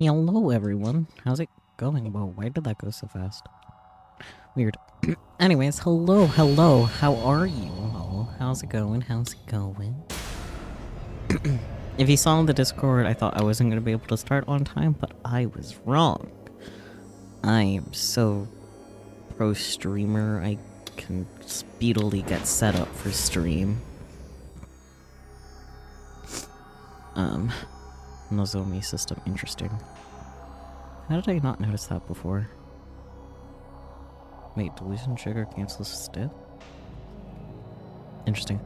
Hello everyone, how's it going? Whoa, why did that go so fast? Weird. Anyways, hello, how are you all? How's it going? If you saw in the Discord, I thought I wasn't going to be able to start on time, but I was wrong. I am so pro streamer, I can speedily get set up for stream. Nozomi system, interesting. How did I not notice that before? Wait, delusion trigger cancels stiff? Interesting.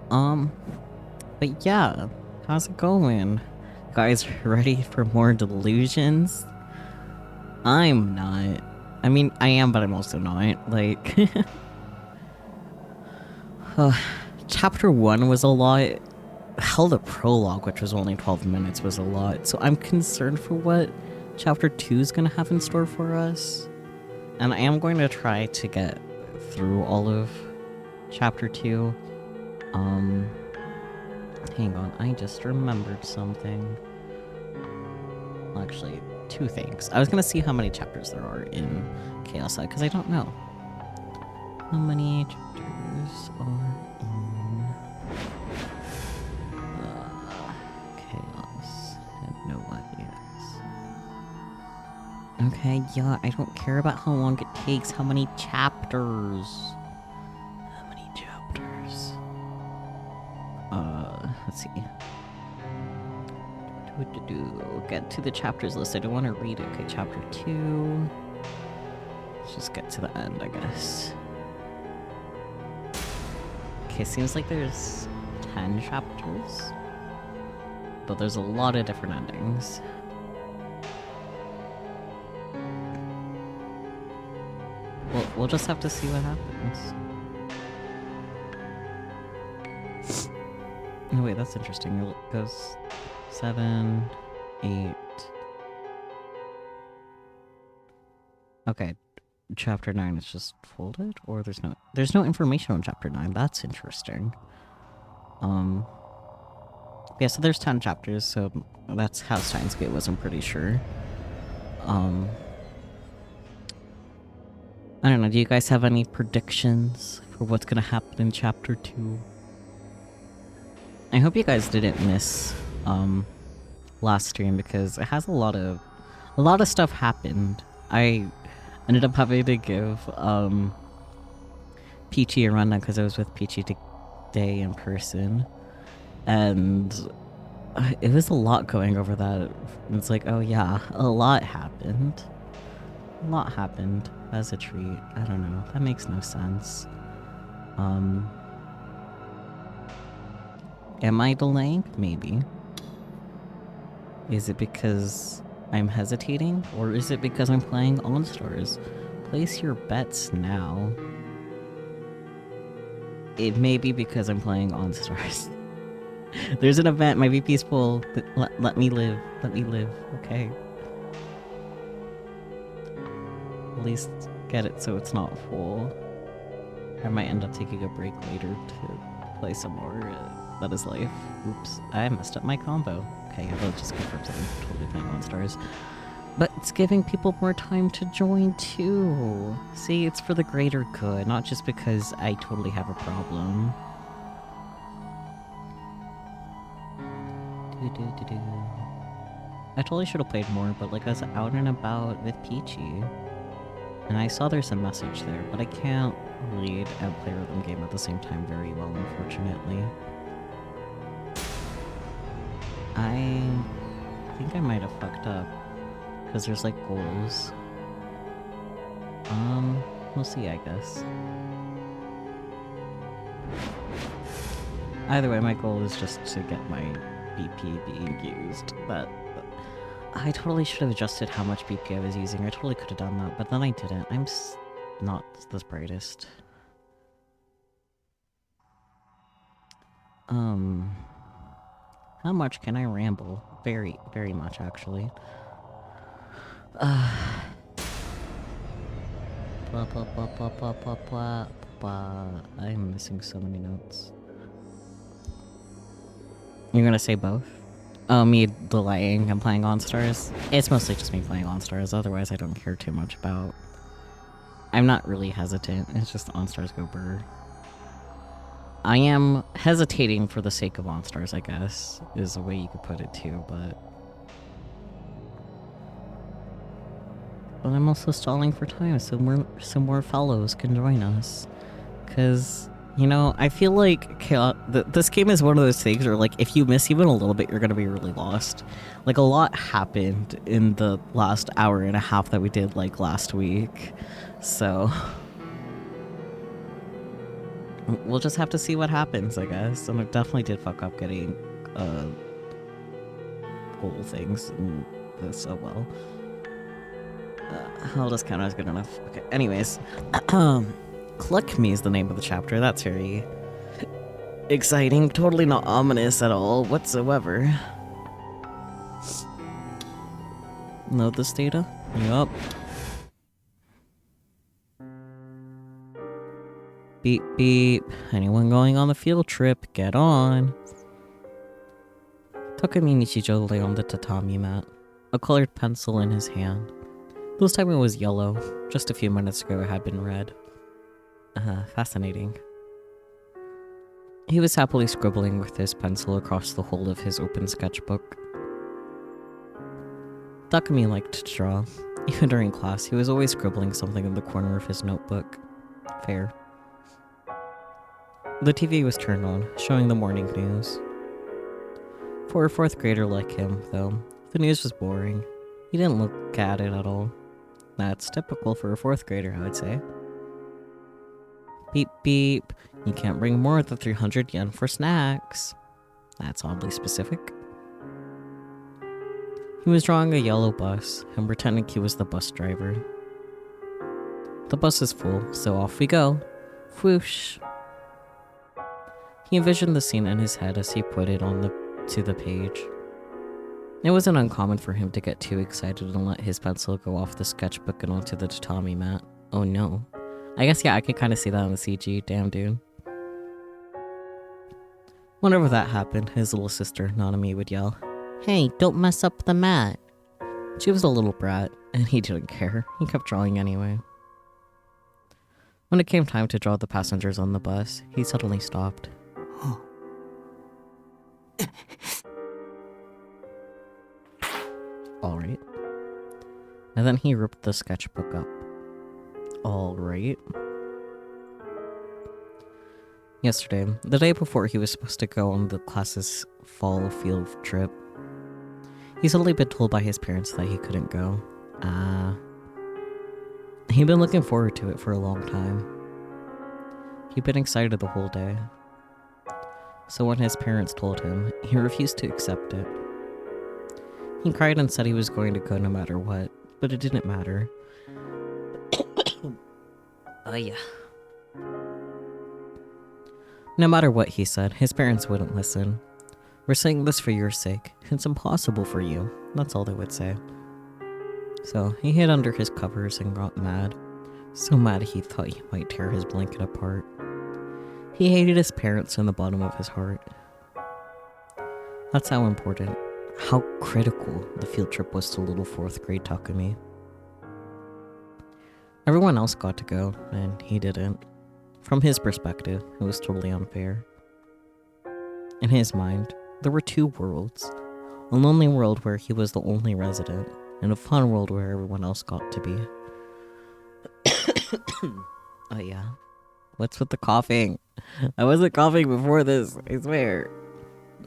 But yeah, how's it going? Guys, ready for more delusions? I'm not. I mean, I am, but I'm also not. Like, Chapter 1 was a lot. Hell, the prologue, which was only 12 minutes, was a lot. So I'm concerned for what Chapter 2 is going to have in store for us. And I am going to try to get through all of Chapter 2. Hang on, I just remembered something. Well, actually, two things. I was gonna see how many chapters there are in Chaos, because I don't know. How many chapters are in Chaos? I have no idea. Okay, yeah, I don't care about how long it takes. How many chapters? How many chapters? Let's see. Get to the chapters list. I don't want to read it. Okay, chapter 2. Let's just get to the end, I guess. Okay, seems like there's 10 chapters. But there's a lot of different endings. We'll just have to see what happens. Oh wait, that's interesting. It goes 7, 8. Okay, chapter 9 is just folded, or there's no information on chapter 9. That's interesting. Yeah, so there's 10 chapters, so that's how Steins Gate was, I'm pretty sure. I don't know, do you guys have any predictions for what's gonna happen in chapter 2? I hope you guys didn't miss last stream, because it has a lot of stuff happened. I ended up having to give Peachy a rundown because I was with Peachy today in person, and it was a lot going over that. It's like, oh yeah, a lot happened. A lot happened as a treat. I don't know. That makes no sense. Am I delaying? Maybe. Is it because I'm hesitating? Or is it because I'm playing OnStars? Place your bets now. It may be because I'm playing OnStars. There's an event, my VP's full. Let me live. Let me live, okay? At least get it so it's not full. I might end up taking a break later to play some more. That is life. Oops, I messed up my combo. Okay, yeah, that just confirms that I'm totally playing OnStars. But it's giving people more time to join too. See, it's for the greater good, not just because I totally have a problem. I totally should have played more, but like I was out and about with Peachy. And I saw there's a message there, but I can't read and play rhythm game at the same time very well, unfortunately. I think I might have fucked up, because there's like goals. We'll see, I guess. Either way, my goal is just to get my BP being used, but I totally should have adjusted how much BP I was using. I totally could have done that, but then I didn't. I'm not the brightest. How much can I ramble? Very, very much, actually. I'm missing so many notes. You're gonna say both? Oh, me delaying and playing on stars? It's mostly just me playing on stars, otherwise I don't care too much about... I'm not really hesitant, it's just on stars go brr. I am hesitating for the sake of on stars, I guess, is a way you could put it too, but I'm also stalling for time so more fellows can join us. Cause, you know, I feel like this game is one of those things where, like, if you miss even a little bit, you're gonna be really lost. Like, a lot happened in the last hour and a half that we did, like, last week. So... we'll just have to see what happens, I guess. And I definitely did fuck up getting, whole things in this so well. I'll just count as good enough. Okay, anyways. Cluck Me is the name of the chapter. That's very exciting. Totally not ominous at all whatsoever. Load this data? Yup. Beep beep. Anyone going on the field trip, get on. Takumi Nichijo lay on the tatami mat, a colored pencil in his hand. This time it was yellow. Just a few minutes ago it had been red. Fascinating. He was happily scribbling with his pencil across the whole of his open sketchbook. Takumi liked to draw. Even during class, he was always scribbling something in the corner of his notebook. Fair. The TV was turned on, showing the morning news. For a fourth grader like him, though, the news was boring. He didn't look at it at all. That's typical for a fourth grader, I would say. Beep beep. You can't bring more than 300 yen for snacks. That's oddly specific. He was drawing a yellow bus and pretending he was the bus driver. The bus is full, so off we go. Whoosh. He envisioned the scene in his head as he put it to the page. It wasn't uncommon for him to get too excited and let his pencil go off the sketchbook and onto the tatami mat. Oh no. I guess, yeah, I could kind of see that on the CG. Damn, dude. Whenever that happened, his little sister, Nanami, would yell, "Hey, don't mess up the mat." She was a little brat, and he didn't care. He kept drawing anyway. When it came time to draw the passengers on the bus, he suddenly stopped. Alright. And then he ripped the sketchbook up. Alright. Yesterday, the day before he was supposed to go on the class's fall field trip, he's suddenly been told by his parents that he couldn't go. He'd been looking forward to it for a long time. He'd been excited the whole day. So when his parents told him, he refused to accept it. He cried and said he was going to go no matter what, but it didn't matter. Oh yeah. No matter what he said, his parents wouldn't listen. "We're saying this for your sake. It's impossible for you." That's all they would say. So he hid under his covers and got mad. So mad he thought he might tear his blanket apart. He hated his parents in the bottom of his heart. That's how important, how critical the field trip was to little fourth grade Takumi. Everyone else got to go, and he didn't. From his perspective, it was totally unfair. In his mind, there were two worlds. A lonely world where he was the only resident, and a fun world where everyone else got to be. Oh yeah. What's with the coughing? I wasn't coughing before this, I swear.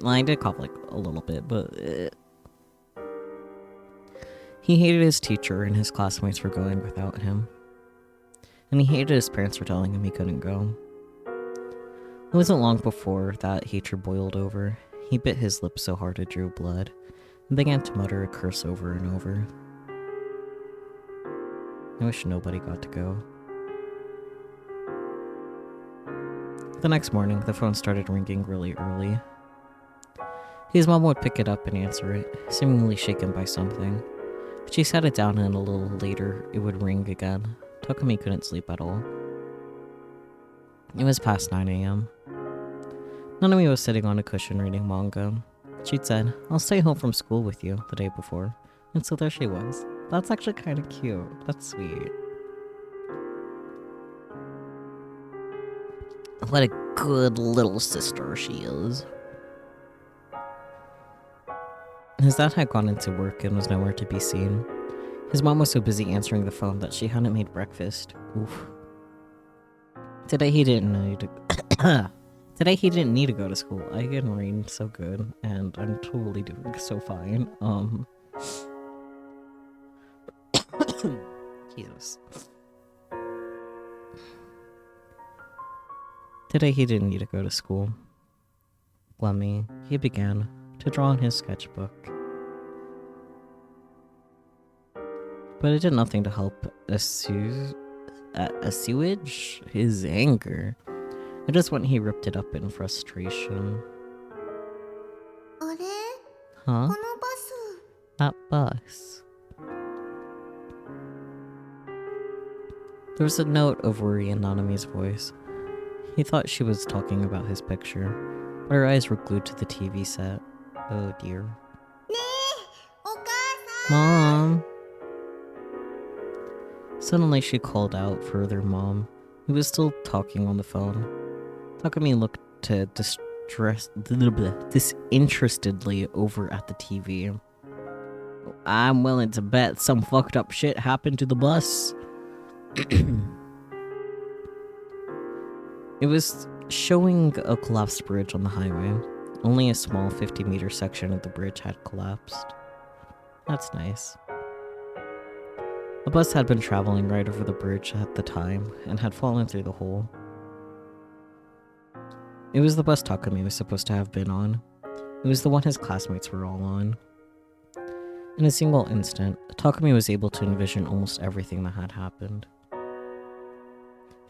Well, I did cough like a little bit, but... He hated his teacher and his classmates for going without him. And he hated his parents for telling him he couldn't go. It wasn't long before that hatred boiled over. He bit his lip so hard it drew blood, and began to mutter a curse over and over. I wish nobody got to go. The next morning, the phone started ringing really early. His mom would pick it up and answer it, seemingly shaken by something. She set it down and a little later, it would ring again. Takumi couldn't sleep at all. It was past 9 a.m. Nanami was sitting on a cushion reading manga. She'd said, "I'll stay home from school with you," the day before. And so there she was. That's actually kind of cute. That's sweet. What a good little sister she is. His dad had gone into work and was nowhere to be seen. His mom was so busy answering the phone that she hadn't made breakfast. Oof. Today he didn't need to Today he didn't need to go to school. I can read so good and I'm totally doing so fine. Jesus. Today he didn't need to go to school. Glummy, he began to draw in his sketchbook. But it did nothing to help assuage his anger. It just when he ripped it up in frustration. Huh? That bus. There was a note of worry in Nanami's voice. He thought she was talking about his picture, but her eyes were glued to the TV set. Oh dear. Mom! Suddenly she called out for their mom, who was still talking on the phone. Takumi looked disinterestedly over at the TV. I'm willing to bet some fucked up shit happened to the bus. It was showing a collapsed bridge on the highway. Only a small 50-meter section of the bridge had collapsed. That's nice. A bus had been traveling right over the bridge at the time and had fallen through the hole. It was the bus Takumi was supposed to have been on. It was the one his classmates were all on. In a single instant, Takumi was able to envision almost everything that had happened.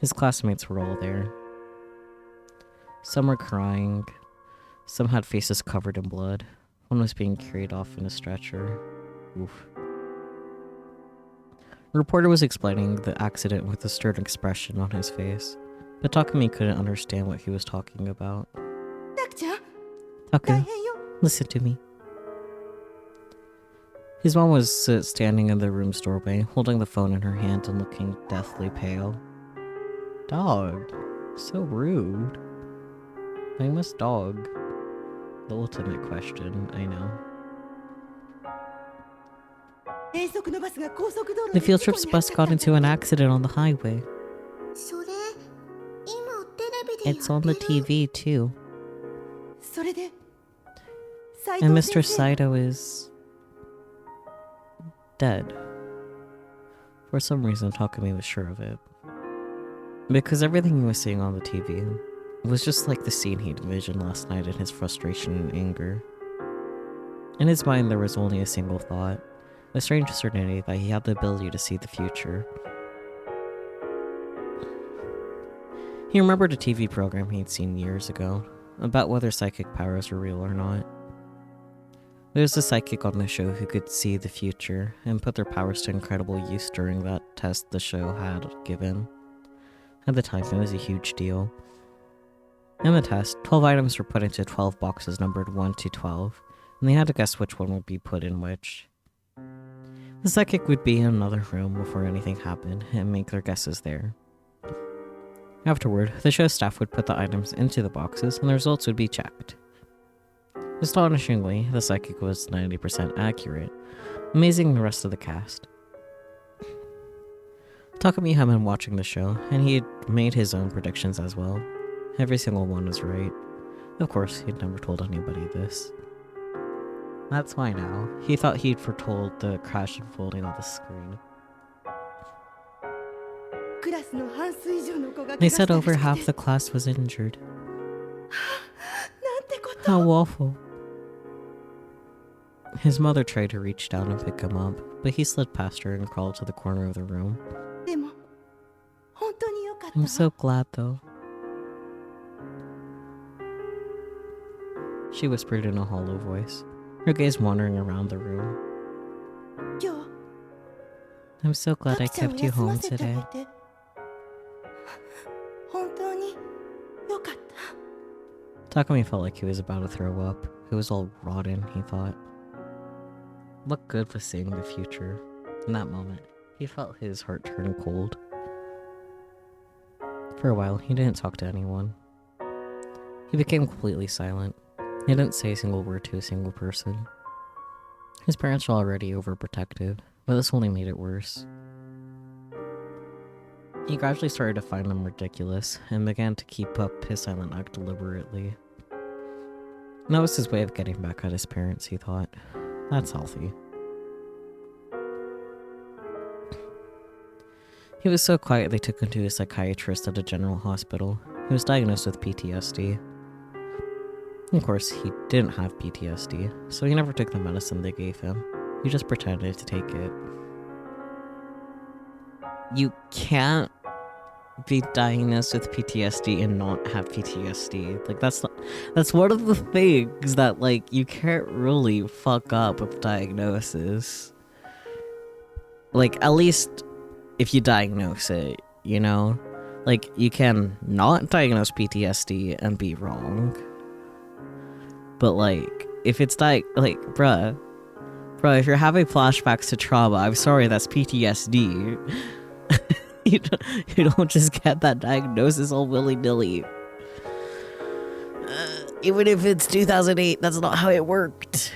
His classmates were all there. Some were crying. Some had faces covered in blood. One was being carried off in a stretcher. Oof. The reporter was explaining the accident with a stern expression on his face, but Takumi couldn't understand what he was talking about. Taku, listen to me. His mom was standing in the room's doorway, holding the phone in her hand and looking deathly pale. Dog. So rude. Famous dog. The ultimate question, I know. The field trip's bus got into an accident on the highway. It's on the TV too. And Mr. Saito is dead. For some reason, Takumi was sure of it. Because everything he was seeing on the TV was just like the scene he'd envisioned last night in his frustration and anger. In his mind, there was only a single thought, a strange certainty that he had the ability to see the future. He remembered a TV program he'd seen years ago, about whether psychic powers were real or not. There was a psychic on the show who could see the future and put their powers to incredible use during that test the show had given. At the time, it was a huge deal. In the test, 12 items were put into 12 boxes numbered 1 to 12, and they had to guess which one would be put in which. The psychic would be in another room before anything happened and make their guesses there. Afterward, the show staff would put the items into the boxes and the results would be checked. Astonishingly, the psychic was 90% accurate, amazing the rest of the cast. Takumi had been watching the show, and he had made his own predictions as well. Every single one was right. Of course, he'd never told anybody this. That's why now. He thought he'd foretold the crash and folding on the screen. They said over half the class was injured. How awful. His mother tried to reach down and pick him up, but he slid past her and crawled to the corner of the room. I'm so glad though. She whispered in a hollow voice, her gaze wandering around the room. I'm so glad I kept you home today. Takumi felt like he was about to throw up. It was all rotten, he thought. What good was seeing the future? In that moment, he felt his heart turn cold. For a while, he didn't talk to anyone. He became completely silent. He didn't say a single word to a single person. His parents were already overprotective, but this only made it worse. He gradually started to find them ridiculous, and began to keep up his silent act deliberately. And that was his way of getting back at his parents, he thought. That's healthy. He was so quiet they took him to a psychiatrist at a general hospital. He was diagnosed with PTSD. Of course, he didn't have PTSD, so he never took the medicine they gave him. He just pretended to take it. You can't be diagnosed with PTSD and not have PTSD. Like, that's one of the things that, like, you can't really fuck up with diagnosis. Like, at least if you diagnose it, you know? Like, you can not diagnose PTSD and be wrong. But, like, if it's bruh, if you're having flashbacks to trauma, I'm sorry, that's PTSD. you don't just get that diagnosis all willy-nilly. Even if it's 2008, that's not how it worked.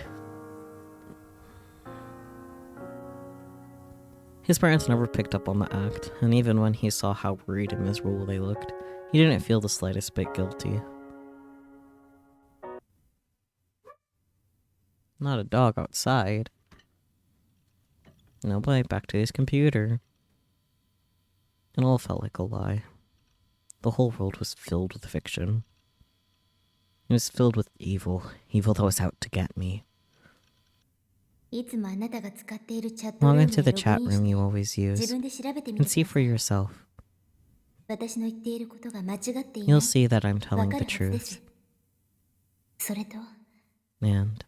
His parents never picked up on the act, and even when he saw how worried and miserable they looked, he didn't feel the slightest bit guilty. Not a dog outside. No boy, back to his computer. It all felt like a lie. The whole world was filled with fiction. It was filled with evil that was out to get me. Log into the chat room you always use, and see for yourself. You'll see that I'm telling the truth. And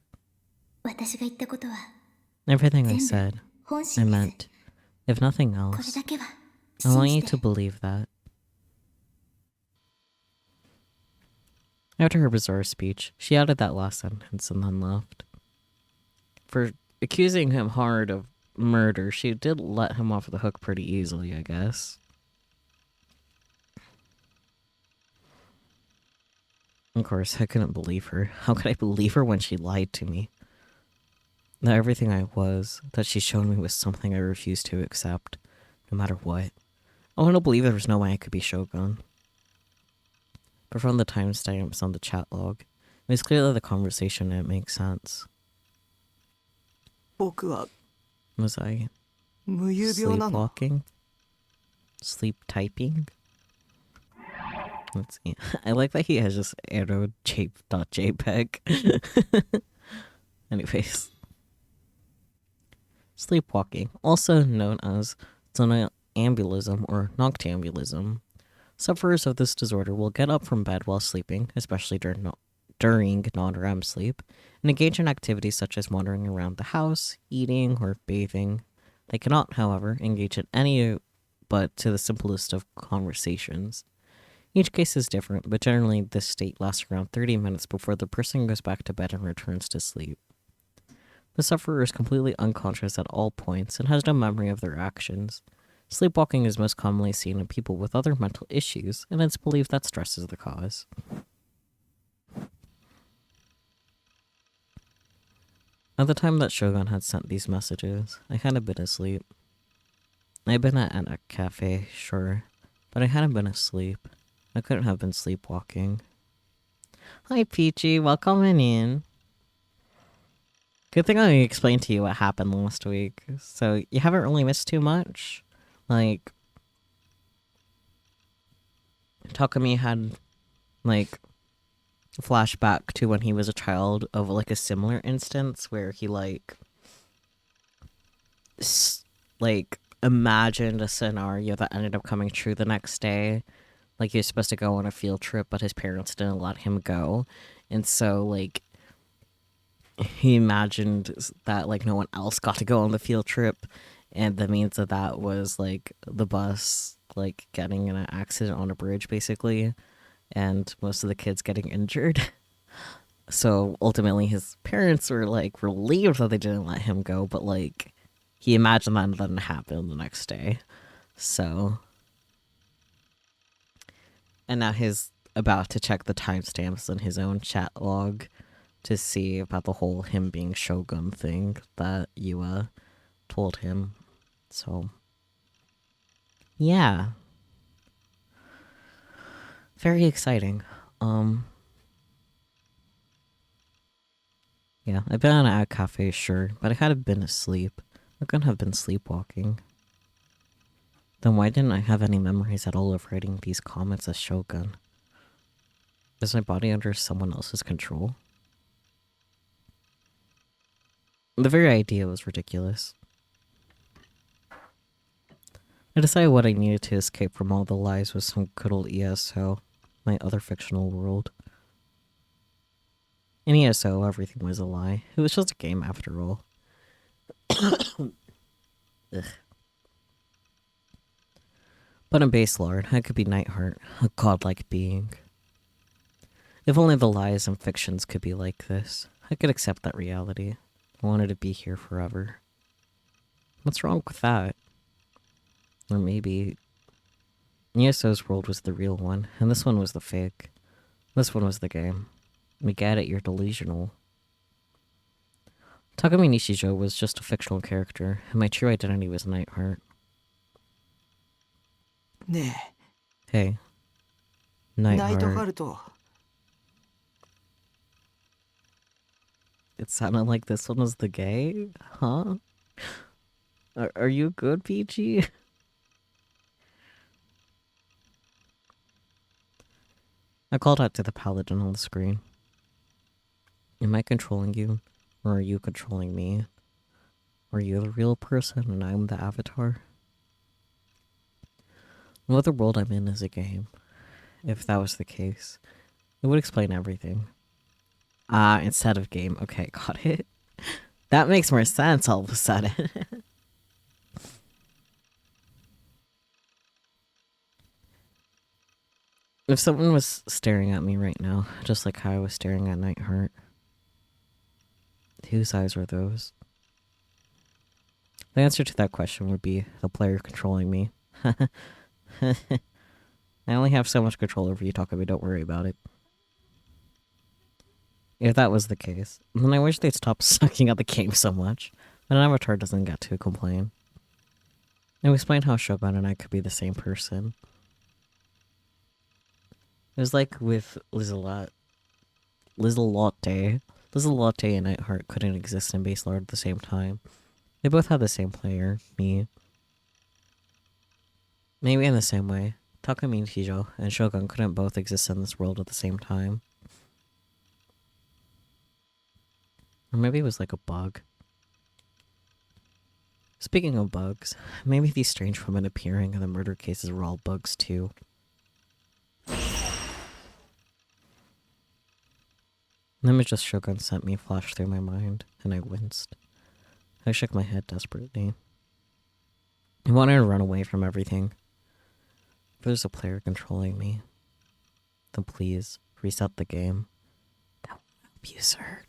everything I said, I meant. If nothing else, I want you to believe that. After her bizarre speech, she added that last sentence and then left. For accusing him hard of murder, she did let him off the hook pretty easily, I guess. Of course, I couldn't believe her. How could I believe her when she lied to me? That everything I was, that she showed me was something I refused to accept, no matter what. I want to believe there was no way I could be Shogun. But from the timestamps on the chat log, it was clear that the conversation didn't make sense. Was I sleepwalking? Sleep typing? Let's see. I like that he has just arrowed .jpeg. Anyways. Sleepwalking, also known as somnambulism or noctambulism. Sufferers of this disorder will get up from bed while sleeping, especially during non-REM sleep, and engage in activities such as wandering around the house, eating, or bathing. They cannot, however, engage in any but to the simplest of conversations. Each case is different, but generally this state lasts around 30 minutes before the person goes back to bed and returns to sleep. The sufferer is completely unconscious at all points and has no memory of their actions. Sleepwalking is most commonly seen in people with other mental issues, and it's believed that stress is the cause. At the time that Shogun had sent these messages, I hadn't been asleep. I'd been at a cafe, sure, but I hadn't been asleep. I couldn't have been sleepwalking. Hi Peachy, welcome in. Good thing I explained to you what happened last week, so you haven't really missed too much. Like, Takumi had, like, a flashback to when he was a child of, like, a similar instance where he, like, imagined a scenario that ended up coming true the next day. Like, he was supposed to go on a field trip, but his parents didn't let him go. And so, like, he imagined that, like, no one else got to go on the field trip. And the means of that was, like, the bus, like, getting in an accident on a bridge, basically. And most of the kids getting injured. So ultimately, his parents were like relieved that they didn't let him go, but like he imagined that didn't happen the next day. So, and now he's about to check the timestamps in his own chat log to see about the whole him being Shogun thing that you told him. So, yeah, very exciting. Yeah, I've been at a cafe, sure, but I had have been asleep. I couldn't have been sleepwalking. Then why didn't I have any memories at all of writing these comments as Shogun? Is my body under someone else's control? The very idea was ridiculous. I decided what I needed to escape from all the lies was some good old ESO, my other fictional world. In ESO, everything was a lie. It was just a game after all. Ugh. But in Base Lord, I could be Nightheart, a godlike being. If only the lies and fictions could be like this, I could accept that reality. I wanted to be here forever. What's wrong with that? Or maybe ESO's world was the real one, and this one was the fake. This one was the game. We get it, you're delusional. Takumi Nishijo was just a fictional character, and my true identity was Nightheart. Hey. Nightheart. It sounded like this one was the gay? Huh? Are you good, PG? I called out to the paladin on the screen. Am I controlling you? Or are you controlling me? Are you the real person and I'm the avatar? What the world I'm in is a game. If that was the case, it would explain everything. Instead of game. Okay, got it. That makes more sense all of a sudden. If someone was staring at me right now, just like how I was staring at Nightheart, whose eyes were those? The answer to that question would be the player controlling me. I only have so much control over you, Takumi, don't worry about it. If that was the case, then I wish they'd stop sucking at the game so much, but an avatar doesn't get to complain. And we explained how Shogun and I could be the same person. It was like with Lizelotte and Nightheart couldn't exist in Base Lord at the same time. They both had the same player, me. Maybe in the same way, Takumi Nishijo and Shogun couldn't both exist in this world at the same time. Or maybe it was like a bug. Speaking of bugs, maybe these strange women appearing in the murder cases were all bugs too. An image of Shogun sent me flashed through my mind, and I winced. I shook my head desperately. I wanted to run away from everything. If there's a player controlling me, then please reset the game. That will help you, sir.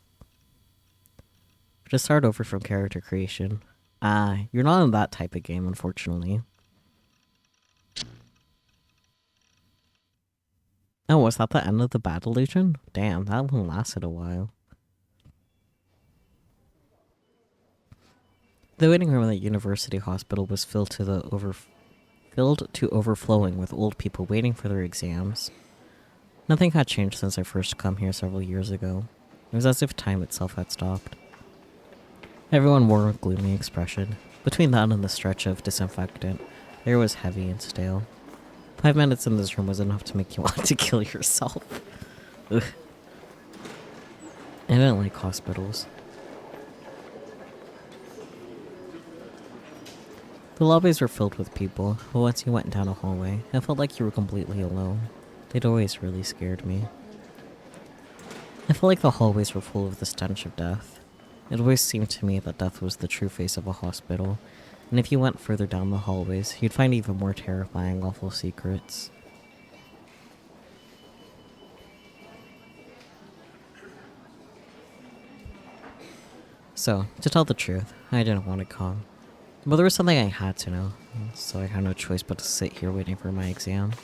Just start over from character creation. You're not in that type of game, unfortunately. Oh, was that the end of the bad illusion? Damn, that one lasted a while. The waiting room in the university hospital was filled to overflowing with old people waiting for their exams. Nothing had changed since I first come here several years ago. It was as if time itself had stopped. Everyone wore a gloomy expression. Between that and the stretch of disinfectant, the air was heavy and stale. 5 minutes in this room was enough to make you want to kill yourself. Ugh. I didn't like hospitals. The lobbies were filled with people, but once you went down a hallway, it felt like you were completely alone. They'd always really scared me. I felt like the hallways were full of the stench of death. It always seemed to me that death was the true face of a hospital, and if you went further down the hallways, you'd find even more terrifying, awful secrets. So, to tell the truth, I didn't want to come. But there was something I had to know, so I had no choice but to sit here waiting for my exam.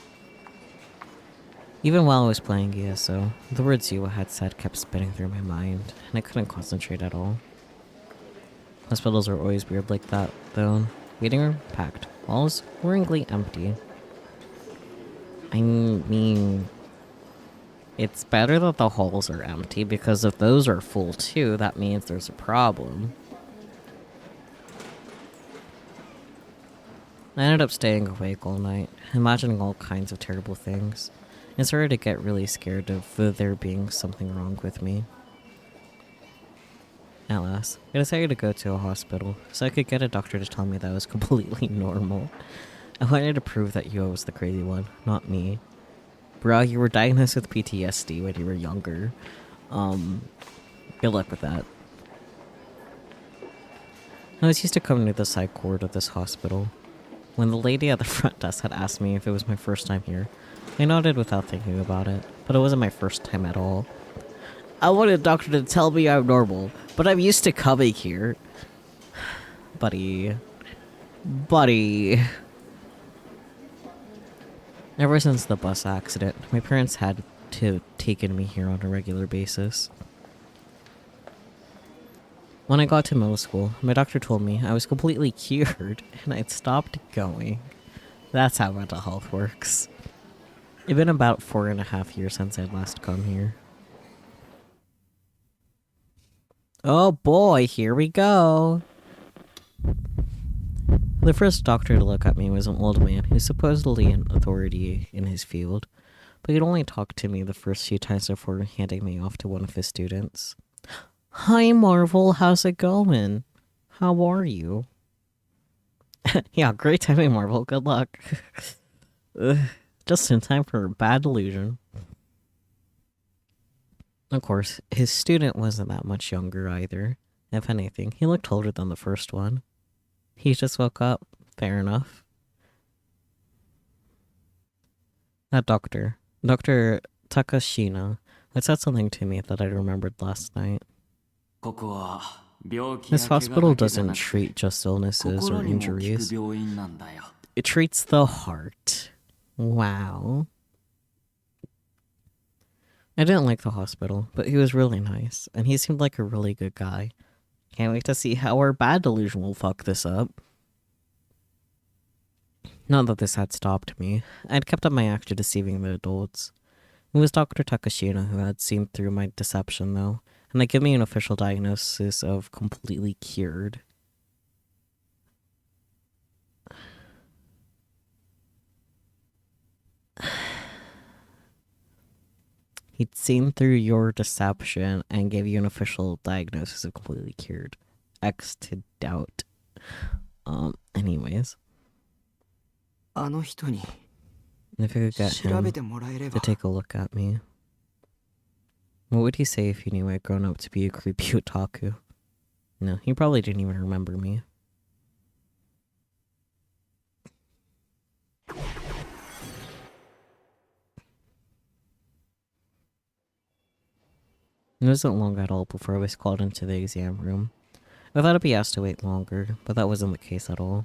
Even while I was playing ESO, the words Yua had said kept spinning through my mind, and I couldn't concentrate at all. Hospitals are always weird like that, though. Waiting room, packed. Walls, worryingly empty. I mean, it's better that the halls are empty, because if those are full too, that means there's a problem. I ended up staying awake all night, imagining all kinds of terrible things, and started to get really scared of there being something wrong with me. At last, I decided to go to a hospital, so I could get a doctor to tell me that I was completely normal. I wanted to prove that Yo was the crazy one, not me. Bruh, you were diagnosed with PTSD when you were younger. Good luck with that. I was used to coming to the psych ward of this hospital. When the lady at the front desk had asked me if it was my first time here, I nodded without thinking about it, but it wasn't my first time at all. I wanted a doctor to tell me I'm normal, but I'm used to coming here. Buddy. Ever since the bus accident, my parents had to taken me here on a regular basis. When I got to middle school, my doctor told me I was completely cured and I'd stopped going. That's how mental health works. It's been about 4.5 years since I'd last come here. Oh boy, here we go. The first doctor to look at me was an old man who's supposedly an authority in his field, but he'd only talk to me the first few times before handing me off to one of his students. Hi Marvel, how's it going? How are you? Yeah, great timing Marvel, good luck. Just in time for a bad delusion. Of course, his student wasn't that much younger either. If anything, he looked older than the first one. He just woke up. Fair enough. That doctor, Dr. Takashina, had said something to me that I remembered last night. This hospital doesn't treat just illnesses or injuries. It treats the heart. Wow. I didn't like the hospital, but he was really nice, and he seemed like a really good guy. Can't wait to see how our bad delusion will fuck this up. Not that this had stopped me. I'd kept up my act of deceiving the adults. It was Dr. Takashina who had seen through my deception, though, and they gave me an official diagnosis of completely cured. He'd seen through your deception and gave you an official diagnosis of completely cured. X to doubt. Anyways. If I could get him to take a look at me. What would he say if he knew I'd grown up to be a creepy otaku? No, he probably didn't even remember me. It wasn't long at all before I was called into the exam room. I thought I'd be asked to wait longer, but that wasn't the case at all.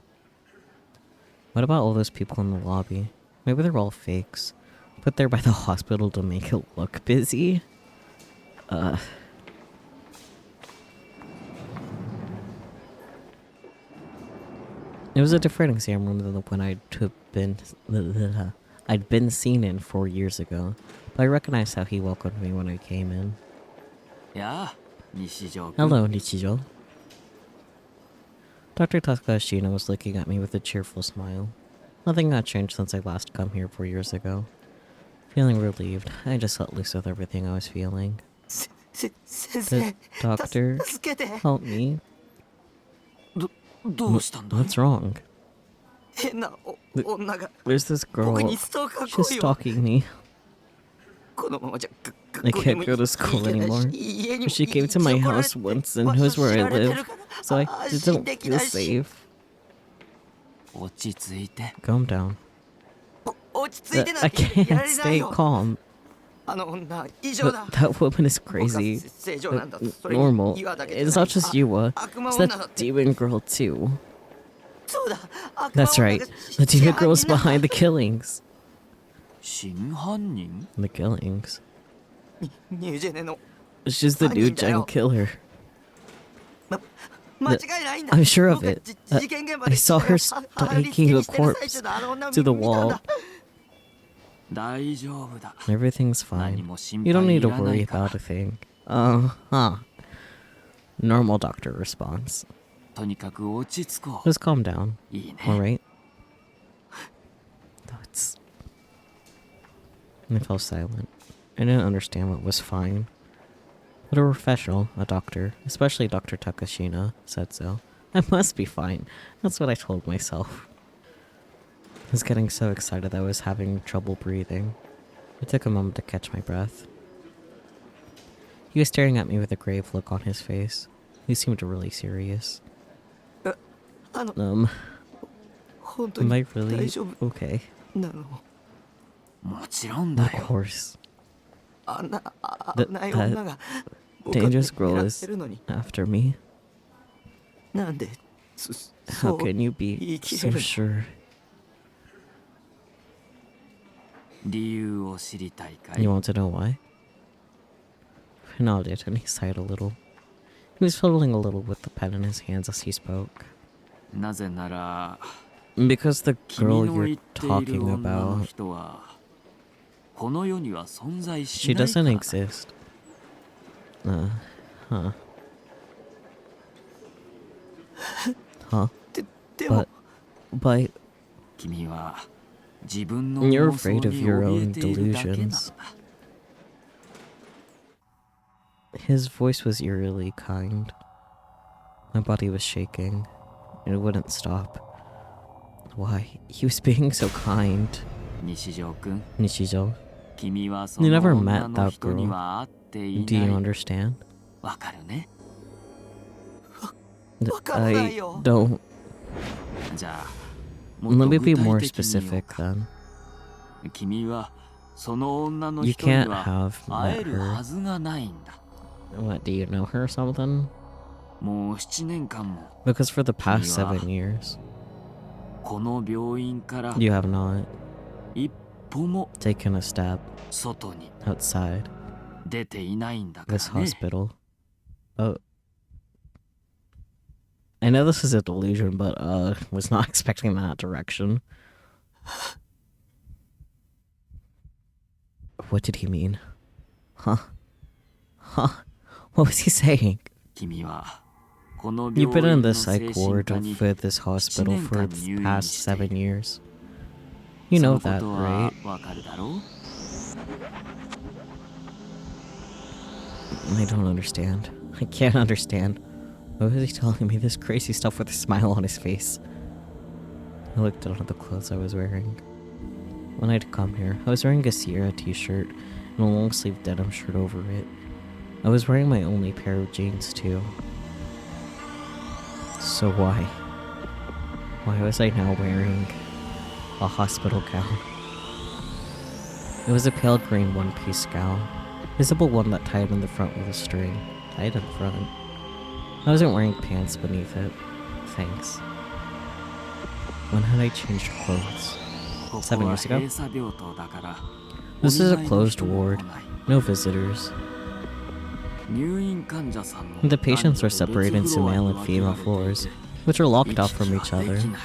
What about all those people in the lobby? Maybe they're all fakes, put there by the hospital to make it look busy? It was a different exam room than the one I'd been seen in 4 years ago, but I recognized how he welcomed me when I came in. Yeah, Nishijo. Hello, Nichijo. Dr. Takashina was looking at me with a cheerful smile. Nothing had changed since I last come here 4 years ago. Feeling relieved, I just let loose with everything I was feeling. The doctor, help me. What's wrong? There's this girl. She's stalking me. I can't go to school anymore. She came to my house once and knows where I live, so I don't feel safe. Calm down. I can't stay calm. That woman is crazy. Normal. It's not just Yua. It's that demon girl too. That's right. The demon girl is behind the killings. 真犯人 The killings. She's the new gen killer. I'm sure of it. I saw her staking a corpse to the wall. 大丈夫だ Everything's fine. 何も心 You don't 配 need い to らない worry から about a thing. Uh-huh. Normal doctor response. とにかく落ち着こ Just calm down. ういいね Alright? I fell silent. I didn't understand what was fine. But a professional, a doctor, especially Dr. Takashina, said so. I must be fine. That's what I told myself. I was getting so excited that I was having trouble breathing. It took a moment to catch my breath. He was staring at me with a grave look on his face. He seemed really serious. Am I really okay? もちろんだ Of よ course. That dangerous girl is after me. How can you be so sure? 理由を知りたいかい You want to know why? I nodded and he sighed a little. He was fiddling a little with the pen in his hands as he spoke. なぜなら Because the 君 girl の you're 言っている talking 女の about, 人はこの世には存在し she ないから doesn't だ exist. Huh. Huh? でも But 君は自分の you're 妄想 afraid of に your 怯え own ているだけなのだ delusions. His voice was eerily kind. My body was shaking, and it wouldn't stop. Why? He was being so kind. 西条くん Nishizo, 君はそ You の never 女 met の that 人には会ってい do you ない understand? わかるね I don't. じゃあもっ Let と me 具 be 体 more 的に言おう specific か then. 君はその女の You 人に can't は have 会え met るは her. ずがないんだ What, do you know her or something? もう7年間も Because for the past Yeah. 7 years, この病院から you have not 一歩も taken a step 外に outside 出ていないんだから this ね hospital. Oh. I know this is a delusion, but was not expecting that direction. What did he mean? Huh? What was he saying? 君はこの You've 病 been 院 in の the 精 psych 神 ward 科に for this hospital for 1 the 年間入院 past している 7 years. You そ know のこ that, とは right? わかるだろう I don't understand. I can't understand. Why was he telling me this crazy stuff with a smile on his face? I looked down at the clothes I was wearing. When I'd come here, I was wearing a Sierra t-shirt and a long-sleeve denim shirt over it. I was wearing my only pair of jeans too. So why? Why was I now wearing a hospital gown? It was a pale green one-piece gown. A simple one that tied in the front with a string. Tied in front. I wasn't wearing pants beneath it. Thanks. When had I changed clothes? ここ 7 years は ago? 閉鎖病棟だから This is a お見舞いの closed 人も ward. 来ない No visitors. 入院患者さんも The patients are 男女で separated 別 into フロア male に and 分けら female れていて floors, which are locked off from 行 each き来がで other. きない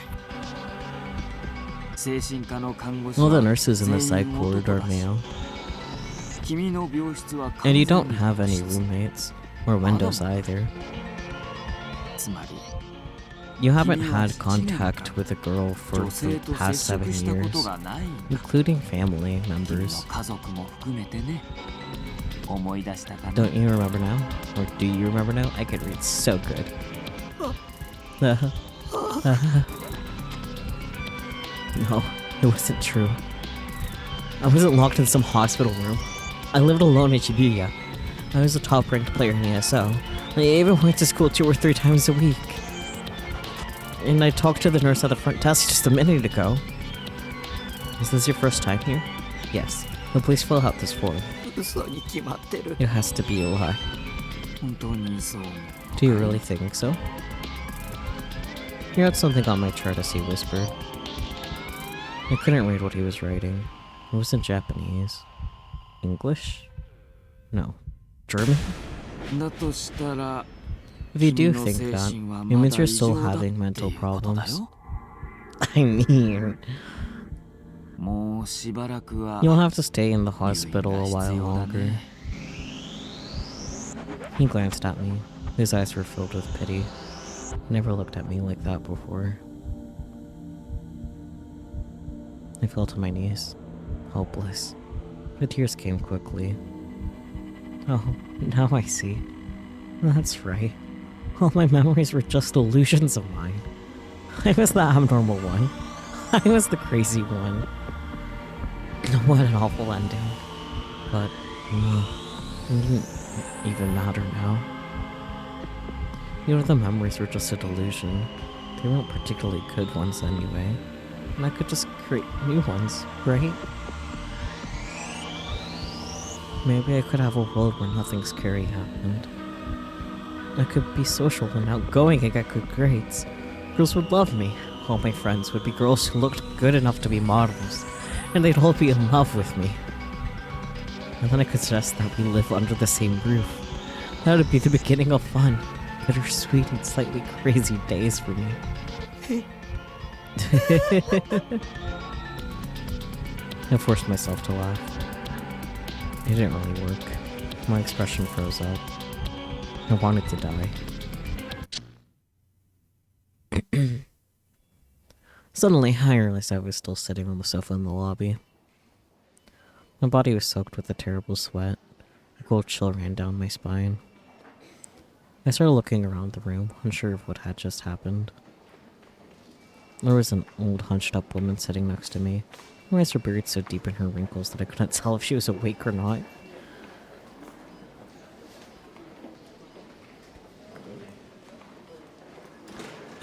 精神科の看護師 All the は nurses in the 全 psych 員 ward 男 are だし male. 君の病室は And you 完 don't 全に have any 個室 roommates or windows either. つまり You haven't 君は had 7年間 contact with a girl for 女 the 性と接 past 7触したこと years, がないんだ including family 君の members. 家族も含めてね思い出したかな Don't you remember now? Or do you remember now? I could read so good. No, it wasn't true. I wasn't locked in some hospital room. I lived alone in Shibuya. I was a top-ranked player in ESO. I even went to school 2 or 3 times a week. And I talked to the nurse at the front desk just a minute ago. Is this your first time here? Yes. Then please fill out this form. 嘘に決まってる。 It has to be a lie. 本当にそう思う。 Do you really think so? He had something on my chart as he whispered. I couldn't read what he was writing. It was in Japanese. English? No. German? だとしたら If you do think that, it means you're still having mental problems. I mean, もうしばらくは you'll have to stay in the hospital a while longer. He glanced at me. His eyes were filled with pity. He never looked at me like that before. I fell to my knees, helpless. The tears came quickly. Oh, now I see. That's right. All my memories were just illusions of mine. I was the abnormal one. I was the crazy one. What an awful ending. But, it didn't even matter now. The memories were just a delusion. They weren't particularly good ones anyway. And I could just create new ones, right? Maybe I could have a world where nothing scary happened. I could be social and outgoing and get good grades. Girls would love me. All my friends would be girls who looked good enough to be models. And they'd all be in love with me. And then I could suggest that we live under the same roof. That would be the beginning of fun. Bittersweet and slightly crazy days for me. I forced myself to laugh. It didn't really work. My expression froze up. I wanted to die. Suddenly, I realized I was still sitting on the sofa in the lobby. My body was soaked with a terrible sweat. A cold chill ran down my spine. I started looking around the room, unsure of what had just happened. There was an old hunched-up woman sitting next to me. Her eyes were buried so deep in her wrinkles that I couldn't tell if she was awake or not.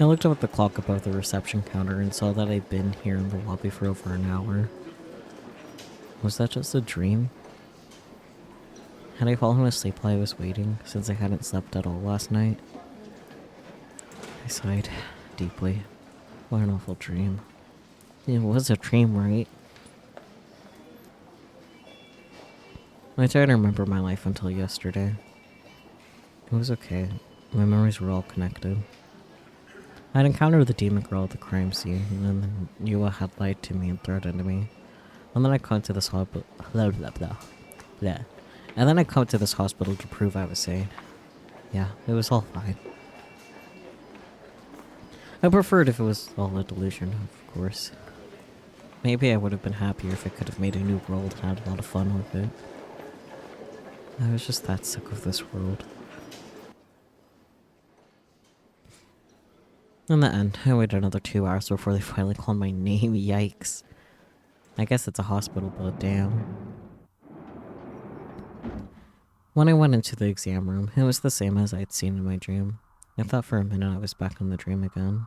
I looked up at the clock above the reception counter and saw that I'd been here in the lobby for over an hour. Was that just a dream? Had I fallen asleep while I was waiting, since I hadn't slept at all last night? I sighed deeply. What an awful dream. It was a dream, right? I tried to remember my life until yesterday. It was okay. My memories were all connected. I'd encountered the demon girl at the crime scene, and then Yua had lied to me and threatened me. And then I come to this hospital. And then I come to this hospital to prove I was sane. Yeah, it was all fine. I preferred if it was all a delusion, of course. Maybe I would have been happier if I could have made a new world and had a lot of fun with it. I was just that sick of this world. In the end, I waited another 2 hours before they finally called my name. Yikes. I guess it's a hospital, but damn. When I went into the exam room, it was the same as I'd seen in my dream. I thought for a minute I was back in the dream again.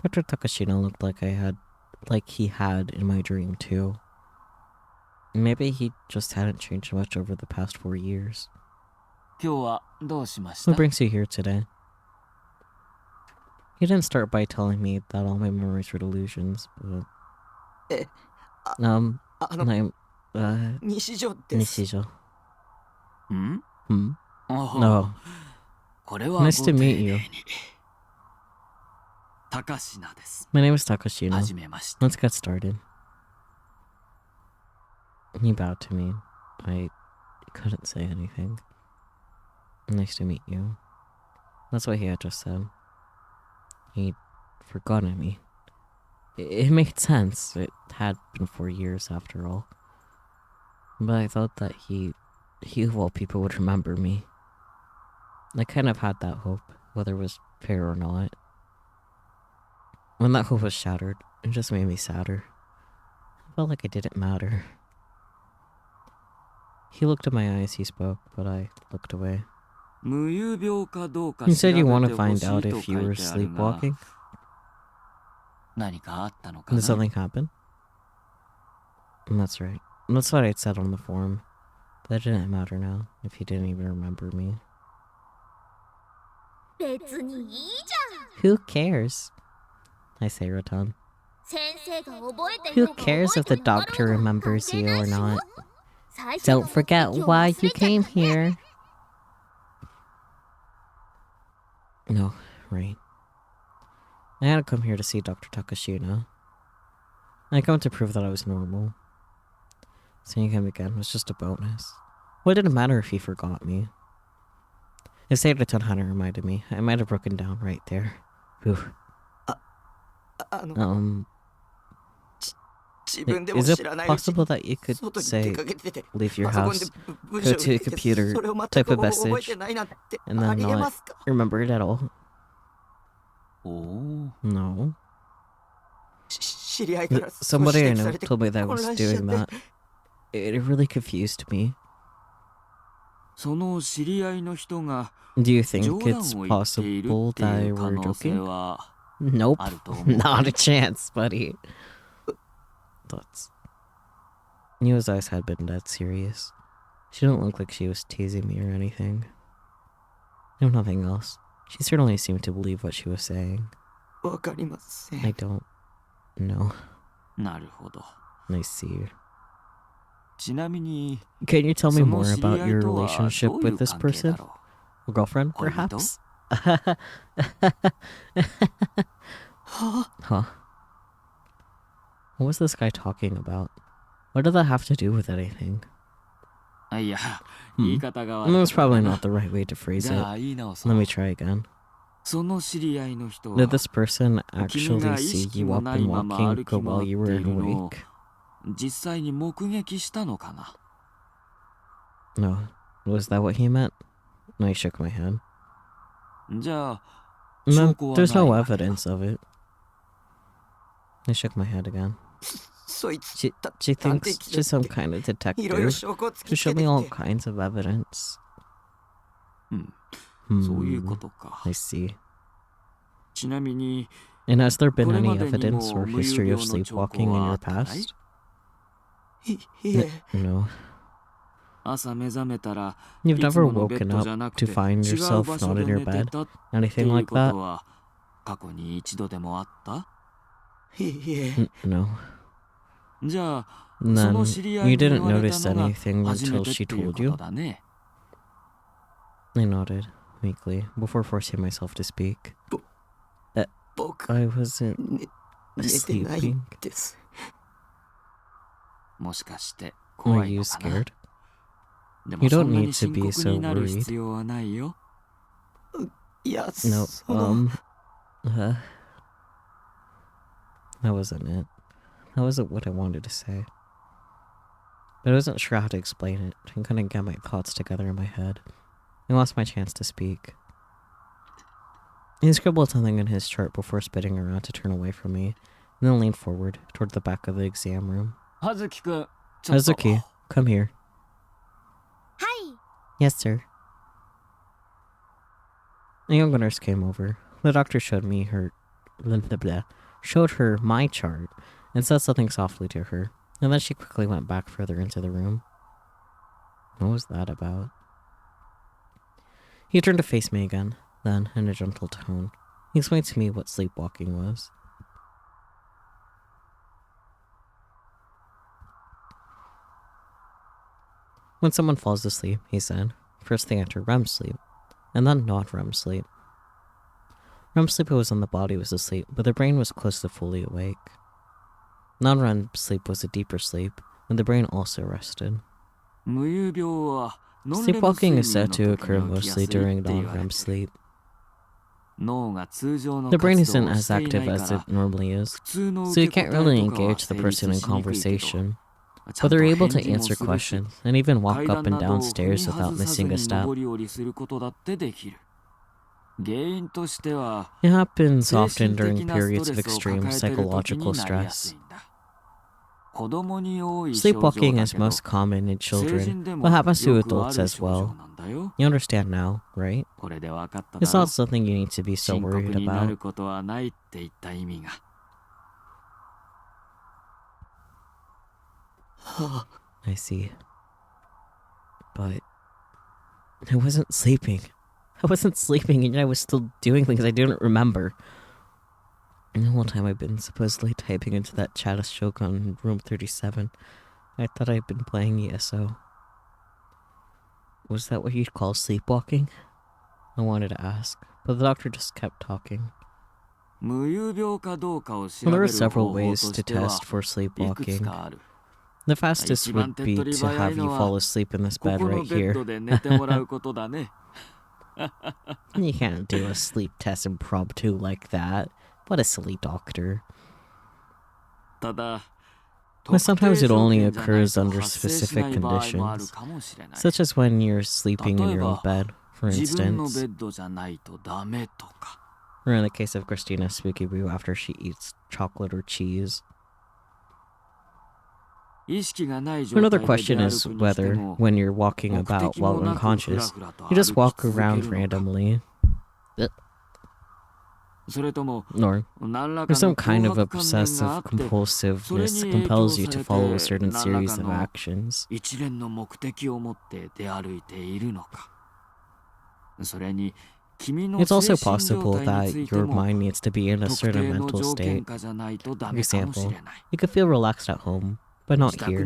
Dr. Takashino looked like he had in my dream too. Maybe he just hadn't changed much over the past 4 years. 今日はどうしました? What brings you here today? He didn't start by telling me that all my memories were delusions, but... 西条です。Nishijo. ん? No. これは Nice to meet you. 高階です。 My name is Takashino. はじめまして。 Let's get started. He bowed to me. I couldn't say anything. Nice to meet you. That's what he had just said. He'd forgotten me. It made sense. It had been 4 years after all. But I thought that he of all people would remember me. I kind of had that hope, whether it was fair or not. When that hope was shattered, it just made me sadder. I felt like I didn't matter. He looked at my eyes, he spoke, but I looked away. 無遊病かどうか You 調 said べ you て want ほ to し find い out と if 書 you い were てあるが sleepwalking? 何かあったのか Did な something happen? That's right. That's what I'd said on the form. But it didn't matter now, if he didn't even remember me. 別にいいじゃん。 Who cares? I say Ratan. 先生が覚えて Who るのか cares 覚 if えて the なかろ doctor うが remembers 関係 you ない or でしょ。 not? 最初の Don't 目 forget 的を why 忘 you れちゃ came ったね。 here. No, right. I had to come here to see Dr. Takashina. I come to prove that I was normal. Seeing him again was just a bonus. What did it matter if he forgot me? If Seiratan hadn't reminded me, I might have broken down right there. Whew. あの、自分でも Is it 知らないうちに possible that you could 外に say, 出かけてて leave your パソコンで house, 文 go 章を to a 打ってて computer, それを全 type く a 覚え message, てないなんて and あ then りえま not すか？ remember it at all? おお。 No. 知り合いからそう Somebody 指 I 摘さ know れて told me that I 混 was 乱しちゃ doing って that. It really confused me. その知り合いの人が Do you 冗 think 談 it's を言っている possible って that い I う可 were 能性 joking? は Nope. あると思う Not ね a chance, buddy. Thoughts. Niwa's eyes had been dead serious. She didn't look like she was teasing me or anything. No, nothing else. She certainly seemed to believe what she was saying. わかりませ I ん。 don't know. なるほど。 I see. ちなみに Can you tell me その more 知り about 合い your とは relationship どういう with this 関係だ person? ろ A girlfriend, 恋人？ perhaps? は Huh? What was this guy talking about? What did that have to do with anything? う。いや、言い方が悪 That か was ったか probably な not the right way to phrase じ it. ゃあ言い直そ Let う。 me try again. その知り合いの人 Did は this person 君が actually 意 see 識 you も up ない and まま walking 歩き while 回 you っ were ているのを awake? 実際に目撃したのかな？ No. Was that what he meant? I shook my head. じゃあ No, 証拠は there's ない no わけだ。 evidence of it. I shook my head again. そいつ She 探 thinks 偵記 she's 者 some って kind of いろいろ detective 証拠を突 to きつ show けて me き all て kinds of evidence. そういうこ Hmm. とか。 I see. ちなみに And has there こ been れ any までに evidence も or 無遊 history 病 of の兆候 sleepwalking in はあ your ったかい？ past? いえ No. 朝目覚めたら You've いつ never ものベッ woken ド up じゃなく to て find 違う yourself 場所 not で in your 寝て bed? たって Anything いう like こと that? は過去に一度でもあった？いえ No. じゃあ And その then 知り合い you に言 didn't われた notice のが anything 初め until てっ she ていう told こ you? とだね。 I nodded weakly before forcing myself to speak. 僕 I wasn't 寝てない sleeping. んです。もしかして Are 怖い you のかな？ scared? で You もそ don't んな need に to 深 be 刻 so になる worried. 必要はないよ。いや、 No, その that wasn't it. That wasn't what I wanted to say. But I wasn't sure how to explain it. I couldn't get my thoughts together in my head. I lost my chance to speak. He scribbled something in his chart before spitting around to turn away from me, and then leaned forward toward the back of the exam room. 葉月くん、ちょっと。 Hazuki, come here. はい。 Yes, sir. A young nurse came over. The doctor showed me her showed her my chart and said something softly to her, and then she quickly went back further into the room. What was that about? He turned to face me again, then, in a gentle tone, he explained to me what sleepwalking was. When someone falls asleep, he said, first they enter REM sleep, and then non-REM sleep. REM sleep was when the body was asleep, but the brain was close to fully awake. Non-REM sleep was a deeper sleep, when the brain also rested. 無遊病はノンレム Sleepwalking 睡 is 眠 said の to 時に occur 起きやす mostly いって during 言われ non-REM てる。 sleep. 脳が通常の The brain 活動 isn't を as していな active いか as it ら normally is, 普通の so 受 you can't け答 really えとかは engage the 成 person 立 in しにくいけど、 conversation, ちゃ but んと they're able 返 to 事も answer するし、 questions and even walk 階 up 段 and など down を踏 stairs み without 外さず missing a に step. 上り下りすることだってできる。原因としては It happens 精 often 神 during 的なス periods ト of レスを extreme 抱えている時 psychological になりやす stress. いんだ。子供に多い症状 Sleepwalking だ is けど、 most common in 成 children, 人でも but happens to よくあ adults る as 症 well. 状なんだよ。 You understand now, right? これでわかっただ It's ろ not。something you need to be so 深刻 worried になる about. ことはないって言った意味が。は I see. But I wasn't sleeping. I wasn't sleeping, and yet I was still doing things I didn't remember. And the whole time I've been supposedly typing into that chat joke on room 37. I thought I'd been playing ESO. Was that what you'd call sleepwalking? I wanted to ask, but the doctor just kept talking. Well, there are several ways to test for sleepwalking. The fastest would be to have you fall asleep in this bed right here. You can't do a sleep test impromptu like that. What a silly doctor. But sometimes it only occurs under specific conditions, such as when you're sleeping in your own bed, for instance. Or in the case of Christina's spooky boo after she eats chocolate or cheese. Another question is whether, when you're walking about while unconscious, you just walk around randomly. Or if some kind of obsessive compulsiveness compels you to follow a certain series of actions. It's also possible that your mind needs to be in a certain mental state. For example, you could feel relaxed at home, but not here.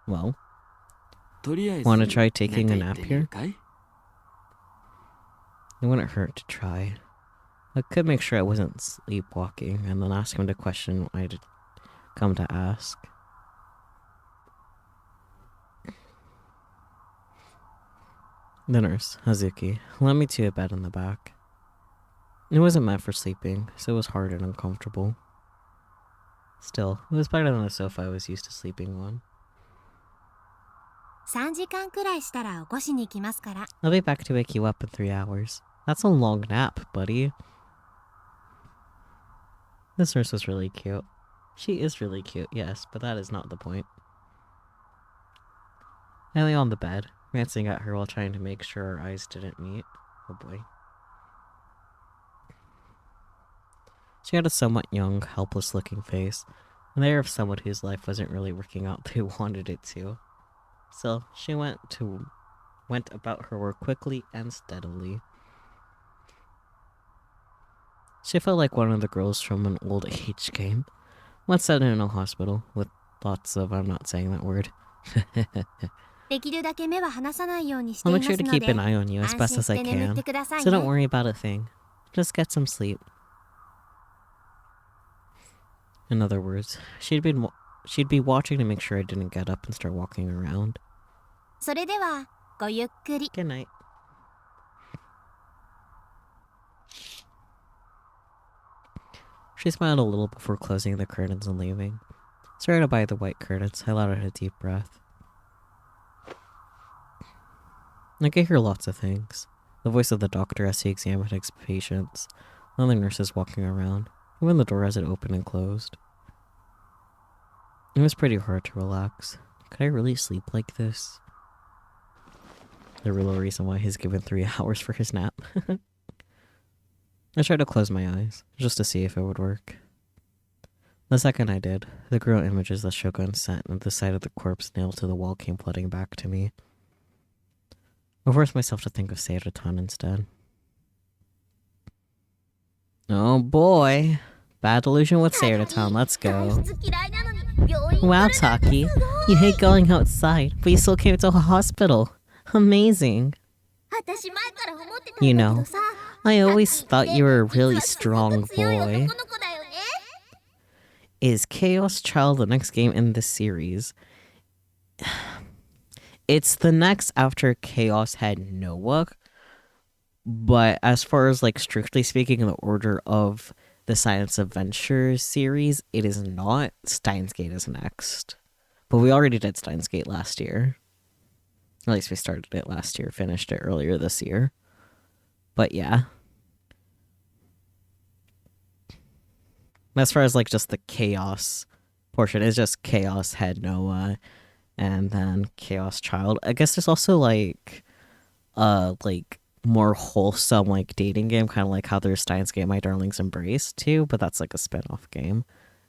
Well, want to try taking a nap here? It wouldn't hurt to try. I could make sure I wasn't sleepwalking and then ask him the question I'd come to ask. The nurse, Hazuki, led me to a bed in the back. It wasn't meant for sleeping, so it was hard and uncomfortable. Still, it was better than the sofa I was used to sleeping on. 3時間くらいしたら起こしに来ますから。 I'll be back to wake you up in 3 hours. That's a long nap, buddy. This nurse was really cute. She is really cute, yes, but that is not the point. I lay on the bed, glancing at her while trying to make sure our eyes didn't meet. Oh boy. She had a somewhat young, helpless-looking face, and the air of someone whose life wasn't really working out the way wanted it to. So, she went about her work quickly and steadily. She felt like one of the girls from an old age game. Once set in a hospital, with lots of, I'm not saying that word. I'll make sure to keep an eye on you as best as I can, so don't worry about a thing. Just get some sleep. In other words, she'd be watching to make sure I didn't get up and start walking around. Good night. She smiled a little before closing the curtains and leaving. Surrounded by the white curtains, I let out a deep breath. I could hear lots of things. The voice of the doctor as he examined his patients, and the nurses walking around, even the door as it opened and closed. It was pretty hard to relax. Could I really sleep like this? The real reason why he's given 3 hours for his nap. I tried to close my eyes, just to see if it would work. The second I did, the girl images that Shogun sent and the sight of the corpse nailed to the wall came flooding back to me. I forced myself to think of Seiratan instead. Oh boy. Bad delusion with Seiratan, let's go. Wow, Taki. You hate going outside, but you still came to a hospital. Amazing. You know, I always thought you were a really strong boy. Is Chaos Child the next game in this series? It's the next after Chaos had NoAH, but as far as like strictly speaking in the order of the Science Adventure series, it is not. Steins Gate is next. But we already did Steins Gate last year. At least we started it last year, finished it earlier this year. But yeah. As far as like just the Chaos portion, it's just Chaos had NoAH and then Chaos Child. I guess there's also like more wholesome like dating game, kind of like how there's Steins Gate My Darling's Embrace too, but that's like a spin-off game,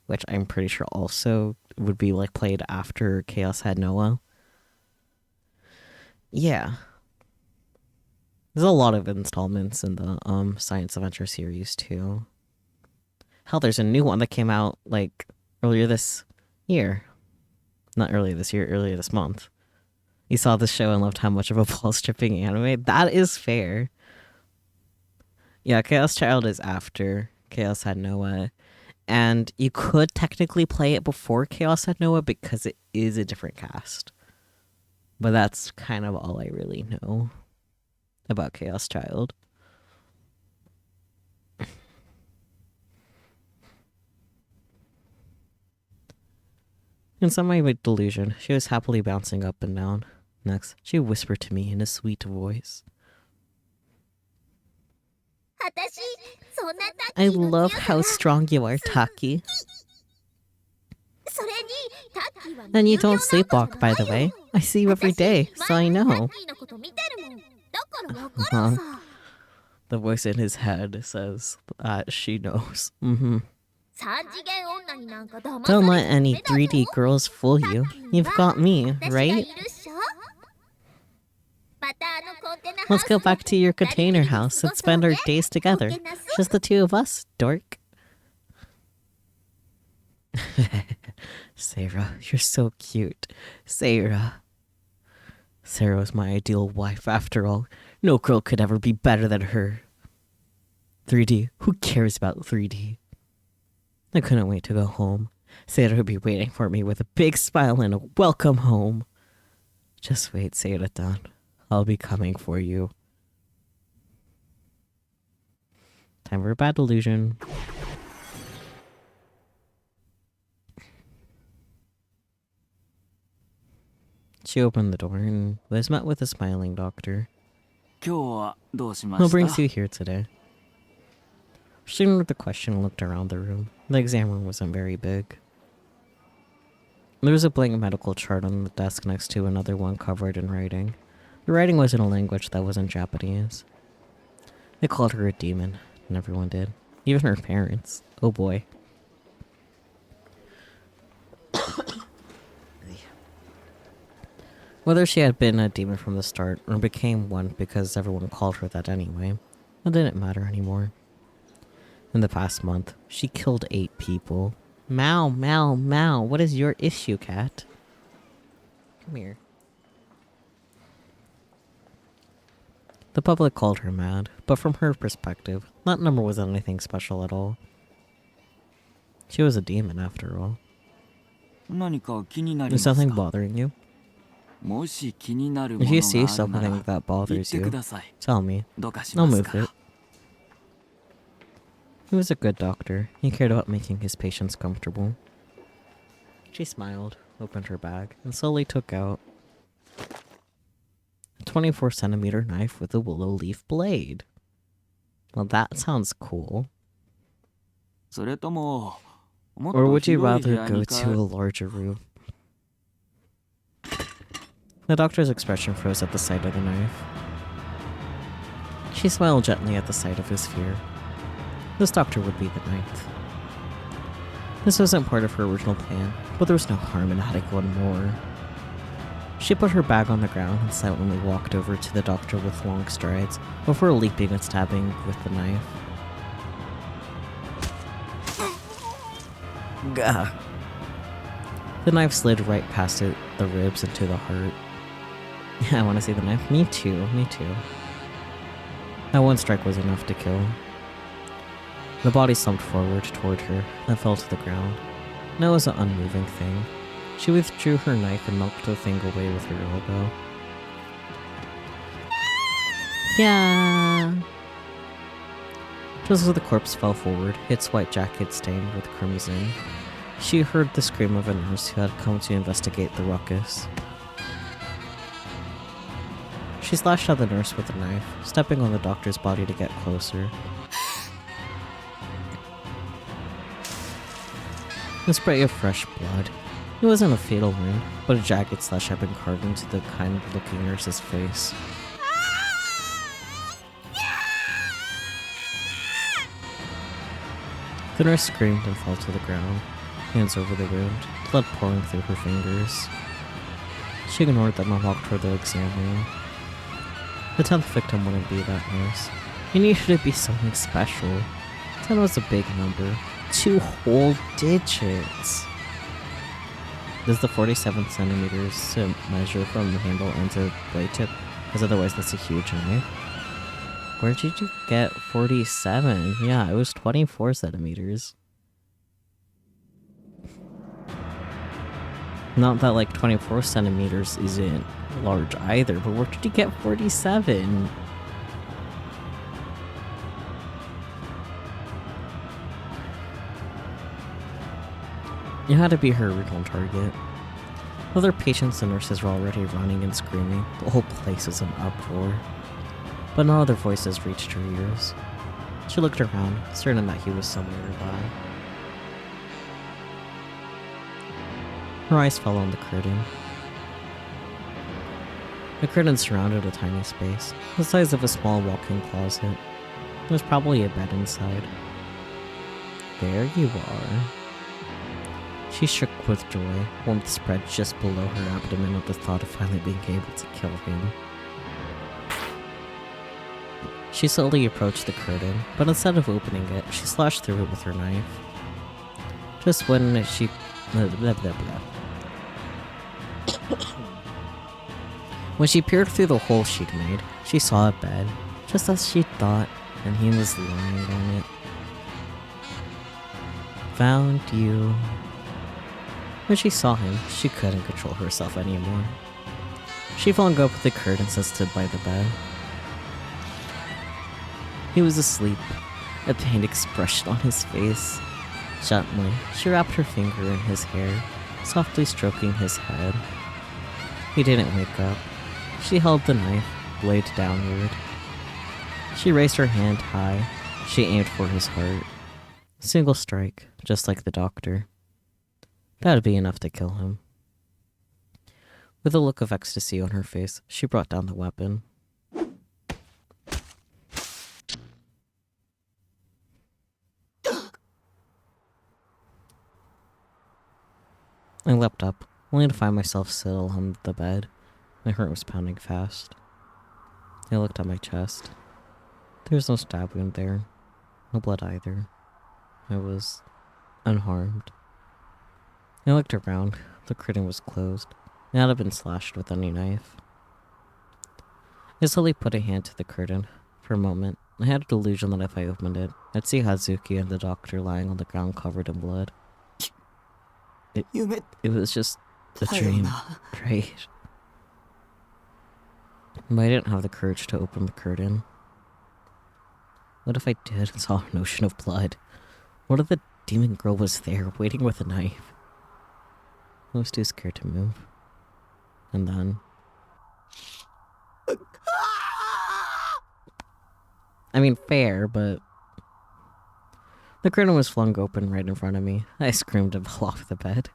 which I'm pretty sure also would be like played after Chaos had NoAH. Yeah. There's a lot of installments in the Science Adventure series too. Hell, there's a new one that came out like earlier this year. Not earlier this year, earlier this month. You saw the show and loved how much of a ball stripping anime. That is fair. Yeah, Chaos Child is after Chaos had NoAH. And you could technically play it before Chaos had NoAH because it is a different cast. But that's kind of all I really know about Chaos Child. In some way, with delusion, she was happily bouncing up and down. Next, she whispered to me in a sweet voice. I love how strong you are, Taki. And you don't sleepwalk, by the way. I see you every day, so I know. The voice in his head says she knows. Don't let any 3D girls fool you. You've got me, right? Let's go back to your container house and spend our days together. Just the two of us, dork. Sarah, you're so cute. Sarah. Sarah was my ideal wife, after all. No girl could ever be better than her. 3D? Who cares about 3D? I couldn't wait to go home. Sarah would be waiting for me with a big smile and a welcome home. Just wait, Sarah-tan. I'll be coming for you. Time for a bad delusion. She opened the door and was met with a smiling doctor. What brings you here today? She ignored the question and looked around the room. The exam room wasn't very big. There was a blank medical chart on the desk next to another one covered in writing. The writing was in a language that wasn't Japanese. They called her a demon, and everyone did. Even her parents. Oh boy. Whether she had been a demon from the start, or became one because everyone called her that anyway, it didn't matter anymore. In the past month, she killed 8 people. Meow, meow, meow. What is your issue, cat? Come here. The public called her mad, but from her perspective, that number wasn't anything special at all. She was a demon, after all. Is something bothering you? If you see something that bothers you, tell me. I'll move it. He was a good doctor. He cared about making his patients comfortable. She smiled, opened her bag, and slowly took out a 24-centimeter knife with a willow leaf blade. Well, that sounds cool. Or would you rather go to a larger room? The doctor's expression froze at the sight of the knife. She smiled gently at the sight of his fear. This doctor would be the 9th. This wasn't part of her original plan, but there was no harm in adding one more. She put her bag on the ground and silently walked over to the doctor with long strides, before leaping and stabbing with the knife. Gah. The knife slid right past it, the ribs into the heart. I want to see the knife. Me too, me too. That one strike was enough to kill. The body slumped forward toward her, then fell to the ground. Now it was an unmoving thing. She withdrew her knife and knocked the thing away with her elbow. Yeah. Just as the corpse fell forward, its white jacket stained with crimson, she heard the scream of a nurse who had come to investigate the ruckus. She slashed at the nurse with a knife, stepping on the doctor's body to get closer. A spray of fresh blood. It wasn't a fatal wound, but a jagged slash had been carved into the kind-looking nurse's face. The nurse screamed and fell to the ground, hands over the wound, blood pouring through her fingers. She ignored them and walked toward the exam room. The 10th victim wouldn't be that nurse. He needed to be something special. 10 was a big number. 2 whole digits. Does the 47 centimeters to measure from the handle end to blade tip? Because otherwise that's a huge knife. Where did you get 47? Yeah, it was 24 centimeters. Not that like 24 centimeters isn't large either, but where did you get 47? It had to be her original target. Other patients and nurses were already running and screaming. The whole place was in uproar. But no other voices reached her ears. She looked around, certain that he was somewhere nearby. Her eyes fell on the curtain. The curtain surrounded a tiny space, the size of a small walk-in closet. There was probably a bed inside. There you are. She shook with joy, warmth spread just below her abdomen at the thought of finally being able to kill him. She slowly approached the curtain, but instead of opening it, she slashed through it with her knife. Just when she... When she peered through the hole she'd made, she saw a bed, just as she'd thought, and he was lying on it. Found you. When she saw him, she couldn't control herself anymore. She flung open the curtains and stood by the bed. He was asleep, a pained expression on his face. Gently, she wrapped her finger in his hair, softly stroking his head. He didn't wake up. She held the knife, blade downward. She raised her hand high. She aimed for his heart. Single strike, just like the doctor. That'd be enough to kill him. With a look of ecstasy on her face, she brought down the weapon. I leapt up, only to find myself still on the bed. My heart was pounding fast. I looked at my chest. There was no stab wound there. No blood either. I was unharmed. I looked around. The curtain was closed. It had been slashed with any knife. I slowly put a hand to the curtain. For a moment, I had a delusion that if I opened it, I'd see Hazuki and the doctor lying on the ground covered in blood. It was just a dream, right? But I didn't have the courage to open the curtain. What if I did and saw an ocean of blood? What if the demon girl was there, waiting with a knife? I was too scared to move. And then... I mean, fair, but... The curtain was flung open right in front of me. I screamed and fell off the bed.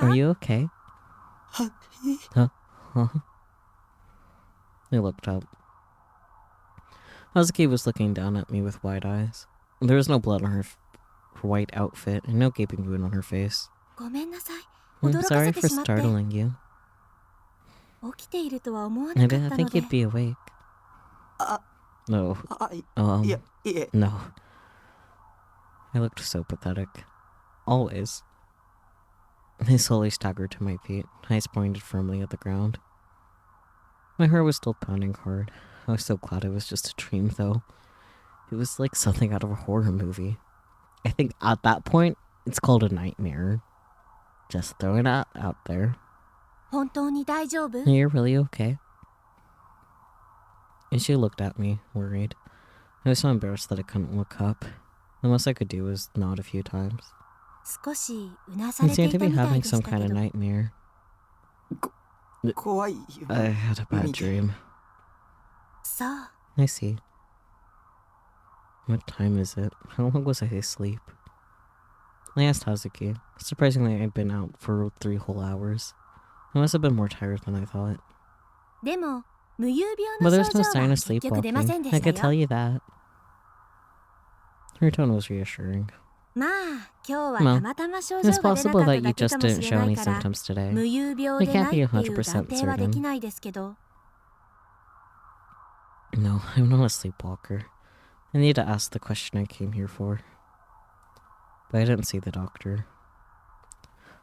Are you okay? Huh? I looked up. Hazuki was looking down at me with wide eyes. There was no blood on her white outfit and no gaping wound on her face. I'm sorry for startling you. I didn't think you'd be awake. No. No. I looked so pathetic. Always. I slowly staggered to my feet, eyes pointed firmly at the ground. My heart was still pounding hard. I was so glad it was just a dream, though. It was like something out of a horror movie. I think at that point, it's called a nightmare. Just throwing it out there. You're really okay? And she looked at me, worried. I was so embarrassed that I couldn't look up. The most I could do was nod a few times. I seemed to be having some kind of nightmare. I had a bad dream. I see. What time is it? How long was I asleep? I asked Hazuki. Surprisingly, I'd been out for 3 whole hours. I must have been more tired than I thought. But there's no sign of sleepwalking. I could tell you that. Her tone was reassuring. まあ今日は Well, たまたま症 it's 状が出な possible かった that you だけ just かもし didn't れ show ない any から symptoms today. 無遊病 We で can't ない be っていう断 100% 定はでき certain. ないですけど No, I'm not a sleepwalker. I need to ask the question I came here for. But I didn't see the doctor.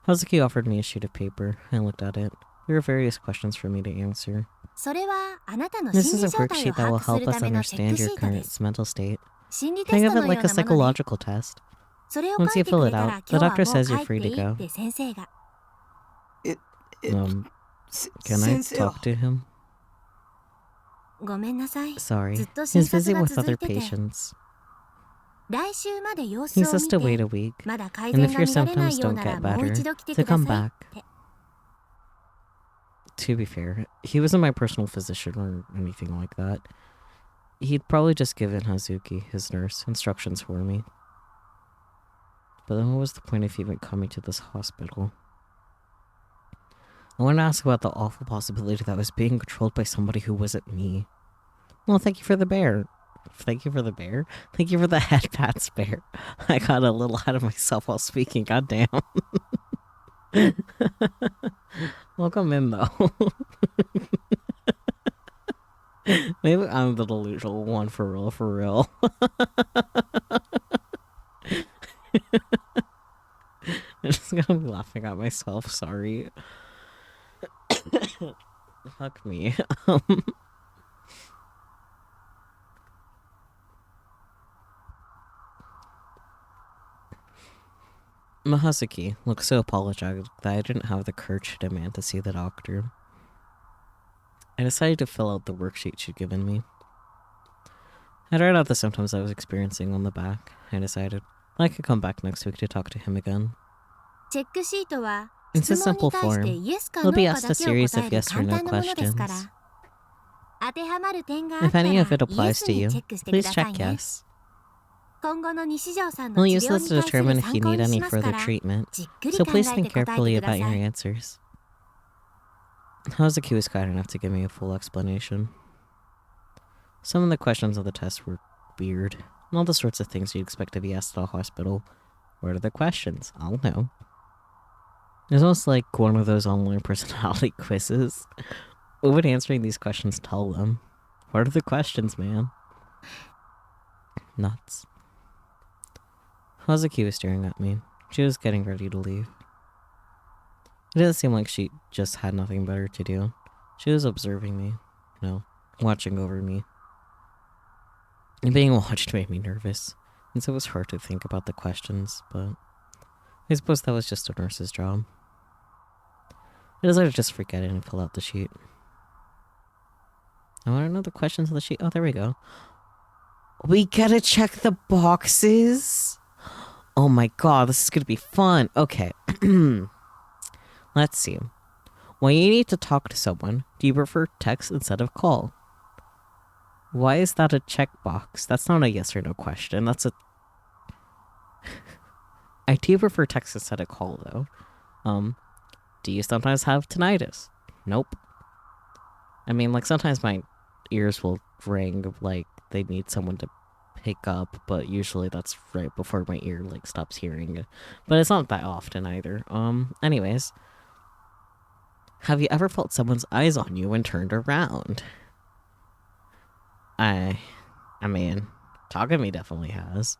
Hazuki offered me a sheet of paper. I looked at it. There were various questions for me to answer. それはあなたの This 心 is 理 a 状態を worksheet that 把 will 握す help るた us めのチェッ understand クシ your ートで current す mental state. 心理テ Think ス of ト it のよ like う a なもので psychological test. それを Once 書 you いてく fill れ it た out, ら the 今日は doctor もう says 帰 you're って free い to い go. って先生が Can I 先生は talk to him? ごめんなさい Sorry. ずっと診 He's 察 busy が with 続 other いてて patients. 来週まで様子 He を says 見 to wait て a week. まだ改 And 善 if が your 見られな symptoms いよう don't なら get もう better, 一度来て to くだ come さい back. って To be fair, he wasn't my personal physician or anything like that. He'd probably just given Hazuki, his nurse, instructions for me. But then what was the point of even coming to this hospital? I want to ask about the awful possibility that I was being controlled by somebody who wasn't me. Well, thank you for the bear. Thank you for the bear? Thank you for the head pats, bear. I got a little ahead of myself while speaking, goddamn. Welcome in, though. Maybe I'm the delusional one for real, for real. I'm just gonna be laughing at myself, sorry. Fuck me. Mahasuki looked so apologetic that I didn't have the courage to demand to see the doctor. I decided to fill out the worksheet she'd given me. I'd write out the symptoms I was experiencing on the back. I decided I could come back next week to talk to him again. チェックシートは In 質 this 問に simple 対して form, イエスか you'll ノ be ーか asked だ a けを series 答 of える yes or 簡 no 単なものですから questions. 当てはまる点があっ If たら any イ of it エ applies ス to に you, チェックしてく please ださい check ね yes. 今後の西条さんの We'll 治 use 療 this に to 対する determine if 参 you 考 need にし any ますか further ら treatment, じっくり so 考 please えて think 答え carefully てくだ about さ your い answers. Hazuki was kind enough to give me a full explanation. Some of the questions of the test were weird, and all the sorts of things you'd expect to be asked at a hospital. What are the questions? I'll know. It was almost like one of those online personality quizzes. What would answering these questions tell them? What are the questions, man? Nuts. Hazuki was staring at me. She was getting ready to leave. It didn't seem like she just had nothing better to do. She was observing me, watching over me. And being watched made me nervous, and so it was hard to think about the questions, but I suppose that was just a nurse's job. I decided to just forget it and fill out the sheet. I want to know the questions on the sheet. Oh, there we go. We gotta check the boxes? Oh my god, this is gonna be fun. Okay. Let's see. When you need to talk to someone, do you prefer text instead of call? Why is that a checkbox? That's not a yes or no question. That's a... I do prefer text instead of call, though. Do you sometimes have tinnitus? Nope. I mean, like, sometimes my ears will ring, like, they need someone to pick up, but usually that's right before my ear, like, stops hearing. But it's not that often, either. Anyways. Have you ever felt someone's eyes on you when turned around? I mean, Takami definitely has.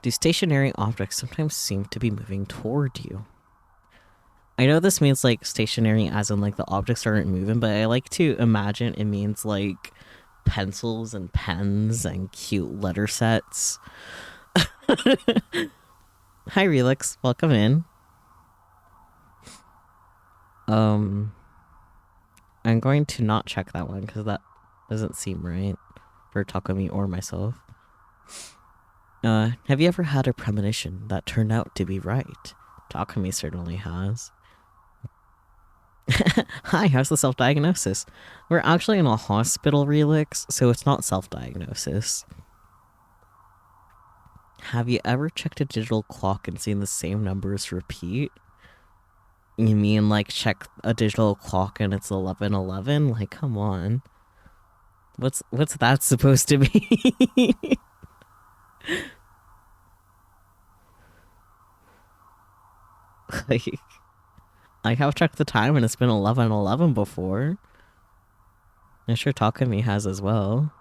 Do stationary objects sometimes seem to be moving toward you? I know this means, like, stationary as in, like, the objects aren't moving, but I like to imagine it means, like, pencils and pens and cute letter sets. Hi, Relix. Welcome in. I'm going to not check that one because that doesn't seem right for Takumi or myself. Have you ever had a premonition that turned out to be right? Takumi certainly has. Hi, how's the self-diagnosis? We're actually in a hospital, Relix, so it's not self-diagnosis. Have you ever checked a digital clock and seen the same numbers repeat? You mean, like, check a digital clock and it's 11:11? Like, come on. What's that supposed to be? Like, I have checked the time and it's been 11:11 before. I'm sure Takumi has as well.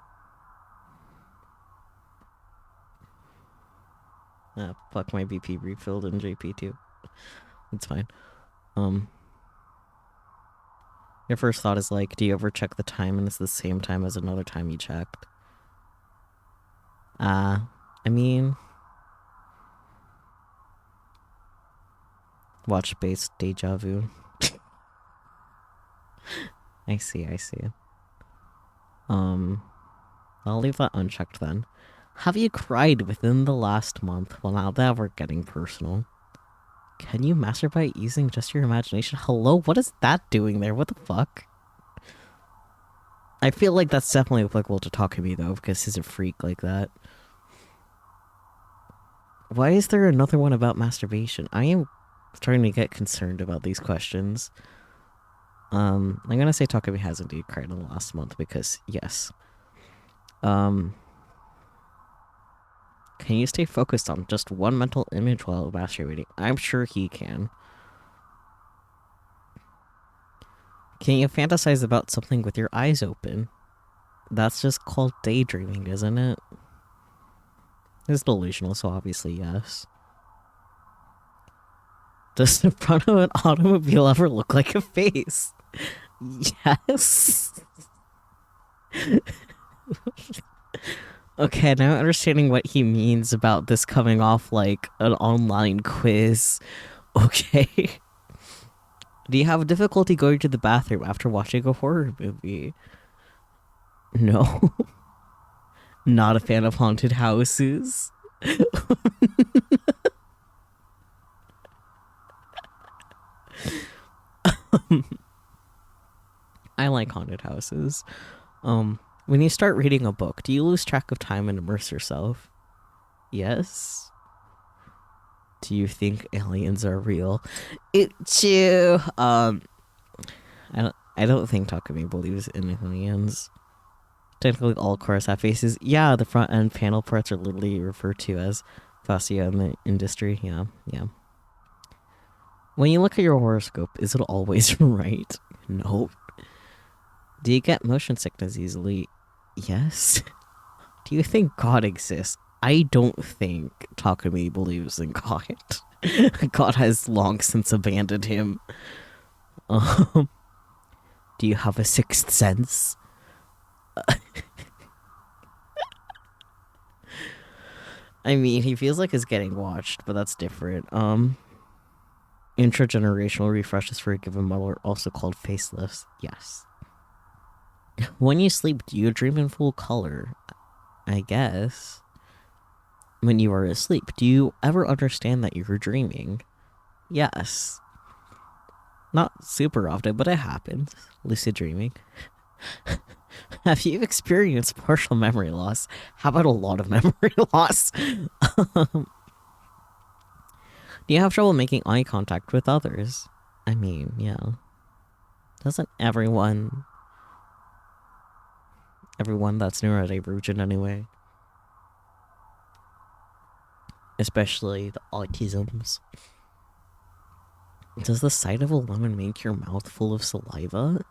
Fuck, my BP refilled in JP too. It's fine. Your first thought is like, do you ever check the time and it's the same time as another time you checked? I mean, watch based deja vu. I see. I'll leave that unchecked then. Have you cried within the last month? Well, now that we're getting personal. Can you masturbate using just your imagination? Hello? What is that doing there? What the fuck? I feel like that's definitely applicable to Takumi though, because he's a freak like that. Why is there another one about masturbation? I am starting to get concerned about these questions. I'm gonna say Takumi has indeed cried in the last month because, yes. Can you stay focused on just one mental image while masturbating? I'm sure he can. Can you fantasize about something with your eyes open? That's just called daydreaming, isn't it? It's delusional, so obviously yes. Does the front of an automobile ever look like a face? Yes. Okay, now I'm understanding what he means about this coming off like an online quiz. Okay. Do you have difficulty going to the bathroom after watching a horror movie? No. Not a fan of haunted houses. I like haunted houses. When you start reading a book, do you lose track of time and immerse yourself? Yes. Do you think aliens are real? Ew. I don't think Takumi believes in aliens. Technically, all cars have faces. Yeah, the front end panel parts are literally referred to as fascia in the industry. Yeah. When you look at your horoscope, is it always right? Nope. Do you get motion sickness easily? Yes. Do you think God exists? I don't think Takumi believes in God. God has long since abandoned him. Do you have a sixth sense? I mean, he feels like he's getting watched, but that's different. Intragenerational refreshes for a given model are also called facelifts. Yes. When you sleep, do you dream in full color? I guess. When you are asleep, do you ever understand that you're dreaming? Yes. Not super often, but it happens. Lucid dreaming. Have you experienced partial memory loss? How about a lot of memory loss? Do you have trouble making eye contact with others? I mean, yeah. Doesn't everyone that's neurodivergent anyway? Especially the autisms. Does the sight of a lemon make your mouth full of saliva?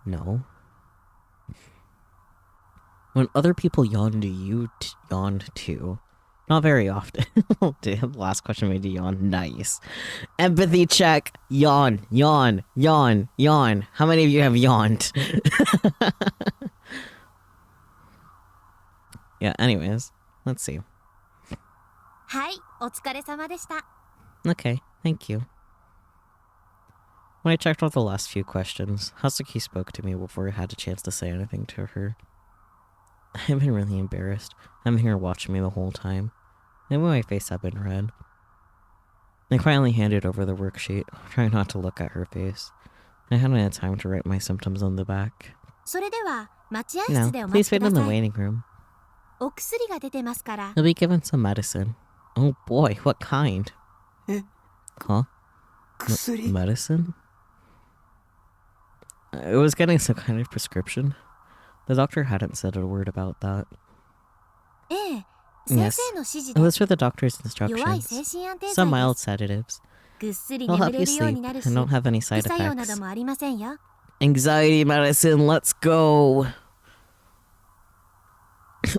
No. When other people yawn, do you yawn too? Not very often. Damn, last question made you yawn. Nice. Empathy check. Yawn. How many of you have yawned? Yeah, anyways. Let's see. はい、お疲れ様でした。 Okay, thank you. When I checked out the last few questions, Hazuki spoke to me before I had a chance to say anything to her. I've been really embarrassed. I'm here watching me the whole time. Maybe my face had been red. I finally handed over the worksheet, trying not to look at her face. I hadn't had time to write my symptoms on the back. それでは待合 No, 室でお待 please ちく wait だ in the さい。 waiting room. お薬が出てますから。 He'll be given some medicine. Oh boy, what kind? え、 Huh? 薬？ Medicine? It was getting some kind of prescription. The doctor hadn't said a word about that. ええ、 Yes, 先生の指示 it で was for the doctor's 弱い精 instructions. 神安定 Some 剤で mild す。 sedatives. ぐっすり They'll 眠 help れ you るよう sleep になるし、 and don't have any 副 side 作用など effects. もありませんよ。 Anxiety medicine, let's go!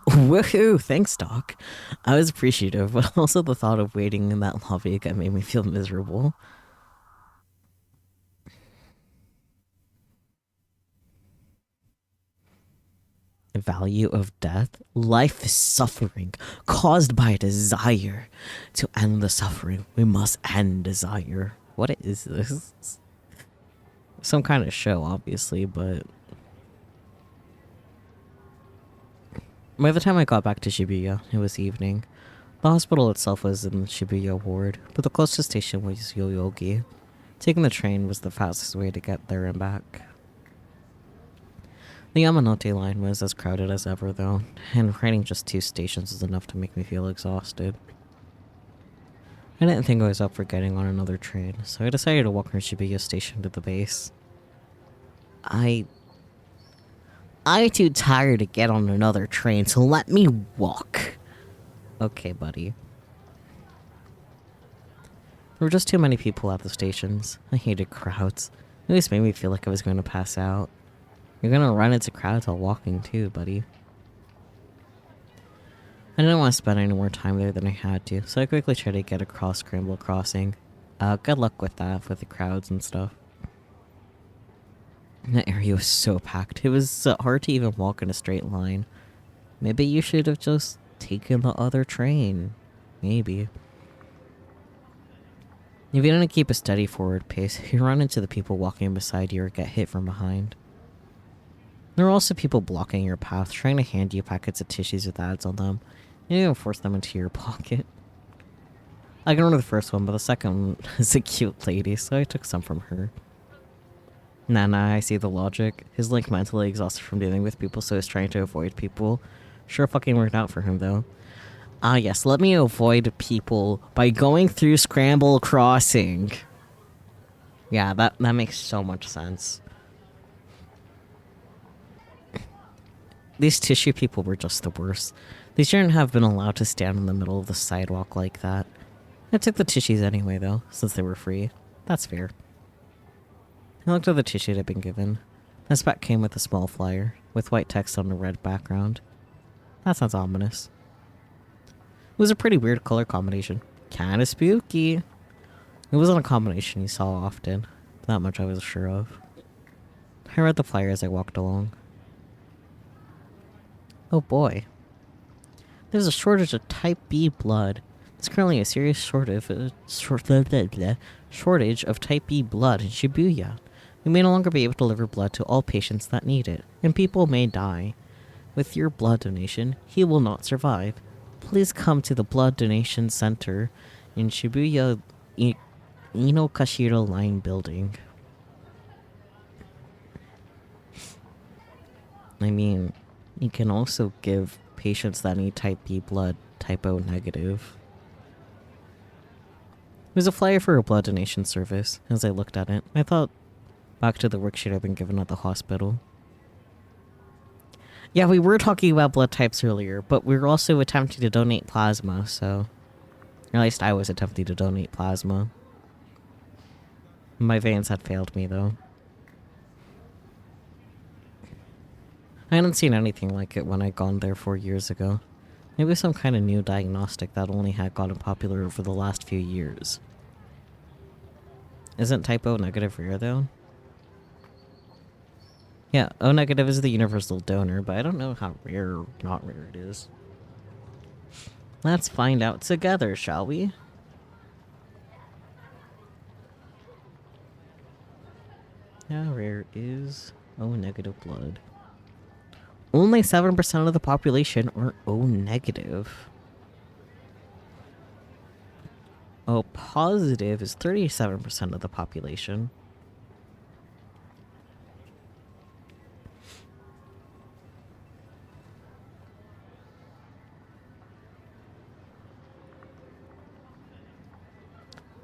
Woohoo! Thanks, Doc. I was appreciative, but also the thought of waiting in that lobby again made me feel miserable. Value of death? Life is suffering, caused by a desire. To end the suffering, we must end desire. What is this? Some kind of show, obviously, but... By the time I got back to Shibuya, it was evening. The hospital itself was in Shibuya ward, but the closest station was Yoyogi. Taking the train was the fastest way to get there and back. The Yamanote line was as crowded as ever, though, and riding just 2 stations was enough to make me feel exhausted. I didn't think I was up for getting on another train, so I decided to walk from Shibuya station to the base. I'm too tired to get on another train, so let me walk. Okay, buddy. There were just too many people at the stations. I hated crowds. It always made me feel like I was going to pass out. You're gonna run into crowds while walking too, buddy. I didn't want to spend any more time there than I had to, so I quickly tried to get across Scramble Crossing. Good luck with that, with the crowds and stuff. That area was so packed. It was hard to even walk in a straight line. Maybe you should have just taken the other train. Maybe. If you didn't keep a steady forward pace, you run into the people walking beside you or get hit from behind. There were also people blocking your path, trying to hand you packets of tissues with ads on them. You didn't even force them into your pocket. I can remember the first one, but the second one is a cute lady, so I took some from her. Nah, I see the logic. His Link mentally exhausted from dealing with people, so he's trying to avoid people. Sure fucking worked out for him, though. Ah yes, let me avoid people by going through Scramble Crossing. Yeah, that makes so much sense. These tissue people were just the worst. They shouldn't have been allowed to stand in the middle of the sidewalk like that. I took the tissues anyway, though, since they were free. That's fair. I looked at the tissue I'd been given. This pack came with a small flyer, with white text on a red background. That sounds ominous. It was a pretty weird color combination. Kinda spooky. It wasn't a combination you saw often. That much I was sure of. I read the flyer as I walked along. Oh boy. There's a shortage of type B blood. There's currently a serious shortage of type B blood in Shibuya. We may no longer be able to deliver blood to all patients that need it, and people may die. With your blood donation, he will not survive. Please come to the blood donation center in Shibuya Inokashira Line building. I mean, you can also give patients that need type B blood type O negative. There's a flyer for a blood donation service. As I looked at it, I thought back to the worksheet I'd been given at the hospital. Yeah, we were talking about blood types earlier, but we were also attempting to donate plasma, so... Or at least I was attempting to donate plasma. My veins had failed me, though. I hadn't seen anything like it when I'd gone there 4 years ago. Maybe some kind of new diagnostic that only had gotten popular over the last few years. Isn't type O negative rare, though? Yeah, O negative is the universal donor, but I don't know how rare or not rare it is. Let's find out together, shall we? How rare is O negative blood? Only 7% of the population are O negative. O positive is 37% of the population.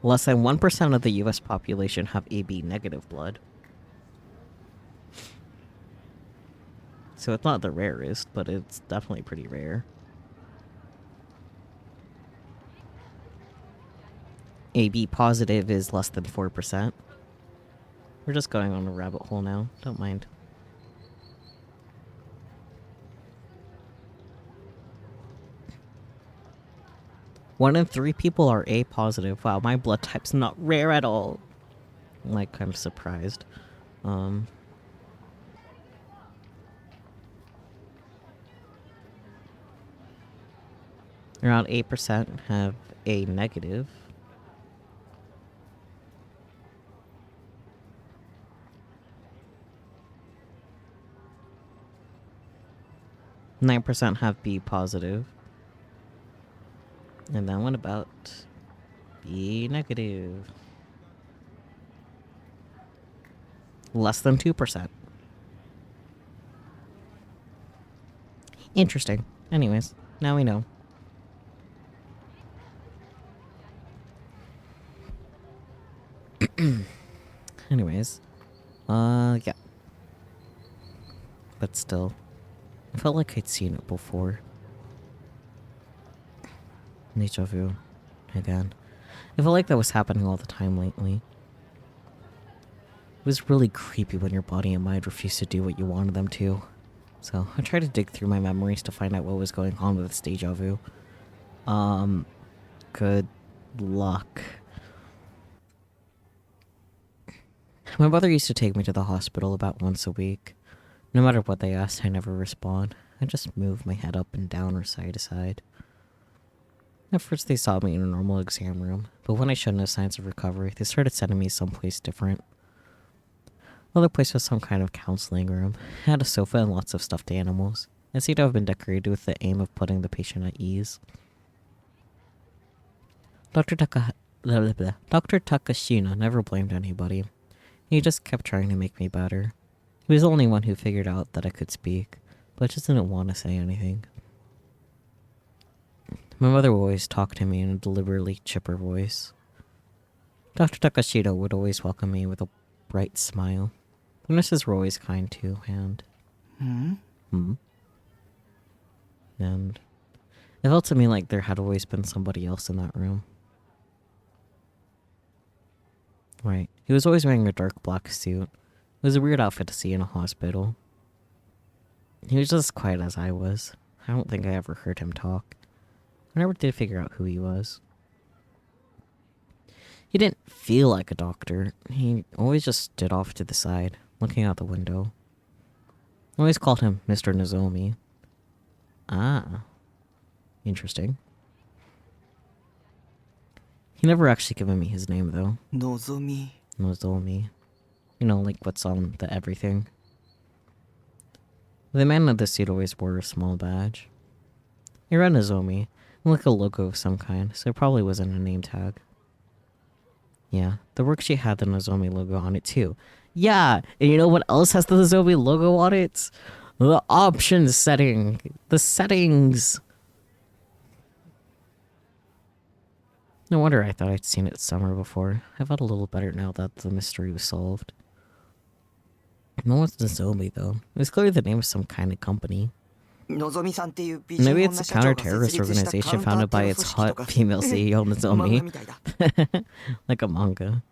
Less than 1% of the US population have AB negative blood. so it's not the rarest, but it's definitely pretty rare. AB positive is less than 4%. We're just going on a rabbit hole now. Don't mind. One in 3 people are A positive. Wow, my blood type's not rare at all. I'm like kind of surprised. Around 8% have A negative. %9 have B positive. And then what about B negative? Less than 2%. Interesting. Anyways, now we know. Anyways. Yeah. But still. I felt like I'd seen it before. Deja vu. Again. I felt like that was happening all the time lately. It was really creepy when your body and mind refused to do what you wanted them to. So, I tried to dig through my memories to find out what was going on with this deja vu. Good luck. My mother used to take me to the hospital about once a week. No matter what they asked, I never respond. I just move my head up and down or side to side. At first they saw me in a normal exam room, but when I showed no signs of recovery, they started sending me someplace different. The other place was some kind of counseling room. It had a sofa and lots of stuffed animals. It seemed to have been decorated with the aim of putting the patient at ease. Dr. Takashina never blamed anybody. He just kept trying to make me better. He was the only one who figured out that I could speak, but just didn't want to say anything. My mother would always talk to me in a deliberately chipper voice. Dr. Takashita would always welcome me with a bright smile. The nurses were always kind too, and... And it felt to me like there had always been somebody else in that room. Right. He was always wearing a dark black suit. It was a weird outfit to see in a hospital. He was just as quiet as I was. I don't think I ever heard him talk. I never did figure out who he was. He didn't feel like a doctor. He always just stood off to the side, looking out the window. I always called him Mr. Nozomi. Ah. Interesting. He never actually given me his name, though. Nozomi. Nozomi. You know, like what's on the everything. The man in the suit always wore a small badge. He read Nozomi, like a logo of some kind, so it probably wasn't a name tag. Yeah, the worksheet had the Nozomi logo on it too. Yeah, and you know what else has the Nozomi logo on it? The options setting. The settings. No wonder I thought I'd seen it somewhere before. I felt a little better now that the mystery was solved. No one's Nozomi though. It was clearly the name of some kind of company. Maybe it's a counter-terrorist organization founded by its hot female CEO, Nozomi. Like a manga.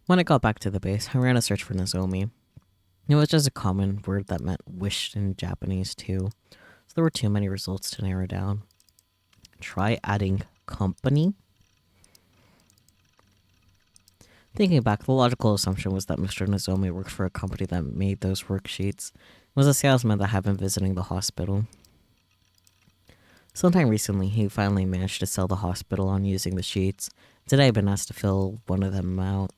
When I got back to the base, I ran a search for Nozomi. It was just a common word that meant wish in Japanese too, so there were too many results to narrow down. Try adding company? Thinking back, the logical assumption was that Mr. Nozomi worked for a company that made those worksheets. It was a salesman that had been visiting the hospital. Sometime recently, he finally managed to sell the hospital on using the sheets. Today, I've been asked to fill one of them out.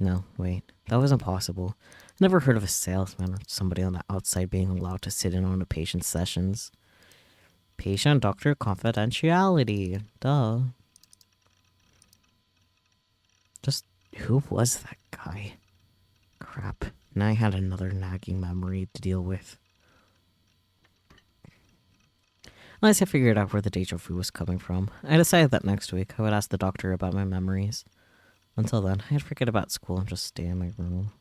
No, wait. That was impossible. I never heard of a salesman or somebody on the outside being allowed to sit in on a patient's sessions. Patient-doctor confidentiality. Duh. Just, who was that guy? Crap. Now I had another nagging memory to deal with. Unless I figured out where the deja vu was coming from. I decided that next week I would ask the doctor about my memories. Until then, I'd forget about school and just stay in my room.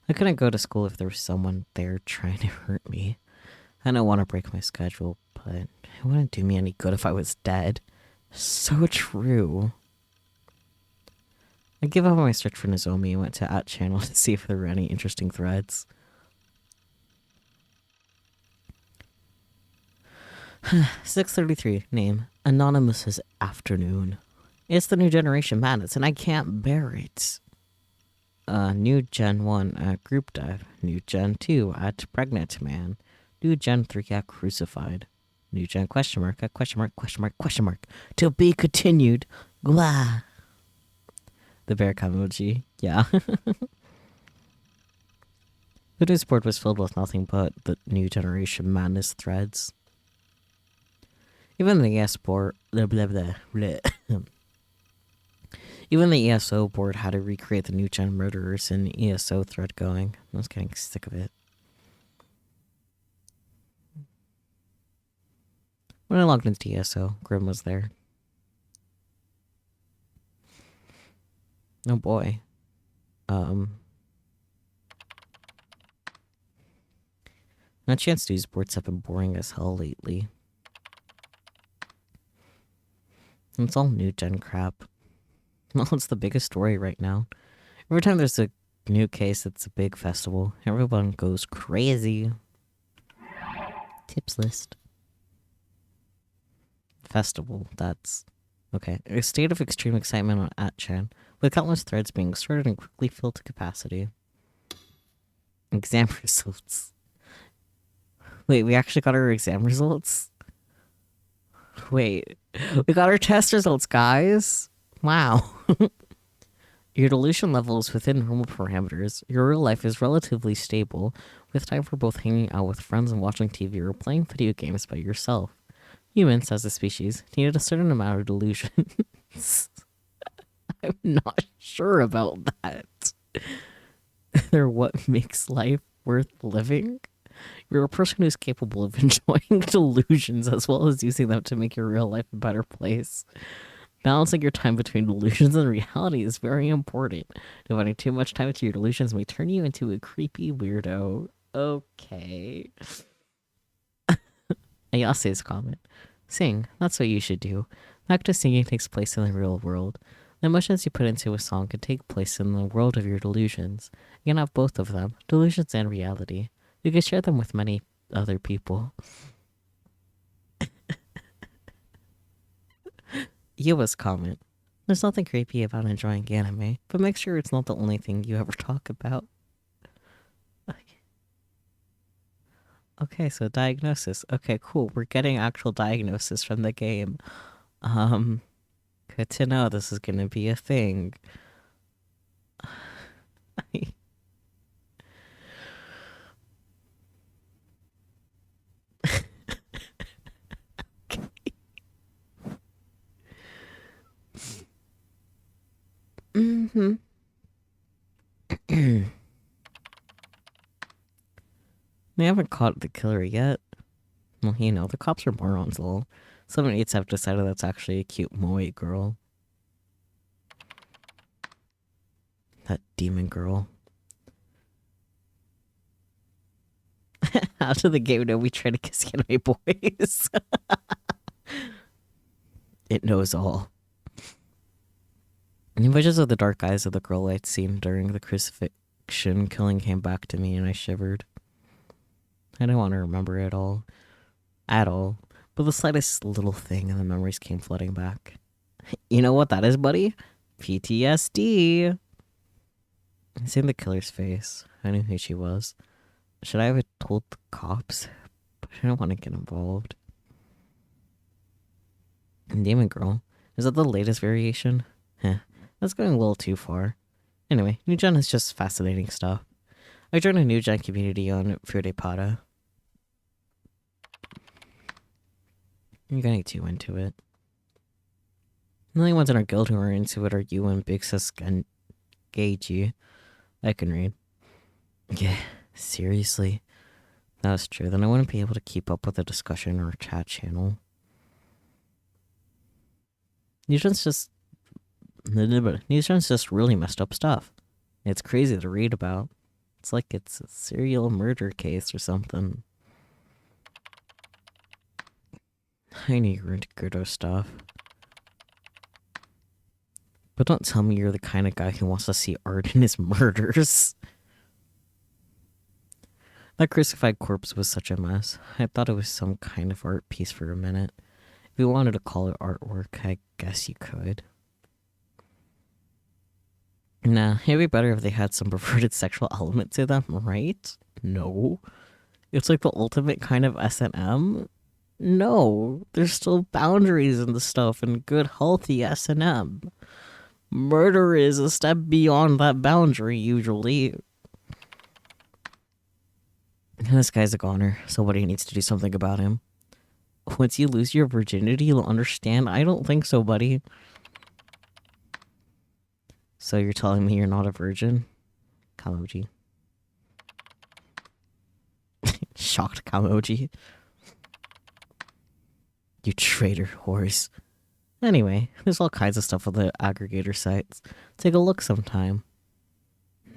I couldn't go to school if there was someone there trying to hurt me. I don't want to break my schedule, but it wouldn't do me any good if I was dead. So true. I gave up on my search for Nozomi and went to @channel to see if there were any interesting threads. 6:33. Name. Anonymous's afternoon. It's the new generation madness and I can't bear it. New Gen 1 at group dive. New Gen 2 at pregnant man. New Gen 3 at crucified. New Gen question mark at question mark question mark question mark. To be continued. Blah. The bear emoji. Yeah. The news board was filled with nothing but the new generation madness threads. Even the ES board, blah, blah, blah, blah. Even the ESO board had to recreate the new gen murderers in ESO thread going. I was getting sick of it. When I logged into ESO, Grim was there. Oh boy. No chance news boards have been boring as hell lately. It's all new gen crap. Well, it's the biggest story right now. Every time there's a new case, it's a big festival. Everyone goes crazy. Tips list. Festival, that's... Okay. A state of extreme excitement on @chan, with countless threads being started and quickly filled to capacity. Exam results. Wait, we actually got our exam results? Wait, we got our test results, guys! Wow. Your delusion level is within normal parameters. Your real life is relatively stable, with time for both hanging out with friends and watching TV or playing video games by yourself. Humans, as a species, needed a certain amount of delusion. I'm not sure about that. They're what makes life worth living? You're a person who's capable of enjoying delusions as well as using them to make your real life a better place. Balancing your time between delusions and reality is very important. Devoting too much time to your delusions may turn you into a creepy weirdo. Okay. Ayase's comment. Sing. That's what you should do. The act of singing takes place in the real world. The emotions you put into a song can take place in the world of your delusions. You can have both of them, delusions and reality. You can share them with many other people. Yua's comment. There's nothing creepy about enjoying anime, but make sure it's not the only thing you ever talk about. Okay, so diagnosis. Okay, cool. We're getting actual diagnosis from the game. Good to know this is gonna be a thing. Mm-hmm. They haven't caught the killer yet. Well, you know, the cops are morons, lol. Some idiots have decided that's actually a cute moe girl. That demon girl. How did the game know we try to kiss anime boys? It knows all. The images of the dark eyes of the girl I'd seen during the crucifixion killing came back to me and I shivered. I didn't want to remember it all. At all. But the slightest little thing and the memories came flooding back. You know what that is, buddy? PTSD! Seeing the killer's face, I knew who she was. Should I have told the cops? But I don't want to get involved. And Demon Girl. Is that the latest variation? Heh. That's going a little too far. Anyway, New Gen is just fascinating stuff. I joined a New Gen community on Furepada. I'm getting too into it. The only ones in our guild who are into it are you and Big Sis and Geiji. I can read. Yeah, seriously. That was true. Then I wouldn't be able to keep up with the discussion or chat channel. News just really messed up stuff. It's crazy to read about. It's like it's a serial murder case or something. I knew you were into Gerdo stuff. But don't tell me you're the kind of guy who wants to see art in his murders. That crucified corpse was such a mess. I thought it was some kind of art piece for a minute. If you wanted to call it artwork, I guess you could. Nah, it'd be better if they had some perverted sexual element to them, right? No. It's like the ultimate kind of S&M. No, there's still boundaries in the stuff and good, healthy S&M. Murder is a step beyond that boundary, usually. This guy's a goner. Somebody needs to do something about him. Once you lose your virginity, you'll understand. I don't think so, buddy. So you're telling me you're not a virgin? Kamoji. Shocked Kamoji. You traitor horse. Anyway, there's all kinds of stuff on the aggregator sites. Take a look sometime.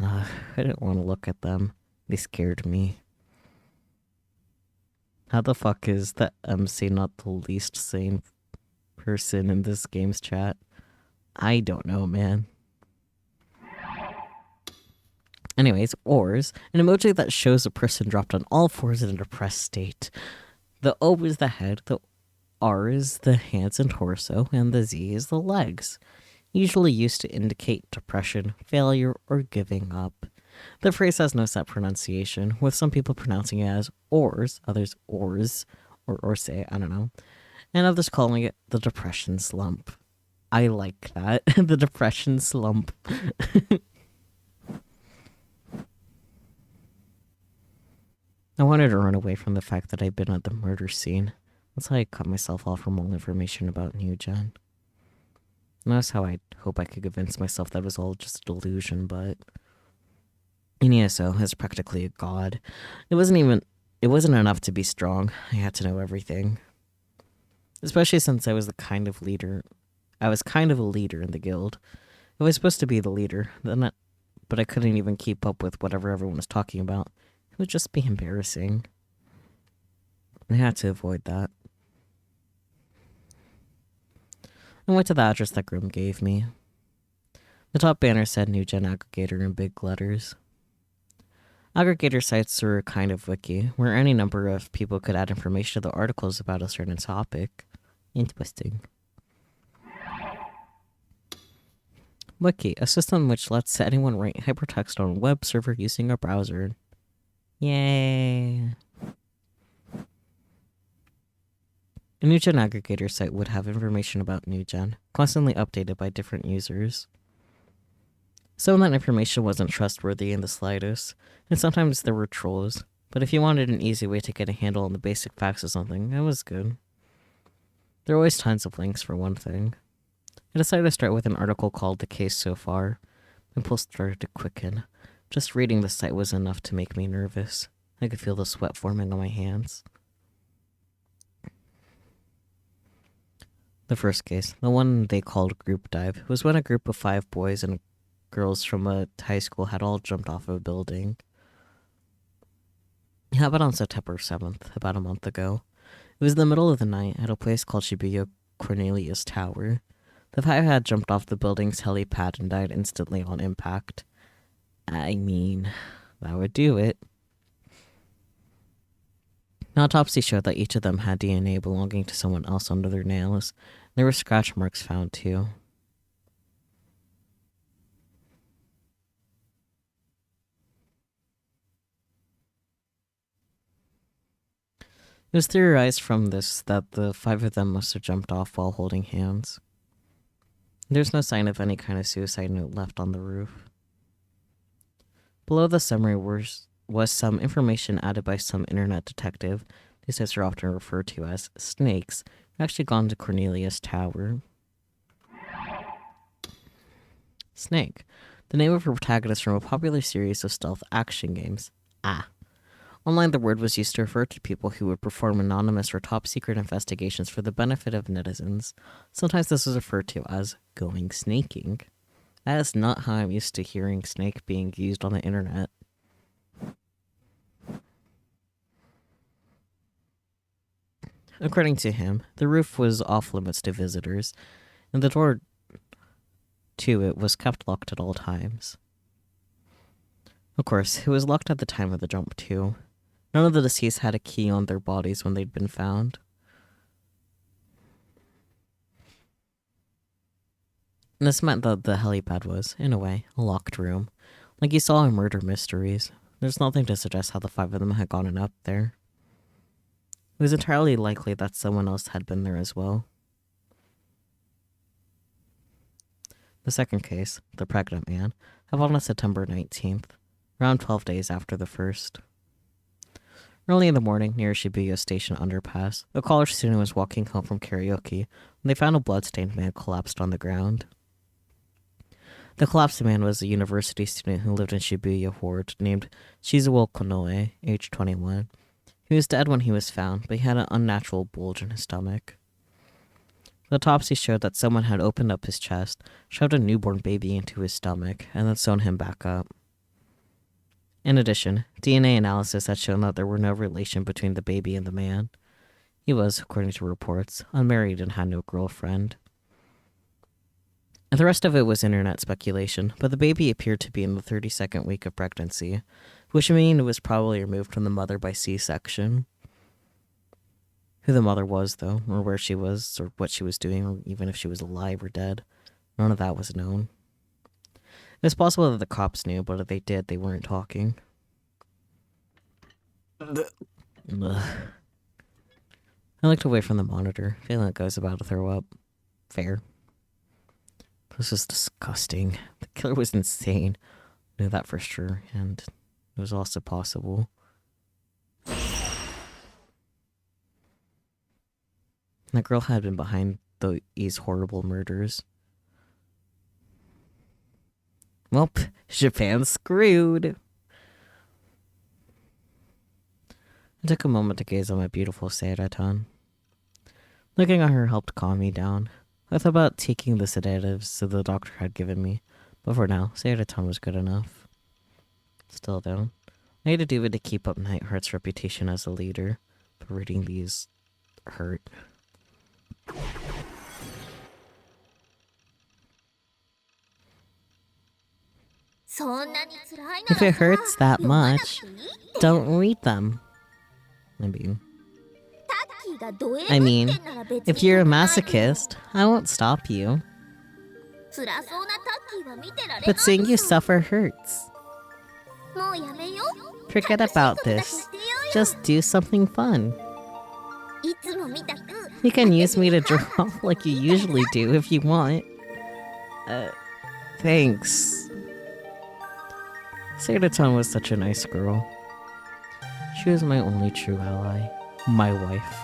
I didn't want to look at them. They scared me. How the fuck is the MC not the least sane person in this game's chat? I don't know, man. Anyways, oars, an emoji that shows a person dropped on all fours in a depressed state. The O is the head, the R is the hands and torso, and the Z is the legs. Usually used to indicate depression, failure, or giving up. The phrase has no set pronunciation, with some people pronouncing it as oars, others oars, or orse, I don't know, and others calling it the depression slump. I like that. The depression slump. I wanted to run away from the fact that I'd been at the murder scene. That's how I cut myself off from all information about New Gen. And that's how I hope I could convince myself that it was all just a delusion, but Inyeso is practically a god. It wasn't enough to be strong. I had to know everything. Especially since I was kind of a leader in the guild. I was supposed to be the leader, but I couldn't even keep up with whatever everyone was talking about. It would just be embarrassing. I had to avoid that. I went to the address that Grim gave me. The top banner said New Gen Aggregator in big letters. Aggregator sites are a kind of wiki, where any number of people could add information to the articles about a certain topic. Interesting. Wiki, a system which lets anyone write hypertext on a web server using a browser. Yay! A New Gen Aggregator site would have information about New Gen, constantly updated by different users. Some of that information wasn't trustworthy in the slightest, and sometimes there were trolls, but if you wanted an easy way to get a handle on the basic facts of something, it was good. There were always tons of links for one thing. I decided to start with an article called The Case So Far. My pulse started to quicken. Just reading the site was enough to make me nervous. I could feel the sweat forming on my hands. The first case, the one they called Group Dive, was when a group of 5 boys and girls from a high school had all jumped off of a building. It happened on September 7th, about a month ago. It was the middle of the night at a place called Shibuya Cornelius Tower. The 5 had jumped off the building's helipad and died instantly on impact. I mean, that would do it. An autopsy showed that each of them had DNA belonging to someone else under their nails. There were scratch marks found too. It was theorized from this that the 5 of them must have jumped off while holding hands. There's no sign of any kind of suicide note left on the roof. Below the summary was some information added by some internet detective. These sites are often referred to as snakes. Who actually gone to Cornelius Tower. Snake. the name of her protagonist from a popular series of stealth action games. Online, the word was used to refer to people who would perform anonymous or top-secret investigations for the benefit of netizens. Sometimes this was referred to as going snaking. That is not how I'm used to hearing snake being used on the internet. According to him, the roof was off limits to visitors, and the door to it was kept locked at all times. Of course, it was locked at the time of the jump too. None of the deceased had a key on their bodies when they'd been found. And this meant that the helipad was, in a way, a locked room, like you saw in Murder Mysteries. There's nothing to suggest how the 5 of them had gotten up there. It was entirely likely that someone else had been there as well. The second case, the pregnant man, happened on September 19th, around 12 days after the first. Early in the morning, near Shibuya Station underpass, a college student was walking home from karaoke when they found a blood-stained man collapsed on the ground. The collapsed man was a university student who lived in Shibuya Ward named Shizuo Konoe, age 21. He was dead when he was found, but he had an unnatural bulge in his stomach. The autopsy showed that someone had opened up his chest, shoved a newborn baby into his stomach, and then sewn him back up. In addition, DNA analysis had shown that there were no relation between the baby and the man. He was, according to reports, unmarried and had no girlfriend. And the rest of it was internet speculation, but the baby appeared to be in the 32nd week of pregnancy, which means it was probably removed from the mother by C-section. Who the mother was, though, or where she was, or what she was doing, or even if she was alive or dead, none of that was known. It was possible that the cops knew, but if they did, they weren't talking. Ugh. I looked away from the monitor, feeling like I was about to throw up. Fair. This was disgusting. The killer was insane. I knew that for sure, and it was also possible. That girl had been behind these horrible murders. Well, Japan's screwed. I took a moment to gaze on my beautiful Sayada-tan. Looking at her helped calm me down. I thought about taking the sedatives that the doctor had given me, but for now, Sayada-tan was good enough. Still though, I had to do it to keep up Nightheart's reputation as a leader, but reading these hurt. If it hurts that much, don't read them. I mean, if you're a masochist, I won't stop you. But seeing you suffer hurts. Forget about this. Just do something fun. You can use me to draw like you usually do if you want. Thanks. Sayada-tan was such a nice girl. She was my only true ally. My wife.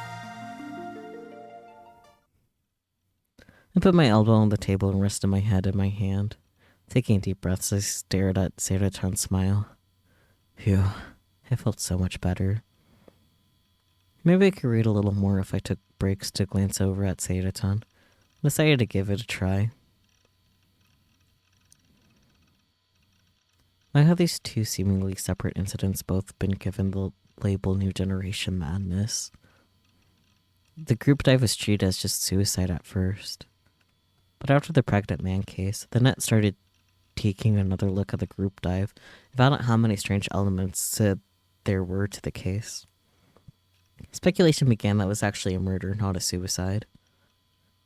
I put my elbow on the table and rested my head in my hand. Taking deep breaths, I stared at Sayada-tan's smile. Phew, I felt so much better. Maybe I could read a little more if I took breaks to glance over at Sayada-tan. I decided to give it a try. Why have these two seemingly separate incidents both been given the label New Generation Madness? The group dive was treated as just suicide at first. But after the pregnant man case, the net started taking another look at the group dive and found out how many strange elements there were to the case. Speculation began that it was actually a murder, not a suicide.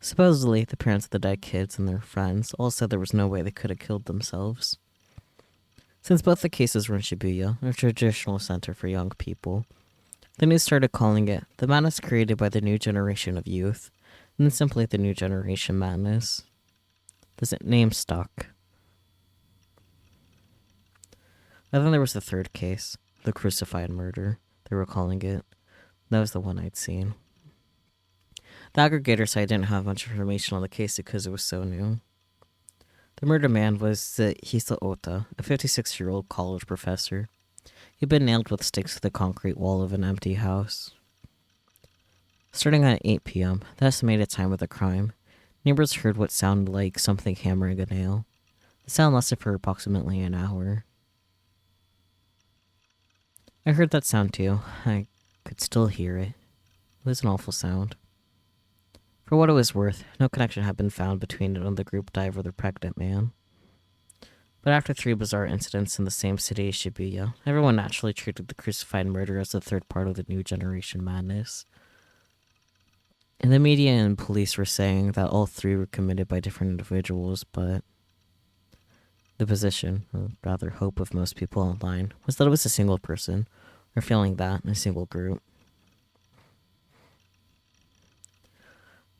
Supposedly, the parents of the dead kids and their friends all said there was no way they could have killed themselves. Since both the cases were in Shibuya, a traditional center for young people, the news started calling it the madness created by the new generation of youth, and then simply the New Generation Madness. The name stuck. And then there was the third case, the crucified murder, they were calling it. That was the one I'd seen. The aggregator site didn't have much information on the case because it was so new. The murdered man was Hisa Ota, a 56-year-old college professor. He'd been nailed with sticks to the concrete wall of an empty house. Starting at 8 p.m., the estimated time of the crime, neighbors heard what sounded like something hammering a nail. The sound lasted for approximately an hour. I heard that sound too. I could still hear it. It was an awful sound. For what it was worth, no connection had been found between it and the group dive or the pregnant man. But after 3 bizarre incidents in the same city as Shibuya, everyone naturally treated the crucified murder as the third part of the new generation madness. And the media and police were saying that all 3 were committed by different individuals, but the position, or rather hope of most people online, was that it was a single person, or feeling that in a single group.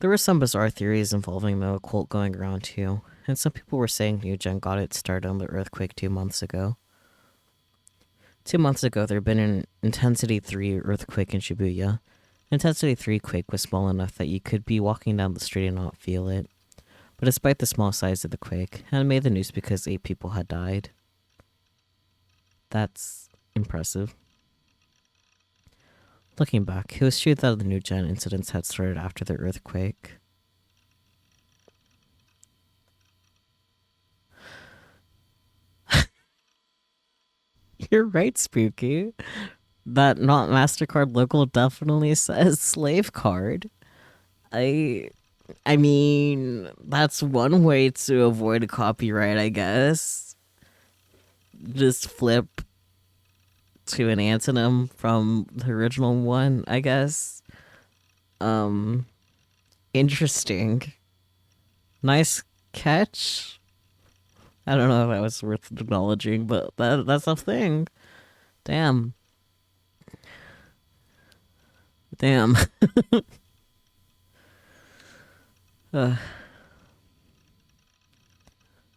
There were some bizarre theories involving the occult going around too, and some people were saying New Gen got its start on the earthquake 2 months ago. 2 months ago, there had been an Intensity 3 earthquake in Shibuya. Intensity 3 quake was small enough that you could be walking down the street and not feel it. But despite the small size of the quake, it made the news because 8 people had died. That's impressive. Looking back, it was true that the New Gen incidents had started after the earthquake. You're right, Spooky. That not MasterCard local definitely says slave card. I mean, that's one way to avoid a copyright, I guess. Just flip to an antonym from the original one, I guess. Interesting. Nice catch. I don't know if that was worth acknowledging, but that's a thing. Damn.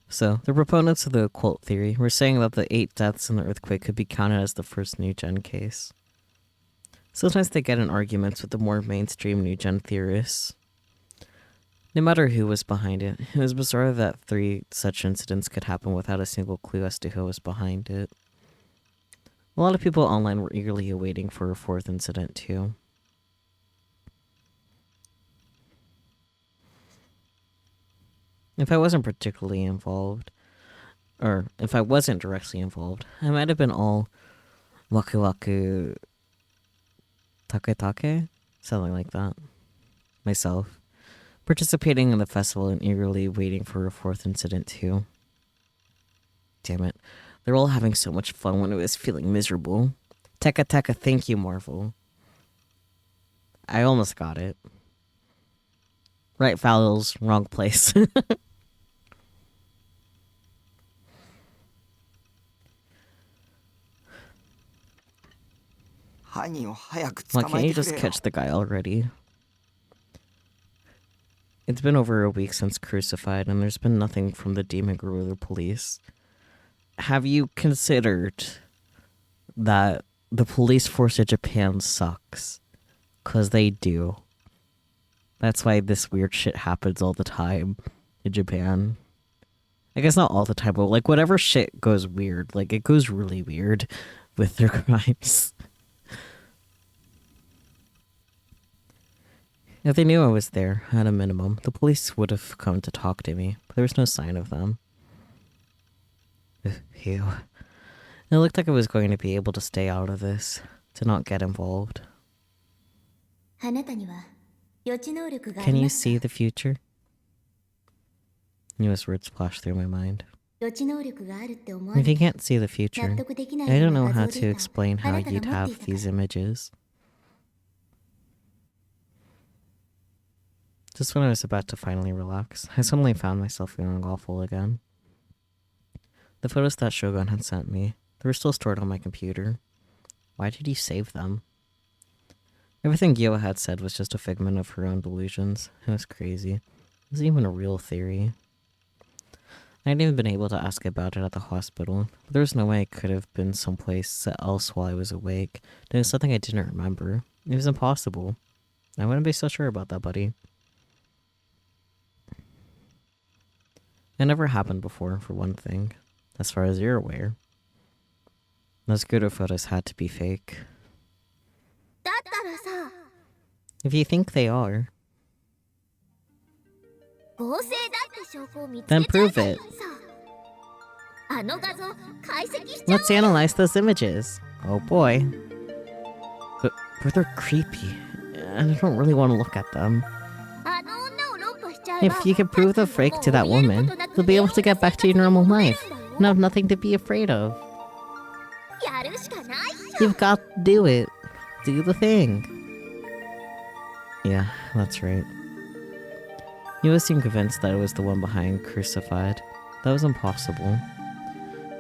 So, the proponents of the occult theory were saying that the 8 deaths in the earthquake could be counted as the first New Gen case. Sometimes they get in arguments with the more mainstream New Gen theorists. No matter who was behind it, it was bizarre that 3 such incidents could happen without a single clue as to who was behind it. A lot of people online were eagerly awaiting for a 4th incident too. If I wasn't particularly involved, or if I wasn't directly involved, I might have been all waku waku take take, something like that, myself, participating in the festival and eagerly waiting for a 4th incident too. Damn it, they're all having so much fun when I was feeling miserable. Tekka Tekka, thank you, Marvel. I almost got it. Right vowels, wrong place. Why can't you just catch the guy already? It's been over a week since Crucified, and there's been nothing from the Demon Guru or the police. Have you considered that the police force of Japan sucks? 'Cause they do. That's why this weird shit happens all the time in Japan. I guess not all the time, but like whatever shit goes weird, like it goes really weird with their crimes. If they knew I was there, at a minimum, the police would have come to talk to me, but there was no sign of them. Ew. It looked like I was going to be able to stay out of this, to not get involved. Can you see the future? Newest words flashed through my mind. If you can't see the future, I don't know how to explain how you'd have these images. Just when I was about to finally relax, I suddenly found myself feeling awful again. The photos that Shogun had sent me, they were still stored on my computer. Why did he save them? Everything Gyo had said was just a figment of her own delusions. It was crazy. It wasn't even a real theory. I hadn't even been able to ask about it at the hospital, but there was no way it could have been someplace else while I was awake, doing something I didn't remember. It was impossible. I wouldn't be so sure about that, buddy. It never happened before, for one thing, as far as you're aware. Those Guru photos had to be fake. だったらさ、 If you think they are, 合成だって証拠を見つ then けちゃえ prove ばいい it. さ。あの画像解析しちゃおう。 Let's analyze those images. Oh boy. But they're creepy, and I don't really want to look at them. あの女を論破しちゃえば If you can prove the fake to that woman, you'll be able to get back to your normal life and have nothing to be afraid of. やるしかないっしょ。 You've got to do it. Do the thing. Yeah, that's right. You always seemed convinced that it was the one behind Crucified. That was impossible.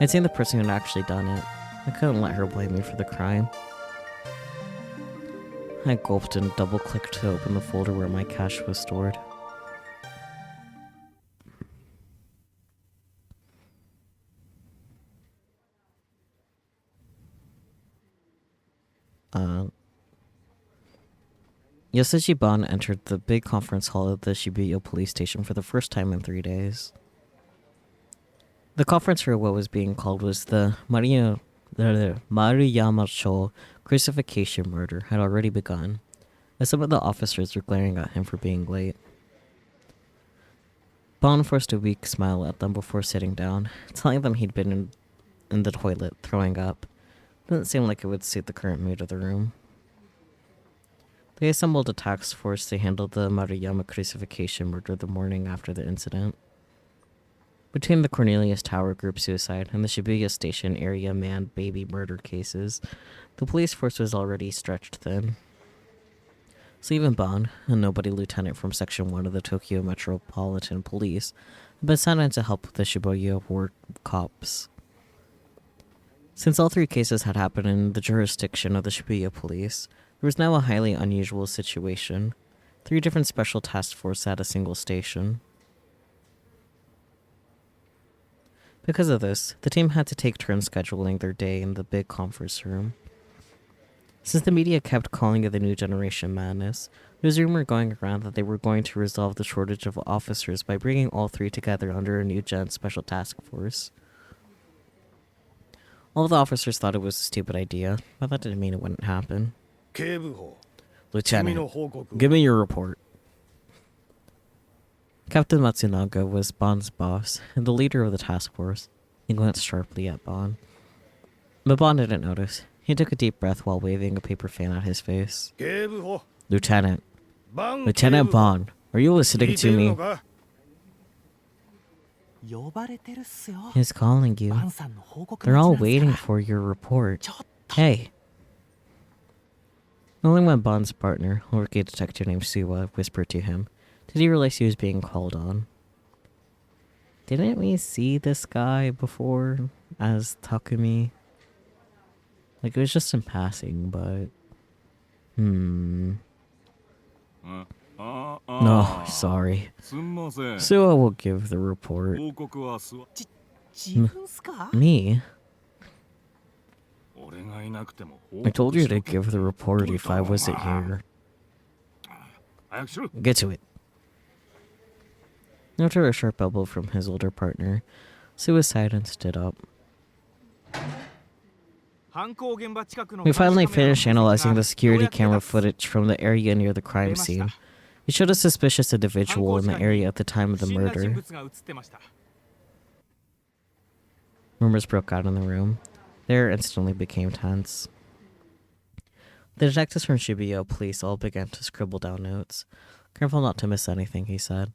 I'd seen the person who'd actually done it. I couldn't let her blame me for the crime. I gulped and double-clicked to open the folder where my cash was stored. Yosuji Ban entered the big conference hall of the Shibuya police station for the first time in 3 days. The conference for what was being called was the Maruyama-cho crucifixion murder had already begun, as some of the officers were glaring at him for being late. Ban forced a weak smile at them before sitting down, telling them he'd been in the toilet throwing up. Didn't seem like it would suit the current mood of the room. They assembled a task force to handle the Maruyama crucifixion murder the morning after the incident. Between the Cornelius Tower group suicide and the Shibuya Station area man-baby murder cases, the police force was already stretched thin. So even Ban, a nobody lieutenant from Section 1 of the Tokyo Metropolitan Police, had been sent in to help the Shibuya ward cops. Since all 3 cases had happened in the jurisdiction of the Shibuya police, there was now a highly unusual situation. 3 different special task forces at a single station. Because of this, the team had to take turns scheduling their day in the big conference room. Since the media kept calling it the New Generation Madness, there was rumor going around that they were going to resolve the shortage of officers by bringing all 3 together under a New Gen Special Task Force. All the officers thought it was a stupid idea, but that didn't mean it wouldn't happen. Lieutenant, give me your report. Captain Matsunaga was Ban's boss and the leader of the task force. He glanced sharply at Ban. But Ban didn't notice. He took a deep breath while waving a paper fan at his face. Lieutenant. Lieutenant Ban, are you listening to me? He's calling you. They're all waiting for your report. Hey. Only when Ban's partner, a rookie detective named Suwa, whispered to him, did he realize he was being called on. Didn't we see this guy before as Takumi? Like, it was just in passing, but... No, sorry. Suwa will give the report. Me? I told you to give the report if I wasn't here. Get to it. After a sharp elbow from his older partner, Suwa sighed and stood up. We finally finished analyzing the security camera footage from the area near the crime scene. It showed a suspicious individual in the area at the time of the murder. Rumors broke out in the room. The air instantly became tense. The detectives from Shibuya police all began to scribble down notes. Careful not to miss anything, he said.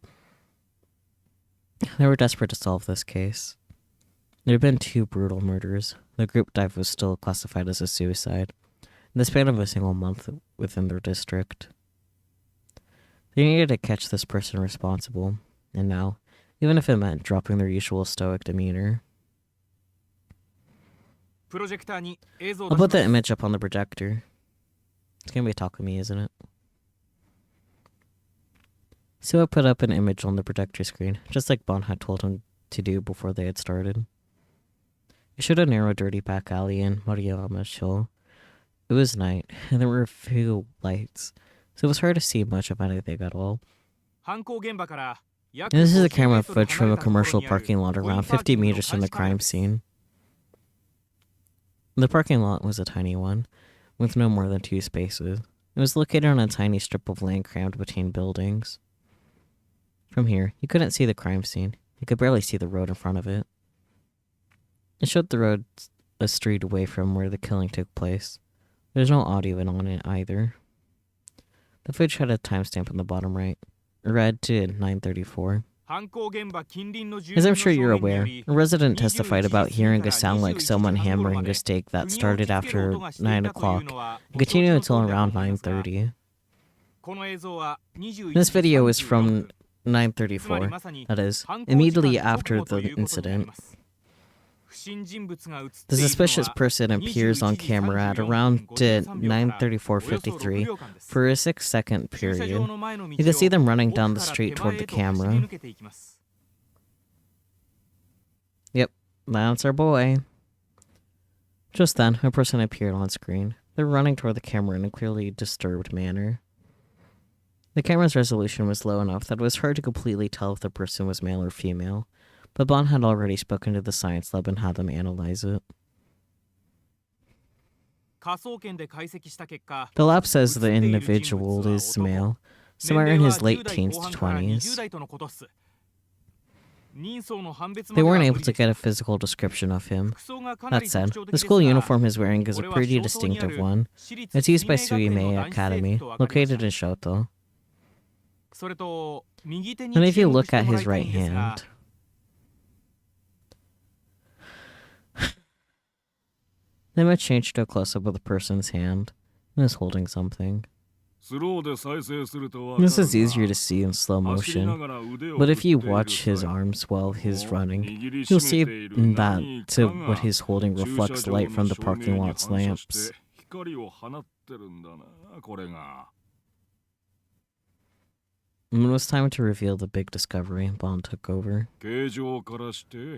They were desperate to solve this case. There had been 2 brutal murders. The group dive was still classified as a suicide, in the span of a single month within their district. They needed to catch this person responsible, and now, even if it meant dropping their usual stoic demeanor. I'll put the image up on the projector. It's gonna be Takumi, isn't it? Suwa put up an image on the projector screen, just like Ban had told him to do before they had started. It showed a narrow, dirty back alley in Maruyama-cho. It was night, and there were a few lights, so it was hard to see much of anything at all. This is a camera footage from a commercial parking lot around 50 meters from the crime scene. The parking lot was a tiny one, with no more than 2 spaces. It was located on a tiny strip of land crammed between buildings. From here, you couldn't see the crime scene. You could barely see the road in front of it. It showed the road a street away from where the killing took place. There's no audio on it either. The footage had a timestamp on the bottom right. Read to 9:34. As I'm sure you're aware, a resident testified about hearing a sound like someone hammering a stake that started after 9 o'clock and continued until around 9:30. This video is from 9:34, that is, immediately after the incident. The suspicious person appears on camera at around 9:34:53 for a 6-second period. You can see them running down the street toward the camera. Yep, that's our boy. Just then, a person appeared on screen. They're running toward the camera in a clearly disturbed manner. The camera's resolution was low enough that it was hard to completely tell if the person was male or female, but Bond had already spoken to the science lab and had them analyze it. The lab says the individual is male, somewhere in his late teens to 20s. They weren't able to get a physical description of him. That said, the school uniform he's wearing is a pretty distinctive one. It's used by Suimei Academy, located in Shoto. And if you look at his right hand, the image changed to a close-up of the person's hand. He was holding something. This is easier to see in slow motion, but if you watch his arms while he's running, you'll see that what he's holding reflects light from the parking lot's lamps. When it was time to reveal the big discovery, Bond took over.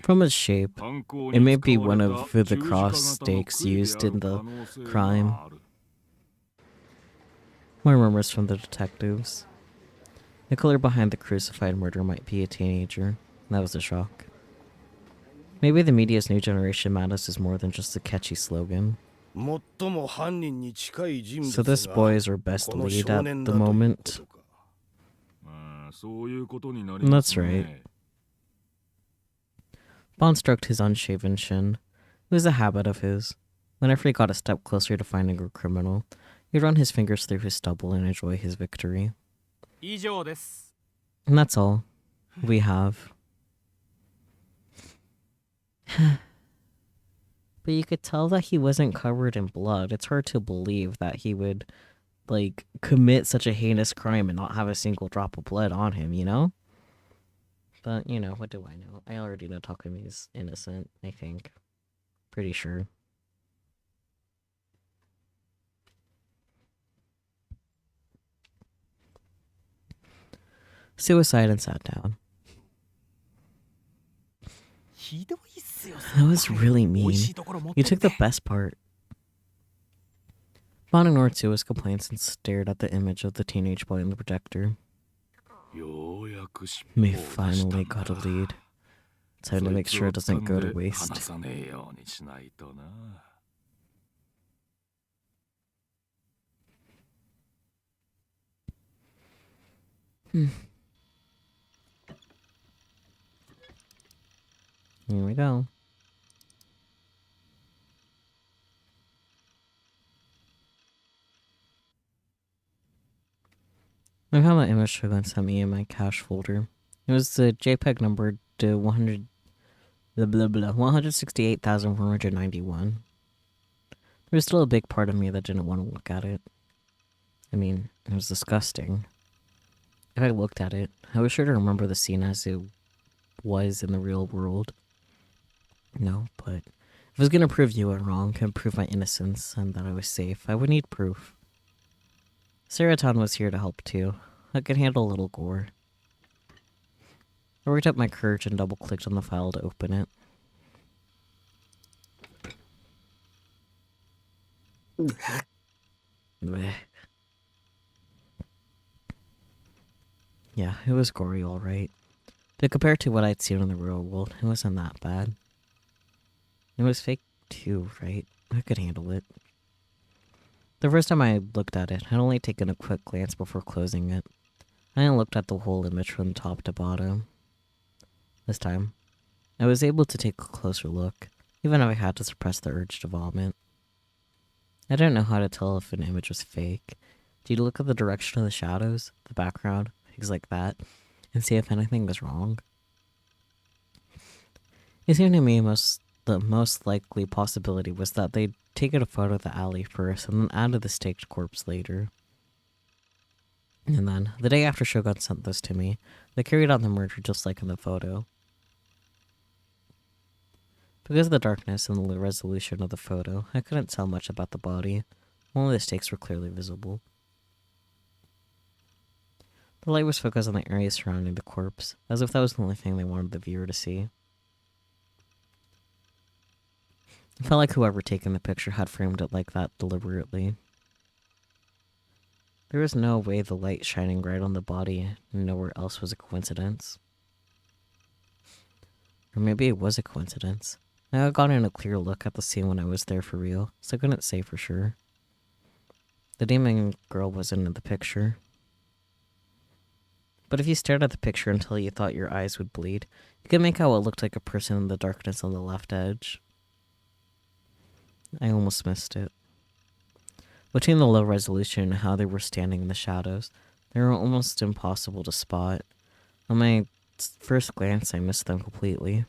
From its shape, it may be one of the cross stakes used in the crime. More murmurs from the detectives. The killer behind the crucified murder might be a teenager. That was a shock. Maybe the media's new generation madness is more than just a catchy slogan. So this boy is our best lead at the moment. That's right. Bond stroked his unshaven shin. It was a habit of his. Whenever he got a step closer to finding a criminal, he'd run his fingers through his stubble and enjoy his victory. And that's all we have. But you could tell that he wasn't covered in blood. It's hard to believe that he would, commit such a heinous crime and not have a single drop of blood on him, you know? But, what do I know? I already know Takemi's innocent, I think. Pretty sure. Suicide and sat down. That was really mean. You took the best part. Bond ignored Sua's complaints and stared at the image of the teenage boy in the projector. We finally got a lead. Time to make sure it doesn't go to waste. Here we go. I found that image Shogun sent me in my cache folder. It was the JPEG number to 168,491. There was still a big part of me that didn't want to look at it. I mean, it was disgusting. If I looked at it, I was sure to remember the scene as it was in the real world. No, but if I was gonna prove you were wrong and prove my innocence and that I was safe, I would need proof. Seraton was here to help too. I could handle a little gore. I worked up my courage and double-clicked on the file to open it. Blech. Yeah, it was gory, alright. But compared to what I'd seen in the real world, it wasn't that bad. It was fake too, right? I could handle it. The first time I looked at it, I'd only taken a quick glance before closing it. I hadn't looked at the whole image from top to bottom. This time, I was able to take a closer look, even if I had to suppress the urge to vomit. I didn't know how to tell if an image was fake. Did you look at the direction of the shadows, the background, things like that, and see if anything was wrong? It seemed to me the most likely possibility was that they'd taken a photo of the alley first and then added the staked corpse later. And then, the day after Shogun sent this to me, they carried out the murder just like in the photo. Because of the darkness and the resolution of the photo, I couldn't tell much about the body. Only the stakes were clearly visible. The light was focused on the area surrounding the corpse, as if that was the only thing they wanted the viewer to see. It felt like whoever taken the picture had framed it like that deliberately. There was no way the light shining right on the body and nowhere else was a coincidence. Or maybe it was a coincidence. I had gotten a clear look at the scene when I was there for real, so I couldn't say for sure. The demon girl wasn't in the picture. But if you stared at the picture until you thought your eyes would bleed, you could make out what looked like a person in the darkness on the left edge. I almost missed it. Between the low resolution and how they were standing in the shadows, they were almost impossible to spot. On my first glance, I missed them completely.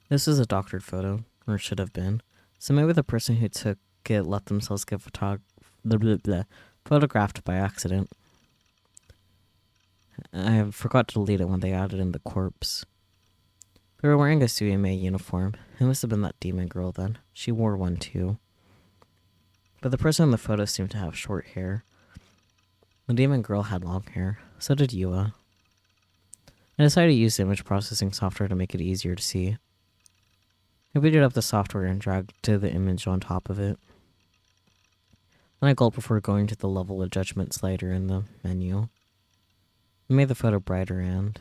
This is a doctored photo, or should have been, so maybe the person who took it let themselves get photographed by accident. I forgot to delete it when they added in the corpse. They were wearing a Suime uniform. It must have been that demon girl then. She wore one too. But the person in the photo seemed to have short hair. The demon girl had long hair. So did Yua. I decided to use image processing software to make it easier to see. I booted up the software and dragged the image on top of it. Then I gulped before going to the level of judgment slider in the menu. It made the photo brighter and...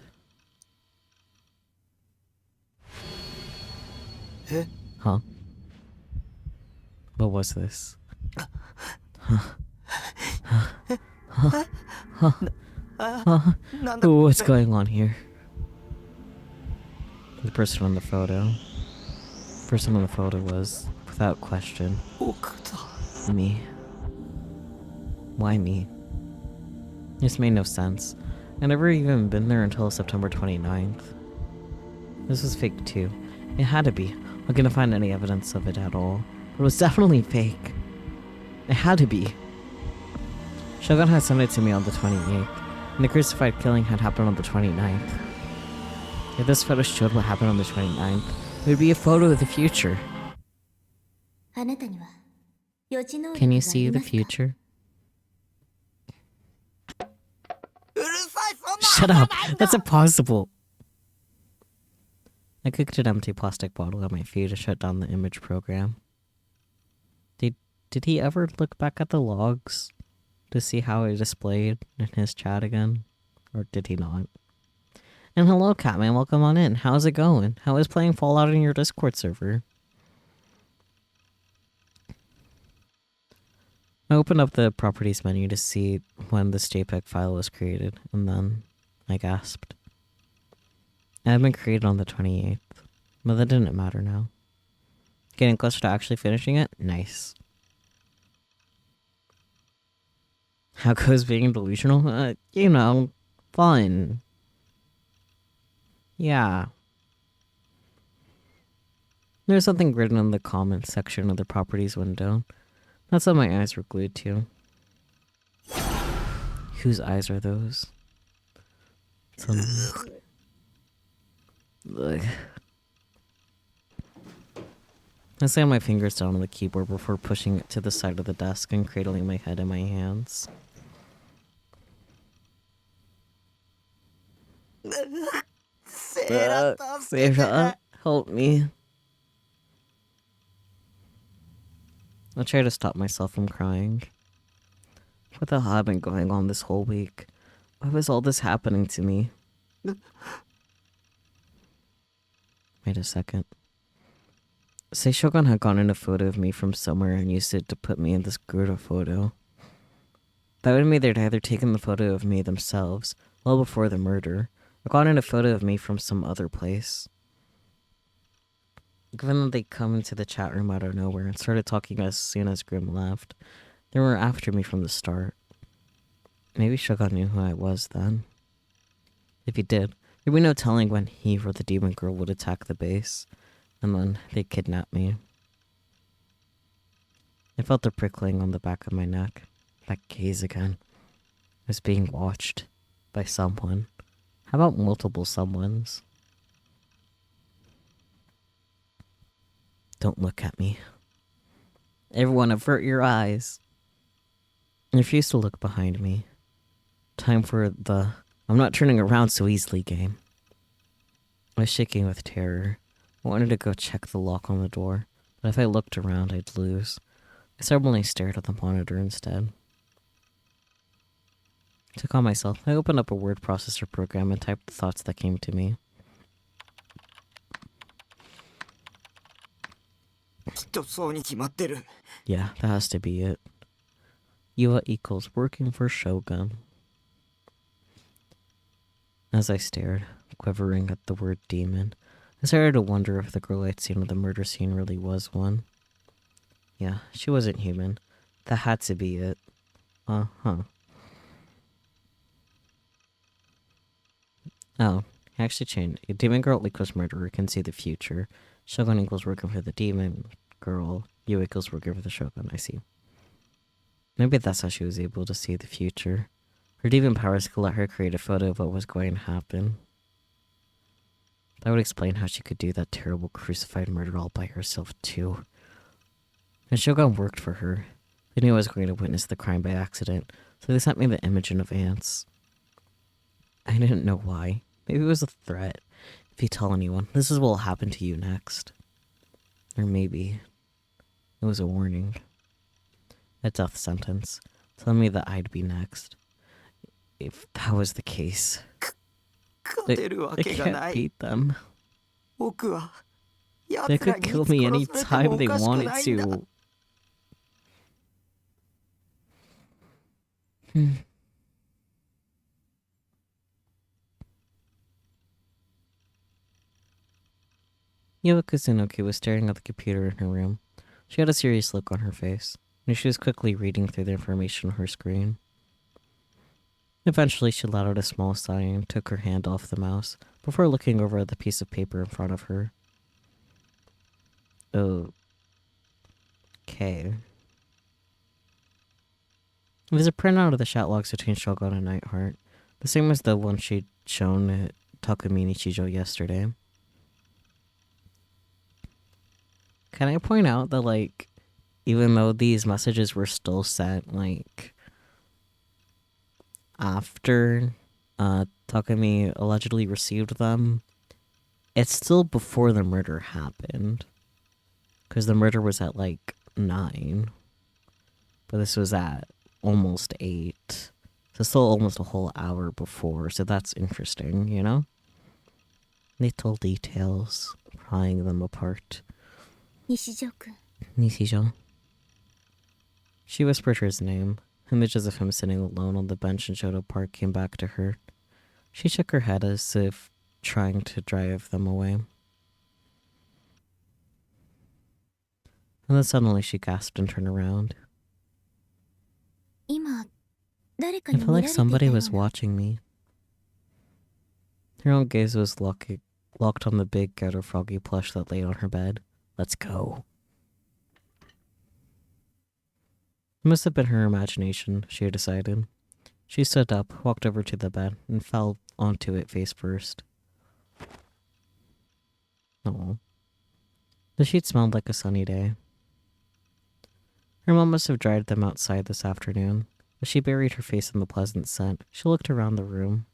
Huh? What was this? What's going on here? The person on the photo. The person on the photo was, without question, me. Why me? This made no sense. I'd never even been there until September 29th. This was fake too. It had to be. I couldn't find any evidence of it at all. But it was definitely fake. It had to be. Shogun had sent it to me on the 28th, and the crucified killing had happened on the 29th. If this photo showed what happened on the 29th, it would be a photo of the future. Can you see the future? Shut up! That's impossible! I kicked an empty plastic bottle at my feet to shut down the image program. Did he ever look back at the logs to see how it displayed in his chat again? Or did he not? And hello, Catman, welcome on in. How's it going? How is playing Fallout in your Discord server? I opened up the properties menu to see when this JPEG file was created, and then I gasped. It had been created on the 28th, but that didn't matter now. Getting closer to actually finishing it? Nice. How goes being delusional? You know, fun. Yeah. There's something written in the comments section of the properties window. That's what my eyes were glued to. Whose eyes are those? Ugh. I slammed my fingers down on the keyboard before pushing it to the side of the desk and cradling my head in my hands. Sarah, help me. I tried to stop myself from crying. What the hell had been going on this whole week? Why was all this happening to me? Wait a second. Say Shogun had gotten a photo of me from somewhere and used it to put me in this Gura photo. That would mean they'd either taken the photo of me themselves, well before the murder, or gotten a photo of me from some other place. Given that they come into the chat room out of nowhere and started talking as soon as Grim left, they were after me from the start. Maybe Shogun knew who I was then. If he did, there'd be no telling when he or the demon girl would attack the base, and then they'd kidnap me. I felt the prickling on the back of my neck. That gaze again. I was being watched by someone. How about multiple someones? Don't look at me. Everyone avert your eyes. I refused to look behind me. Time for the I'm not turning around so easily game. I was shaking with terror. I wanted to go check the lock on the door, but if I looked around, I'd lose. I suddenly stared at the monitor instead. To calm myself, I opened up a word processor program and typed the thoughts that came to me. きっとそうに決まってる。 Yeah, that has to be it. Yua equals working for Shogun. As I stared, quivering at the word demon, I started to wonder if the girl I'd seen at the murder scene really was one. Yeah, she wasn't human. That had to be it. Uh-huh. Oh, I actually changed. A demon girl equals murderer can see the future. Shogun equals working for the demon girl. You equals working for the Shogun, I see. Maybe that's how she was able to see the future. Her demon powers could let her create a photo of what was going to happen. That would explain how she could do that terrible crucified murder all by herself, too. And Shogun worked for her. They knew I was going to witness the crime by accident, so they sent me the image of ants. I didn't know why. Maybe it was a threat. If you tell anyone, this is what will happen to you next. Or maybe it was a warning. A death sentence, telling me that I'd be next. If that was the case, 勝てるわ I けがな can't い。 beat them. 僕は They 奴ら could に kill いつ me 殺されて anytime もお they かしく wanted ないんだ。 to. Yua Kusunoki was staring at the computer in her room. She had a serious look on her face, and she was quickly reading through the information on her screen. Eventually, she let out a small sigh and took her hand off the mouse before looking over at the piece of paper in front of her. Okay. It was a printout of the chat logs between Shogun and Nightheart, the same as the one she'd shown at Takumi Nichijo yesterday. Can I point out that, like, even though these messages were still sent, like, after Takumi allegedly received them, it's still before the murder happened. Because the murder was at, like, 9. But this was at almost 8. So still almost a whole hour before, so that's interesting, you know? Little details, prying them apart. 西条くん Nishijo. She whispered his name. Images of him sitting alone on the bench in Shoto Park came back to her. She shook her head as if trying to drive them away. And then suddenly she gasped and turned around. 今誰か I に felt 見ら like れていたよ somebody う was な watching me. Her own gaze was locked on the big ghetto froggy plush that lay on her bed. Let's go. It must have been her imagination, she had decided. She stood up, walked over to the bed, and fell onto it face first. Oh. The sheets smelled like a sunny day. Her mom must have dried them outside this afternoon. As she buried her face in the pleasant scent, she looked around the room.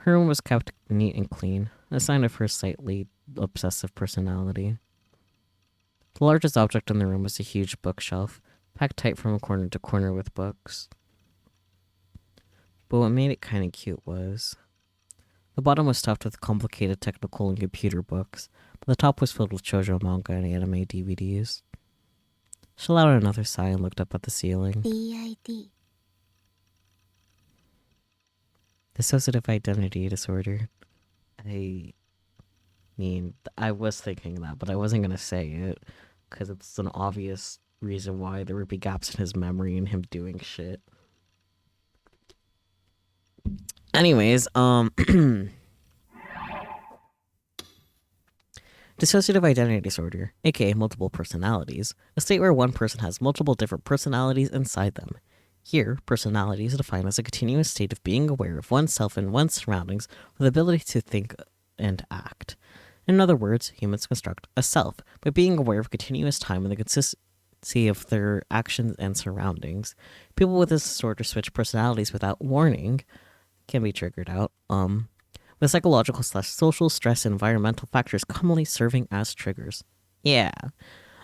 Her room was kept neat and clean, a sign of her slightly obsessive personality. The largest object in the room was a huge bookshelf, packed tight from corner to corner with books. But what made it kind of cute was The bottom was stuffed with complicated technical and computer books, but the top was filled with shoujo manga and anime DVDs. She let out another sigh and looked up at the ceiling. DID. Dissociative identity disorder. I mean, I was thinking that, but I wasn't going to say it, because it's an obvious reason why there would be gaps in his memory and him doing shit. Anyways, dissociative identity disorder, aka multiple personalities, a state where one person has multiple different personalities inside them. Here, personality is defined as a continuous state of being aware of oneself and one's surroundings with the ability to think and act. In other words, humans construct a self by being aware of continuous time and the consistency of their actions and surroundings. People with this disorder switch personalities without warning, can be triggered out, with psychological/social stress and environmental factors commonly serving as triggers. Yeah.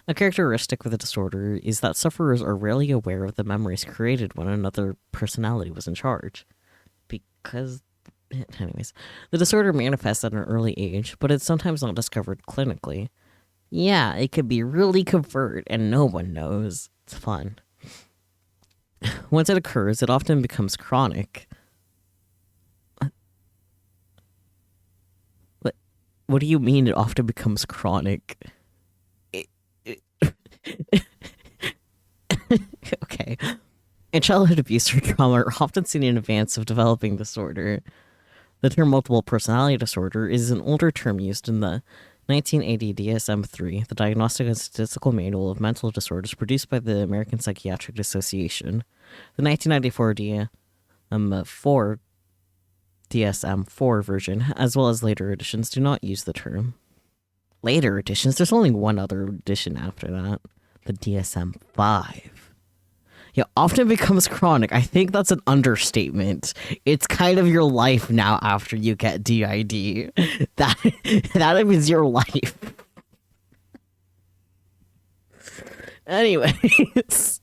A characteristic with the disorder is that sufferers are rarely aware of the memories created when another personality was in charge. Anyways, the disorder manifests at an early age, but it's sometimes not discovered clinically. Yeah, it could be really covert and no one knows. It's fun. Once it occurs, it often becomes chronic. What do you mean it often becomes chronic? Okay. And childhood abuse or trauma are often seen in advance of developing disorder. The term multiple personality disorder is an older term used in the 1980 DSM-3, the Diagnostic and Statistical Manual of Mental Disorders produced by the American Psychiatric Association. The 1994 DSM-4 version, as well as later editions, do not use the term. Later editions? There's only one other edition after that. The DSM-5. Yeah, often becomes chronic. I think that's an understatement. It's kind of your life now after you get DID. That is your life. Anyways.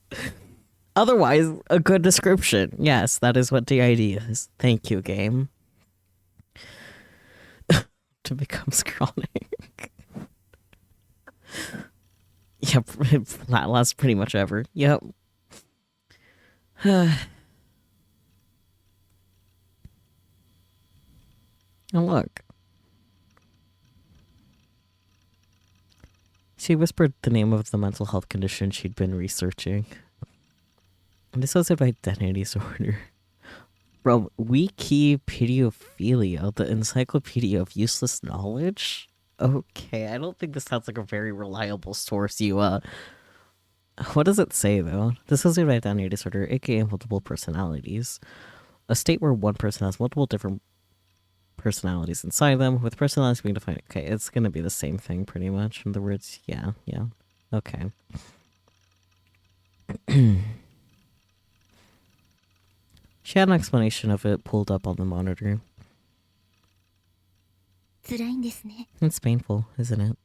Otherwise, a good description. Yes, that is what DID is. Thank you, game. To becomes chronic. Yep, that lasts pretty much ever. Yep. And look. She whispered the name of the mental health condition she'd been researching. Dissociative identity disorder. Bro, Wikipediophilia, the encyclopedia of useless knowledge? Okay, I don't think this sounds like a very reliable source. What does it say, though? Dissociative identity disorder, aka multiple personalities. A state where one person has multiple different personalities inside them, with personalities being defined. Okay, it's gonna be the same thing, pretty much. In the words, yeah. Okay. She had an explanation of it pulled up on the monitor. It's painful, isn't it?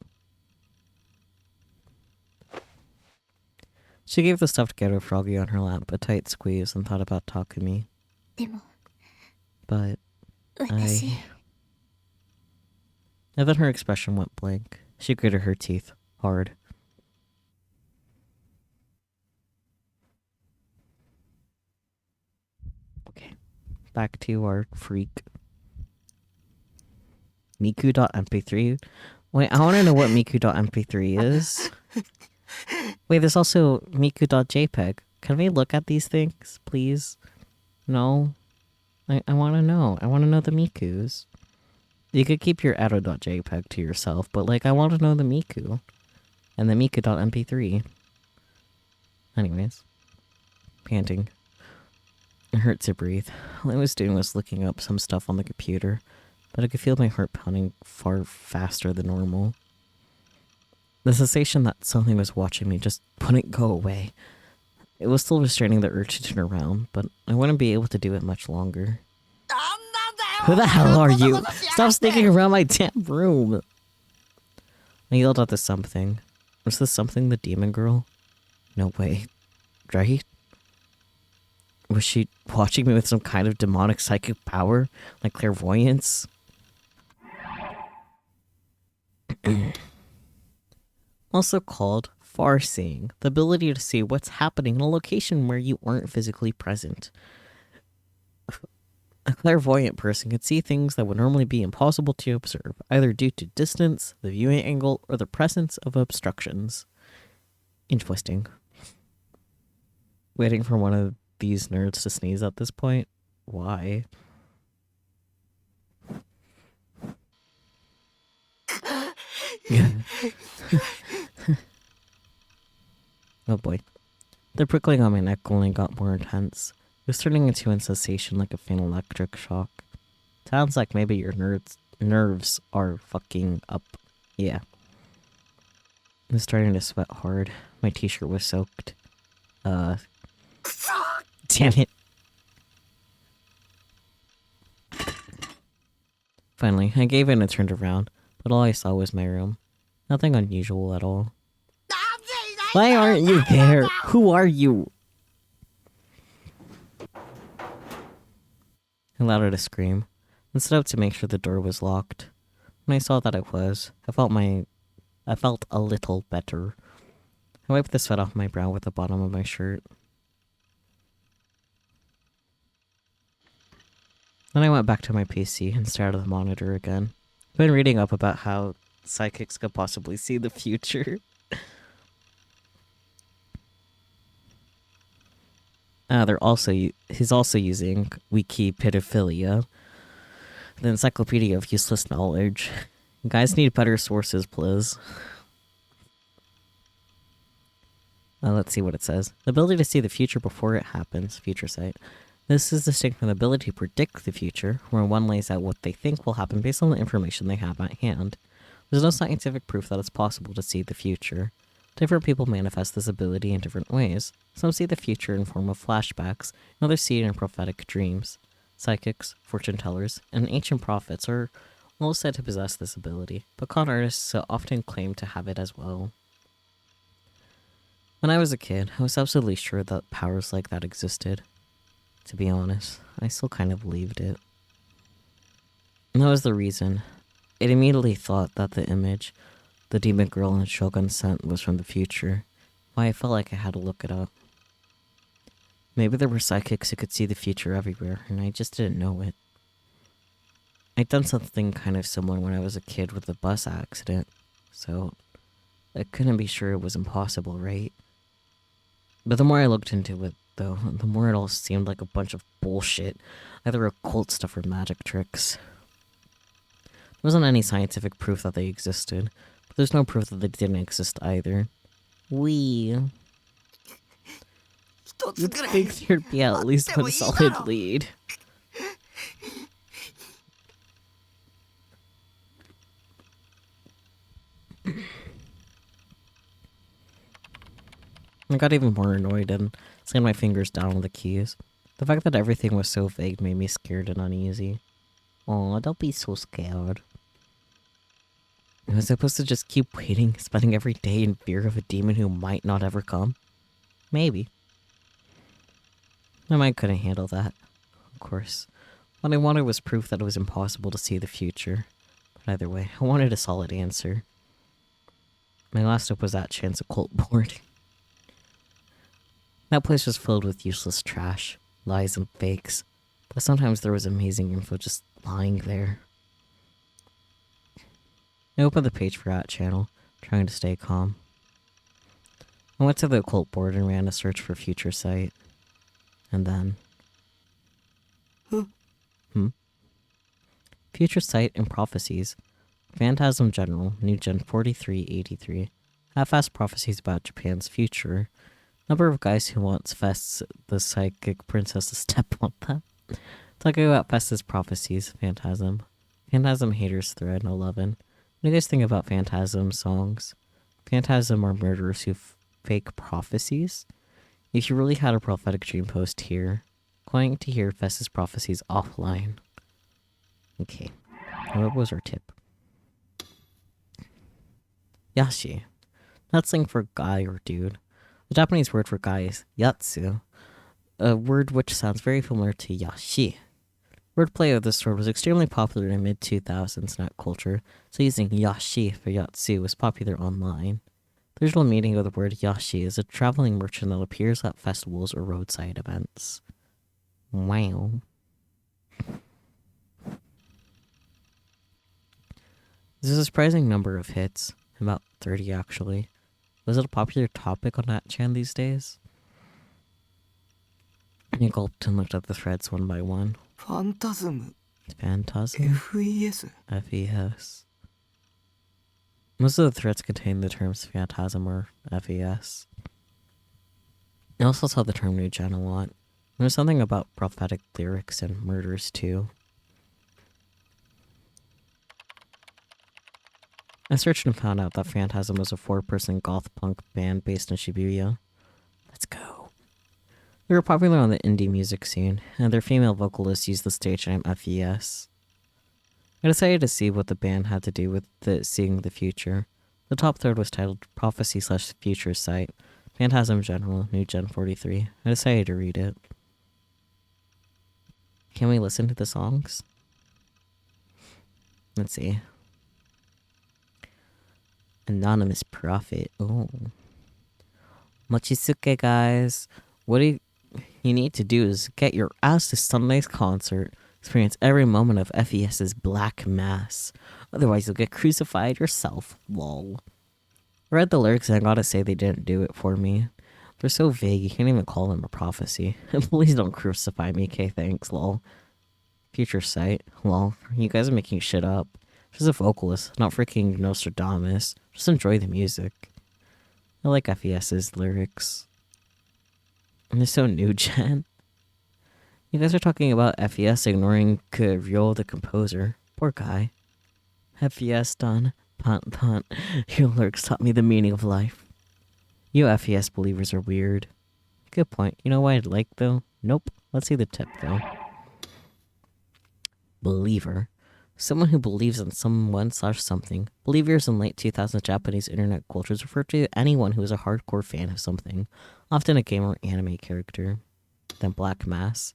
She gave the stuffed ghetto froggy on her lap a tight squeeze and thought about Takumi. But And then her expression went blank. She gritted her teeth hard. Okay, back to our freak. Miku.mp3. Wait, I want to know what Miku.mp3 is. Wait, there's also Miku.jpg. Can we look at these things, please? No? I want to know. I want to know the Mikus. You could keep your Edo.jpg to yourself, but, like, I want to know the Miku. And the Miku.mp3. Anyways. Panting. It hurt to breathe. All I was doing was looking up some stuff on the computer, but I could feel my heart pounding far faster than normal. The sensation that something was watching me just wouldn't go away. It was still restraining the urge to turn around, but I wouldn't be able to do it much longer. Who the hell are you? Stop sneaking around my damn room! I yelled out to something. Was this something the demon girl? No way. Right? Was she watching me with some kind of demonic psychic power? Like clairvoyance? Also called far-seeing, the ability to see what's happening in a location where you aren't physically present. A clairvoyant person could see things that would normally be impossible to observe, either due to distance, the viewing angle, or the presence of obstructions. Interesting. Waiting for one of these nerds to sneeze at this point? Why? Oh boy. The prickling on my neck only got more intense. It was turning into a sensation like a faint electric shock. Sounds like maybe your nerves are fucking up. Yeah. I was starting to sweat hard. My t-shirt was soaked. Damn it. Finally, I gave in and turned around, but all I saw was my room. Nothing unusual at all. Why aren't you there? Who are you? I allowed her to scream, and stood up to make sure the door was locked. When I saw that it was, I felt a little better. I wiped the sweat off my brow with the bottom of my shirt. Then I went back to my PC and stared at the monitor again. I've been reading up about how psychics could possibly see the future. He's also using Wikipedophilia, the encyclopedia of useless knowledge. You guys need better sources, please. Let's see what it says. The ability to see the future before it happens, future sight. This is distinct from the ability to predict the future, where one lays out what they think will happen based on the information they have at hand. There's no scientific proof that it's possible to see the future. Different people manifest this ability in different ways. Some see the future in form of flashbacks, and others see it in prophetic dreams. Psychics, fortune tellers, and ancient prophets are all said to possess this ability, but con artists often claim to have it as well. When I was a kid, I was absolutely sure that powers like that existed. To be honest, I still kind of believed it. And that was the reason. It immediately thought that the image the demon girl in Shogun sent was from the future. Why I felt like I had to look it up. Maybe there were psychics who could see the future everywhere, and I just didn't know it. I'd done something kind of similar when I was a kid with a bus accident, so I couldn't be sure it was impossible, right? But the more I looked into it, though, the more it all seemed like a bunch of bullshit, either occult stuff or magic tricks. There wasn't any scientific proof that they existed, but there's no proof that they didn't exist either. You'd think there'd be at least one solid lead. I got even more annoyed and slammed my fingers down on the keys. The fact that everything was so vague made me scared and uneasy. Aw, don't be so scared. Was I supposed to just keep waiting, spending every day in fear of a demon who might not ever come? Maybe. My mind couldn't handle that. Of course. What I wanted was proof that it was impossible to see the future. But either way, I wanted a solid answer. My last hope was that chance occult board. That place was filled with useless trash, lies and fakes, but sometimes there was amazing info just lying there. I opened the page for that channel, trying to stay calm. I went to the occult board and ran a search for future sight. And then... Future sight and prophecies. Phantasm General, New Gen 4383. Half-assed prophecies about Japan's future. Number of guys who wants Fest's the psychic princess to step on them. Talking about Fest's prophecies, Phantasm. Phantasm haters thread 11. What do you guys think about Phantasm songs? Phantasm are murderers who fake prophecies? If you really had a prophetic dream, post here. Going to hear Fest's prophecies offline. Okay. What was our tip? Yashi. That's slang for guy or dude. The Japanese word for guy is yatsu, a word which sounds very familiar to yashi. Wordplay of this sort was extremely popular in mid-2000s net culture, so using yashi for yatsu was popular online. The original meaning of the word yashi is a traveling merchant that appears at festivals or roadside events. Wow. There's a surprising number of hits, about 30 actually. Was it a popular topic on 8chan these days? I gulped and looked at the threads one by one. ファンタズム Phantasm? FES FES. Most of the threads contain the terms phantasm or FES. I also saw the term new gen a lot. There was something about prophetic lyrics and murders too. I searched and found out that Phantasm was a 4-person goth punk band based in Shibuya. Let's go. They were popular on the indie music scene, and their female vocalists used the stage name FES. I decided to see what the band had to do with seeing the future. The top thread was titled Prophecy/Future Sight, Phantasm General, New Gen 43. I decided to read it. Can we listen to the songs? Let's see. Anonymous Prophet. Oh. Mochisuke, guys. What you need to do is get your ass to Sunday's concert. Experience every moment of FES's Black Mass. Otherwise, you'll get crucified yourself. Lol. I read the lyrics and I gotta say they didn't do it for me. They're so vague, you can't even call them a prophecy. Please don't crucify me, okay? Thanks, lol. Future sight. Lol. You guys are making shit up. She's a vocalist, not freaking Nostradamus. Just enjoy the music. I like FES's lyrics. And they're so new gen. You guys are talking about FES ignoring Ryo the composer. Poor guy. FES done. Punt punt. Your lyrics taught me the meaning of life. You FES believers are weird. Good point. You know what I'd like though? Nope. Let's see the tip though. Believer. Someone who believes in someone/something. Believers in late 2000s Japanese internet cultures refer to anyone who is a hardcore fan of something, often a gamer or anime character. Then Black Mass.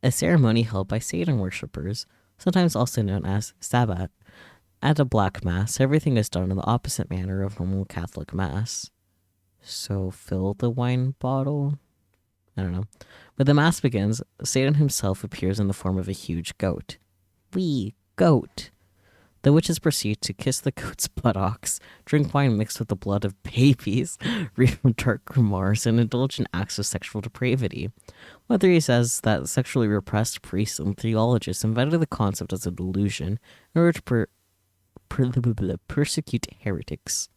A ceremony held by Satan worshippers, sometimes also known as Sabbat. At a Black Mass, everything is done in the opposite manner of normal Catholic Mass. So fill the wine bottle? I don't know. When the Mass begins, Satan himself appears in the form of a huge goat. Goat. The witches proceed to kiss the goat's buttocks, drink wine mixed with the blood of babies, read from dark grimoires, and indulge in acts of sexual depravity. Whether he says that sexually repressed priests and theologists invented the concept as a delusion in order to persecute heretics.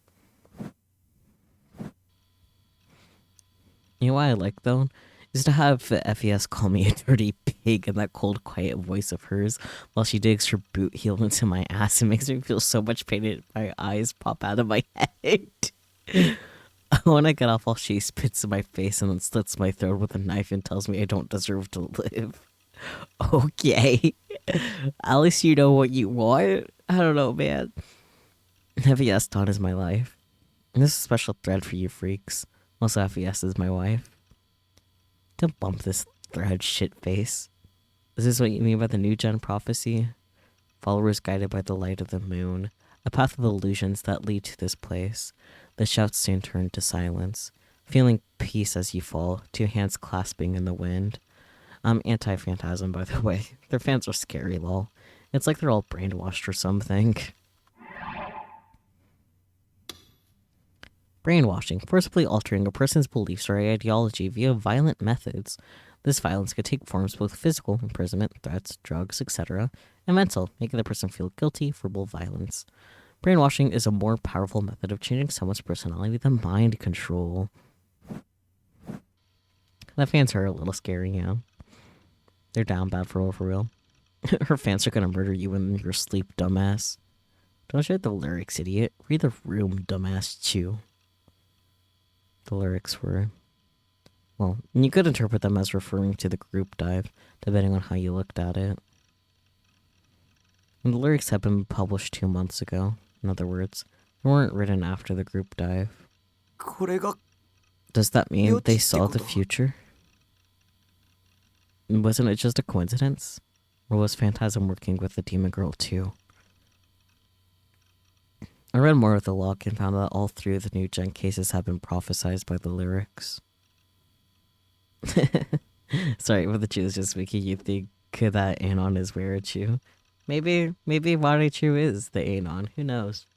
You know what I like though? Is to have FES call me a dirty pig in that cold, quiet voice of hers while she digs her boot heel into my ass. It makes me feel so much pain and my eyes pop out of my head. When I get off, while she spits in my face and then slits my throat with a knife and tells me I don't deserve to live. Okay. At least you know what you want. I don't know, man. FES Dawn is my life. And this is a special thread for you freaks. Also, FES is my wife. Don't bump this thread, shitface. Is this what you mean by the new gen prophecy? Followers guided by the light of the moon, a path of illusions that lead to this place. The shouts soon turn to silence, feeling peace as you fall, 2 hands clasping in the wind. I'm anti-Phantasm, by the way. Their fans are scary, lol. It's like they're all brainwashed or something. Brainwashing, forcibly altering a person's beliefs or ideology via violent methods. This violence could take forms both physical, imprisonment, threats, drugs, etc., and mental, making the person feel guilty, verbal violence. Brainwashing is a more powerful method of changing someone's personality than mind control. The fans are a little scary, yeah. They're down bad for real. Her fans are gonna murder you in your sleep, dumbass. Don't read the lyrics, idiot. Read the room, dumbass chew. The lyrics were... Well, you could interpret them as referring to the group dive, depending on how you looked at it. And the lyrics had been published 2 months ago. In other words, they weren't written after the group dive. これが Does that mean they saw the future? Wasn't it just a coincidence? Or was Phantasm working with the demon girl too? I read more of the log and found that all three of the new gen cases have been prophesized by the lyrics. Sorry, but the Chu is just making you think that Anon is Warachu. Maybe Warachu is the Anon. Who knows?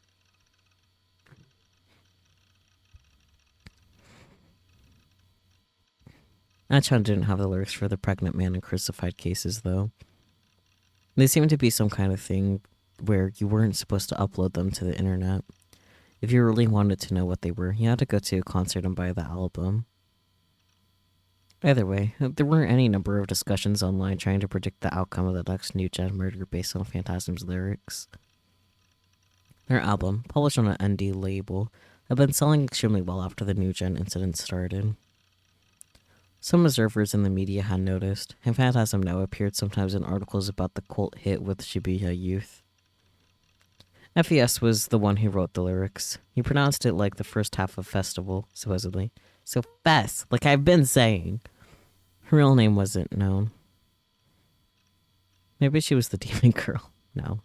Achan didn't have the lyrics for the pregnant man and crucified cases, though. They seemed to be some kind of thing where you weren't supposed to upload them to the internet. If you really wanted to know what they were, you had to go to a concert and buy the album. Either way, there weren't any number of discussions online trying to predict the outcome of the next new gen murder based on Phantasm's lyrics. Their album, published on an ND label, had been selling extremely well after the new gen incident started. Some observers in the media had noticed, and Phantasm now appeared sometimes in articles about the cult hit with Shibuya youth. FES was the one who wrote the lyrics. He pronounced it like the first half of festival, supposedly. So Fest, like I've been saying. Her real name wasn't known. Maybe she was the demon girl. No.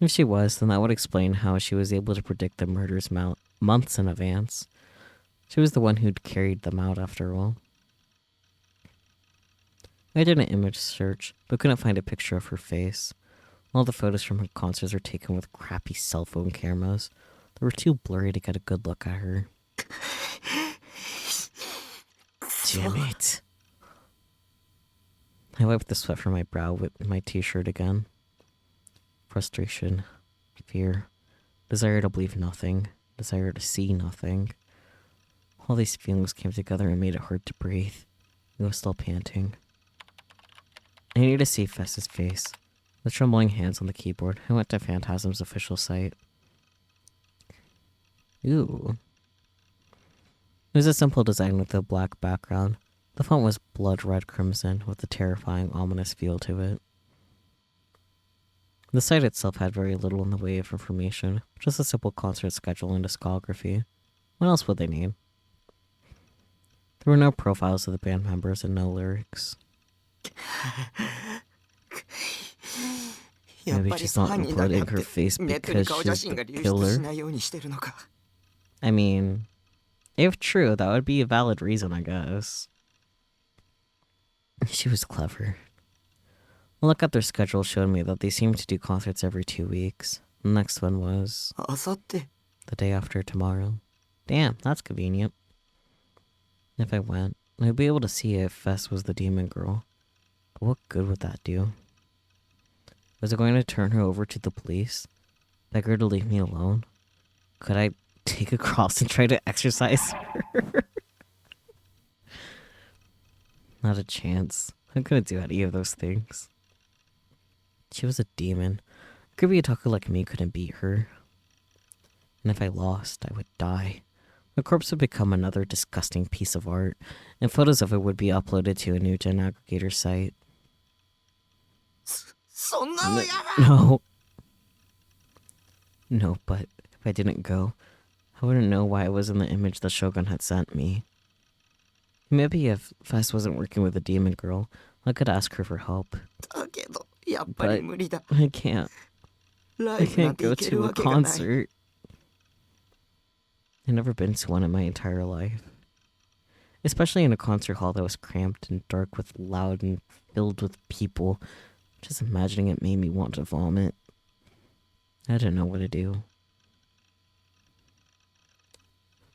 If she was, then that would explain how she was able to predict the murders months in advance. She was the one who'd carried them out after all. I did an image search, but couldn't find a picture of her face. All the photos from her concerts were taken with crappy cell phone cameras. They were too blurry to get a good look at her. Damn it. I wiped the sweat from my brow with my t-shirt again. Frustration, fear, desire to believe nothing, desire to see nothing. All these feelings came together and made it hard to breathe. I was still panting. I needed to see Fess's face. With trembling hands on the keyboard, I went to Phantasm's official site. Ooh. It was a simple design with a black background. The font was blood red crimson with a terrifying, ominous feel to it. The site itself had very little in the way of information, just a simple concert schedule and discography. What else would they need? There were no profiles of the band members and no lyrics. Maybe she's not uploading her face because she's the killer. I mean, if true, that would be a valid reason, I guess. She was clever. A look at their schedule showed me that they seemed to do concerts every 2 weeks. The next one was the day after tomorrow. Damn, that's convenient. If I went, I'd be able to see if Fess was the demon girl. But what good would that do? Was it going to turn her over to the police? Beg her to leave me alone? Could I take a cross and try to exorcise her? Not a chance. I couldn't do any of those things. She was a demon. A groovy otaku like me couldn't beat her. And if I lost, I would die. The corpse would become another disgusting piece of art, and photos of it would be uploaded to a new gen aggregator site. No. No, but if I didn't go, I wouldn't know why I was in the image the Shogun had sent me. Maybe if Fess wasn't working with a demon girl, I could ask her for help. But I can't. I can't go to a concert. I've never been to one in my entire life. Especially in a concert hall that was cramped and dark with loud and filled with people. Just imagining it made me want to vomit. I didn't know what to do.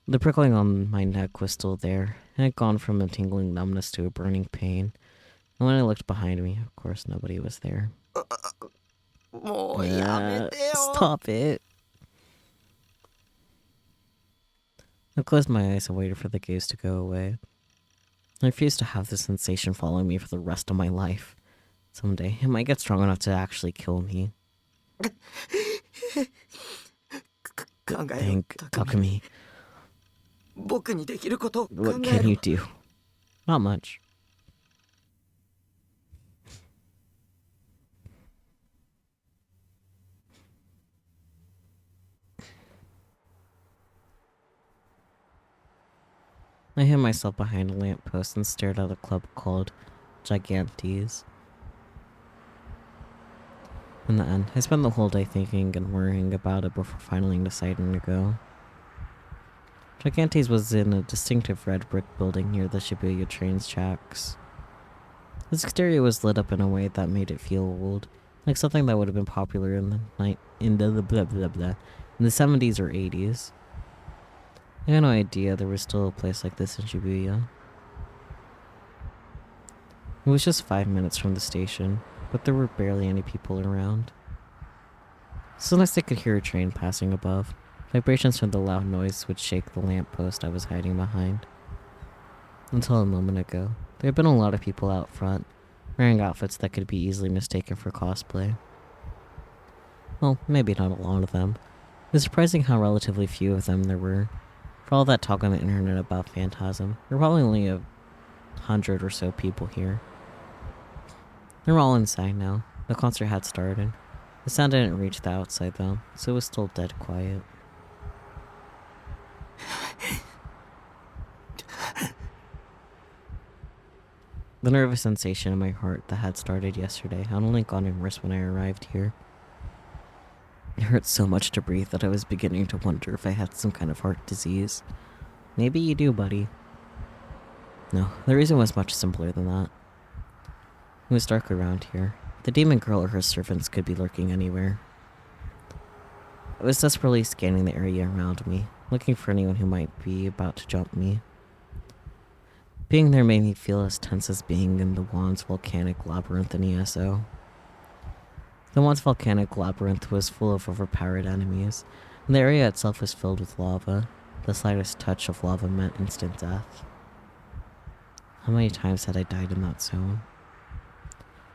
The prickling on my neck was still there. It had gone from a tingling numbness to a burning pain. And when I looked behind me, of course nobody was there. Stop it. I closed my eyes and waited for the gaze to go away. I refused to have this sensation following me for the rest of my life. Someday, it might get strong enough to actually kill me. Think, Takumi. What can you do? Not much. I hid myself behind a lamppost and stared at a club called Gigantes. In the end, I spent the whole day thinking and worrying about it before finally deciding to go. Gigantes was in a distinctive red brick building near the Shibuya train's tracks. Its exterior was lit up in a way that made it feel old, like something that would have been popular in the in the 70s or 80s. I had no idea there was still a place like this in Shibuya. It was just 5 minutes from the station, but there were barely any people around. Sometimes I could hear a train passing above. Vibrations from the loud noise would shake the lamppost I was hiding behind. Until a moment ago, there had been a lot of people out front, wearing outfits that could be easily mistaken for cosplay. Well, maybe not a lot of them. It was surprising how relatively few of them there were. For all that talk on the internet about Phantasm, there were probably only 100 or so people here. They were all inside now. The concert had started. The sound didn't reach the outside though, so it was still dead quiet. The nervous sensation in my heart that had started yesterday had only gotten worse when I arrived here. It hurt so much to breathe that I was beginning to wonder if I had some kind of heart disease. Maybe you do, buddy. No, the reason was much simpler than that. It was dark around here. The demon girl or her servants could be lurking anywhere. I was desperately scanning the area around me, looking for anyone who might be about to jump me. Being there made me feel as tense as being in the Wand's volcanic labyrinth in ESO. The Wand's volcanic labyrinth was full of overpowered enemies, and the area itself was filled with lava. The slightest touch of lava meant instant death. How many times had I died in that zone?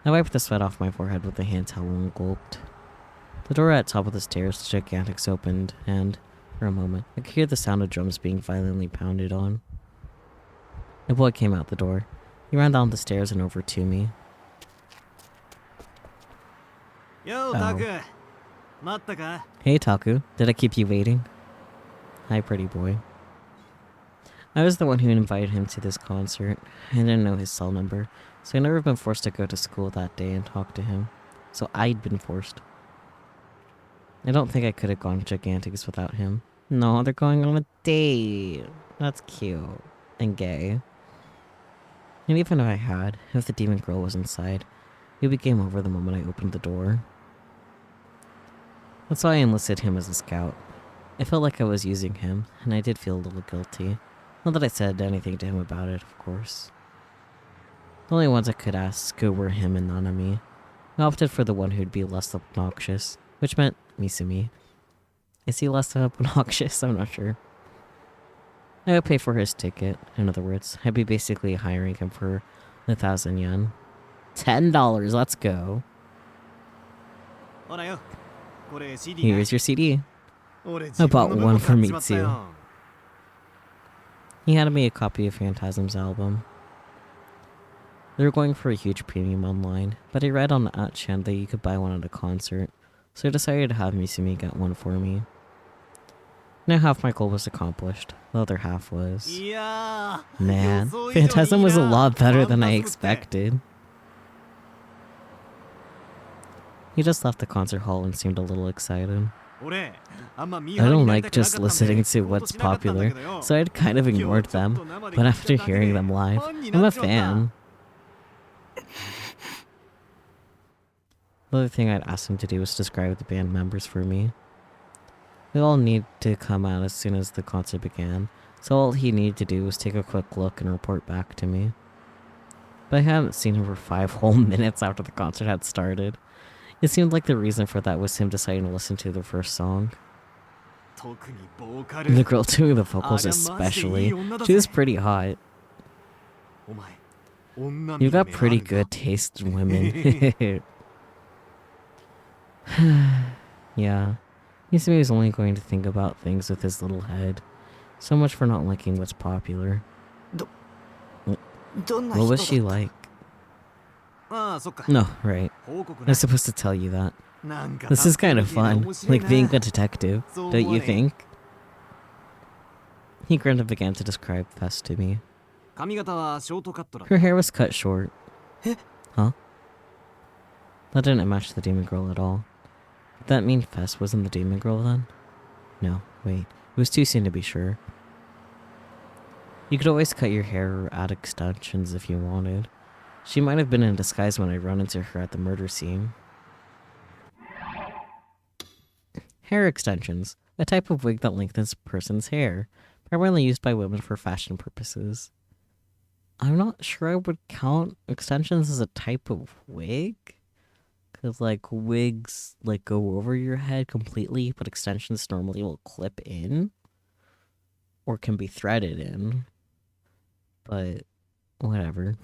I wiped the sweat off my forehead with a hand towel and gulped. The door at the top of the stairs to Gigantics opened, and, for a moment, I could hear the sound of drums being violently pounded on. A boy came out the door. He ran down the stairs and over to me. Yo, Taku. Matta ka? Hey Taku, did I keep you waiting? Hi, pretty boy. I was the one who invited him to this concert. I didn't know his cell number, so I'd never been forced to go to school that day and talk to him. So I'd been forced. I don't think I could have gone to Gigantics without him. No, they're going on a date. That's cute. And gay. And even if I had, if the demon girl was inside, it would be game over the moment I opened the door. That's why I enlisted him as a scout. I felt like I was using him, and I did feel a little guilty. Not that I said anything to him about it, of course. The only ones I could ask were him and Nanami. I opted for the one who'd be less obnoxious, which meant Misumi. Is he less obnoxious? I'm not sure. I would pay for his ticket. In other words, I'd be basically hiring him for 1,000 yen. $10, let's go. Here's your CD. I bought one for Mitsu. He handed me a copy of Phantasm's album. They were going for a huge premium online, but I read on the @chan that you could buy one at a concert, so I decided to have Misumi get one for me. Now half my goal was accomplished, the other half was... Man, Phantasm was a lot better than I expected. He just left the concert hall and seemed a little excited. I don't like just listening to what's popular, so I'd kind of ignored them, but after hearing them live, I'm a fan. The other thing I'd asked him to do was describe the band members for me. They all need to come out as soon as the concert began, so all he needed to do was take a quick look and report back to me. But I hadn't seen him for 5 whole minutes after the concert had started. It seemed like the reason for that was him deciding to listen to the first song. The girl doing the vocals especially, she was pretty hot. You got pretty good taste in women. Yeah. Misumi was only going to think about things with his little head. So much for not liking what's popular. What was she like? No, right. I was supposed to tell you that. This is kind of fun, like being a detective, don't you think? He grinned and began to describe Fess to me. Her hair was cut short. Huh? That didn't match the demon girl at all. Did that mean Fess wasn't the demon girl then? No, wait. It was too soon to be sure. You could always cut your hair or add extensions if you wanted. She might have been in disguise when I run into her at the murder scene. Hair extensions. A type of wig that lengthens a person's hair. Primarily used by women for fashion purposes. I'm not sure I would count extensions as a type of wig. Because, like, wigs, like, go over your head completely, but extensions normally will clip in. Or can be threaded in. But, whatever.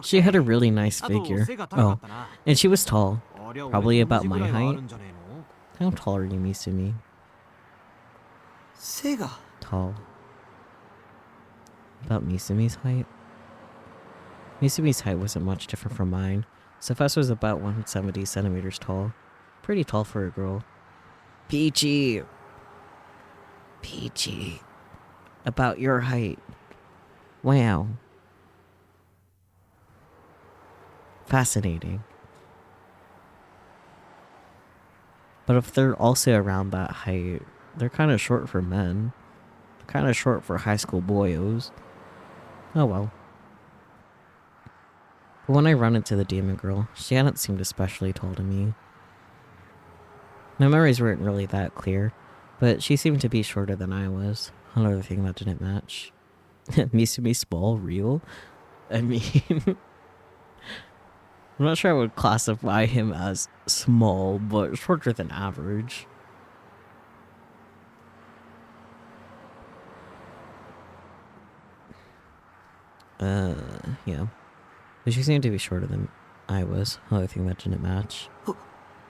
She had a really nice figure. Oh, and she was tall. Probably about my height. How tall are you, Misumi? 背が Tall. About Misumi's height? Misumi's height wasn't much different from mine. Sefes was about 170 centimeters tall. Pretty tall for a girl. Peachy! Peachy. About your height. Wow. Fascinating. But if they're also around that height, they're kind of short for men. Kind of short for high school boyos. Oh well. But when I run into the demon girl, she hadn't seemed especially tall to me. My memories weren't really that clear, but she seemed to be shorter than I was. Another thing that didn't match. Misumi small, real? I mean... I'm not sure I would classify him as small, but shorter than average. Yeah. But she seemed to be shorter than I was. Another thing that didn't match.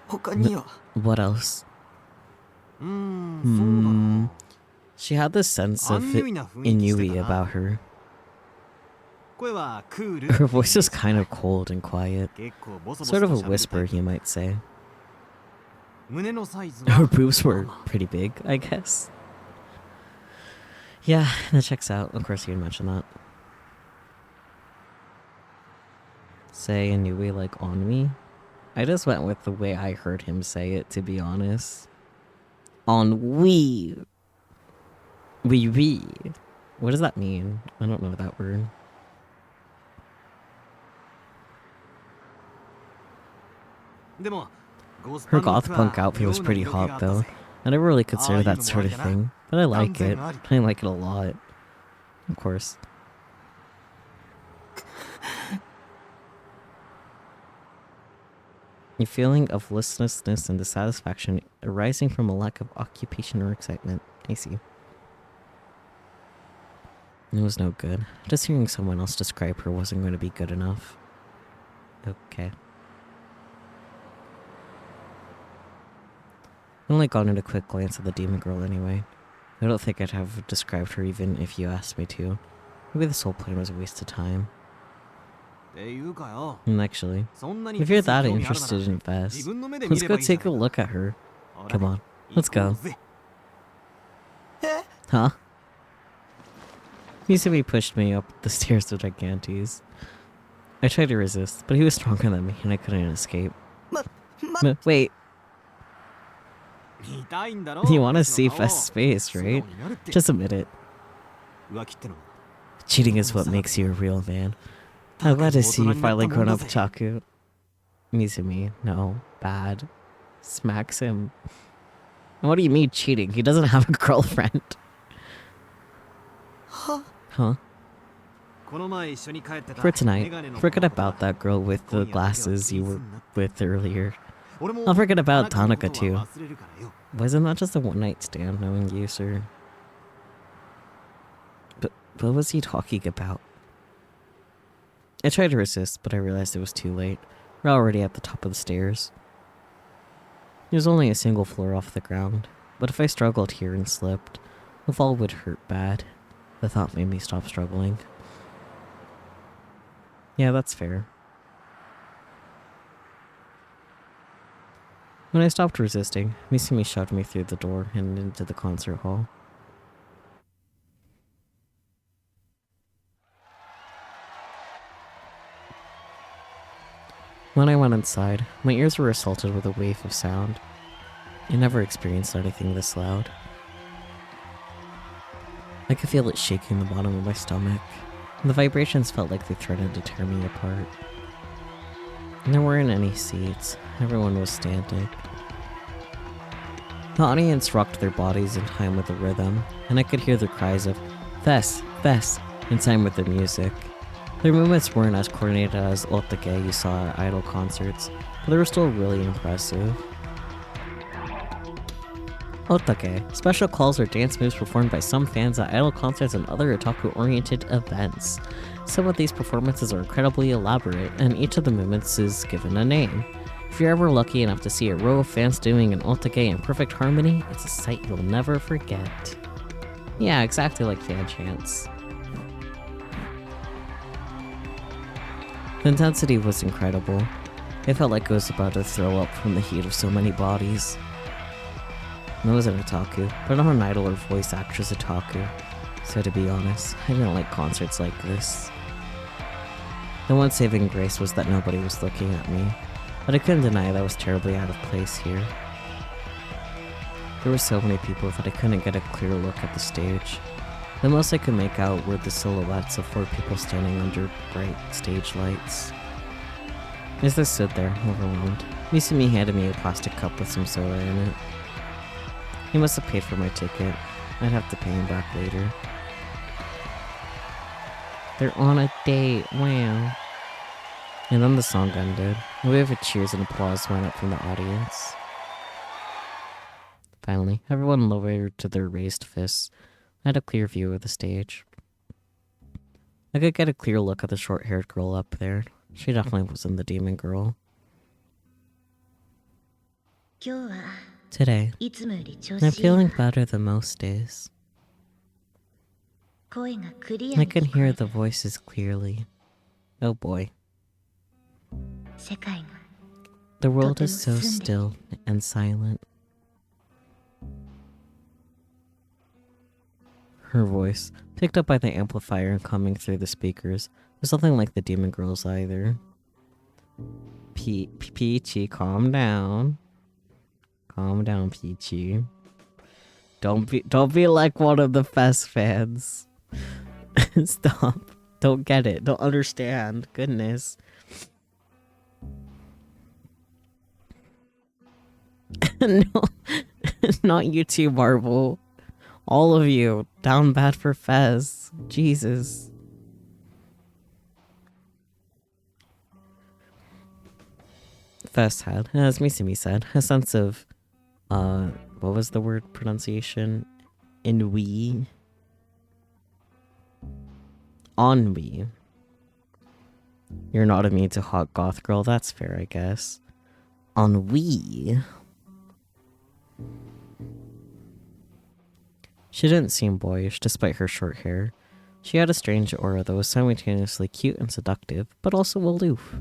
他には What else? She had this sense of Inui about her. Her voice was kind of cold and quiet. Sort of a whisper, you might say. Her boobs were pretty big, I guess. Yeah, that checks out. Of course you would mention that. Say Inui like on me? I just went with the way I heard him say it, to be honest. On we. We. What does that mean? I don't know that word. Her goth punk outfit was pretty hot though. I never really considered that sort of thing, but I like it. I like it a lot. Of course. A feeling of listlessness and dissatisfaction arising from a lack of occupation or excitement. I see. It was no good. Just hearing someone else describe her wasn't going to be good enough. Okay. I only got a quick glance at the demon girl anyway. I don't think I'd have described her even if you asked me to. Maybe this whole plan was a waste of time. And actually, if you're that interested in Fess, let's go take a look at her. Come on, let's go. Huh? Misumi pushed me up the stairs to Gigantes. I tried to resist, but he was stronger than me and I couldn't escape. Wait. You want to see Fest's face, right? Just admit it. Cheating is what makes you a real man. I'm glad to see you finally grown up, Chaku. Misumi, no, bad. Smacks him. What do you mean cheating? He doesn't have a girlfriend. Huh? For tonight, forget about that girl with the glasses you were with earlier. I'll forget about Tanaka too. Wasn't that just a one-night stand knowing you, sir? But what was he talking about? I tried to resist, but I realized it was too late. We're already at the top of the stairs. It was only a single floor off the ground, but if I struggled here and slipped, the fall would hurt bad. The thought made me stop struggling. Yeah, that's fair. When I stopped resisting, Misumi shoved me through the door and into the concert hall. When I went inside, my ears were assaulted with a wave of sound. I never experienced anything this loud. I could feel it shaking the bottom of my stomach. The vibrations felt like they threatened to tear me apart. There weren't any seats. Everyone was standing. The audience rocked their bodies in time with the rhythm, and I could hear their cries of "Fess! Fess!" in time with the music. Their movements weren't as coordinated as Otake you saw at idol concerts, but they were still really impressive. Otake, special calls or dance moves performed by some fans at idol concerts and other otaku-oriented events. Some of these performances are incredibly elaborate, and each of the movements is given a name. If you're ever lucky enough to see a row of fans doing an otake in perfect harmony, it's a sight you'll never forget. Yeah, exactly like fan chants. The intensity was incredible. It felt like I was about to throw up from the heat of so many bodies. I wasn't otaku, but I'm an idol or voice actress otaku, so to be honest, I didn't like concerts like this. The one saving grace was that nobody was looking at me, but I couldn't deny that I was terribly out of place here. There were so many people that I couldn't get a clear look at the stage. The most I could make out were the silhouettes of 4 people standing under bright stage lights. As I stood there, overwhelmed, Misumi handed me a plastic cup with some soda in it. He must have paid for my ticket. I'd have to pay him back later. They're on a date, wow. And then the song ended. A wave of cheers and applause went up from the audience. Finally, everyone lowered to their raised fists. I had a clear view of the stage. I could get a clear look at the short-haired girl up there. She definitely wasn't the demon girl. Today, I'm feeling better than most days. I can hear the voices clearly. Oh boy. The world is so still and silent. Her voice, picked up by the amplifier and coming through the speakers, was nothing like the demon girl's either. Peachy, calm down. Calm down, Peachy. Don't be like one of the Fest fans. Stop. Don't get it. Don't understand. Goodness. No. Not you two, Marvel. All of you. Down bad for Fez. Jesus. Fez had, as Misumi said, a sense of what was the word pronunciation? Ennui. You're not immune to hot goth girl, that's fair, I guess. Ennui. She didn't seem boyish, despite her short hair. She had a strange aura that was simultaneously cute and seductive, but also aloof.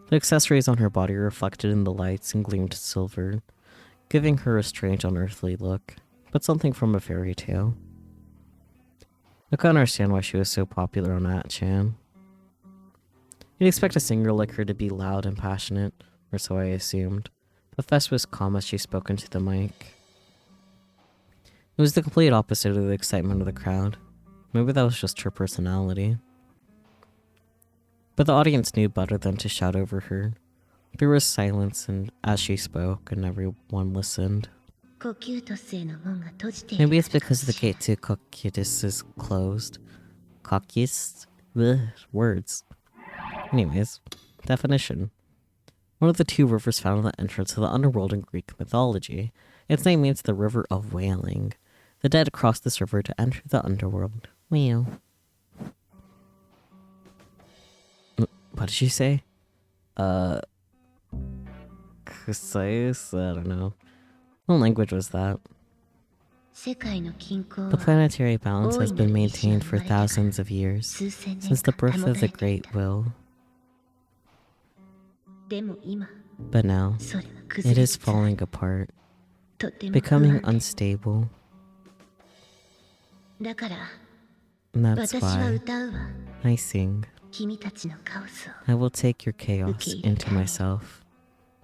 The accessories on her body reflected in the lights and gleamed silver, giving her a strange unearthly look, but something from a fairy tale. I couldn't understand why she was so popular on 8chan. You'd expect a singer like her to be loud and passionate, or so I assumed, but Fess was calm as she spoke into the mic. It was the complete opposite of the excitement of the crowd. Maybe that was just her personality. But the audience knew better than to shout over her. There was silence as she spoke, and everyone listened. Maybe it's because the gate to Kokyus is closed. Kokyus? Ugh, words. Anyways, definition. One of the 2 rivers found at the entrance to the underworld in Greek mythology. Its name means the River of Wailing. The dead crossed this river to enter the underworld. Wow. What did she say? Precise? I don't know. What language was that? The planetary balance has been maintained for thousands of years, since the birth of the Great Will. But now, it is falling apart, becoming unstable. And that's why I sing. 君たちのカオスを I will take your chaos Okay, into got it. myself.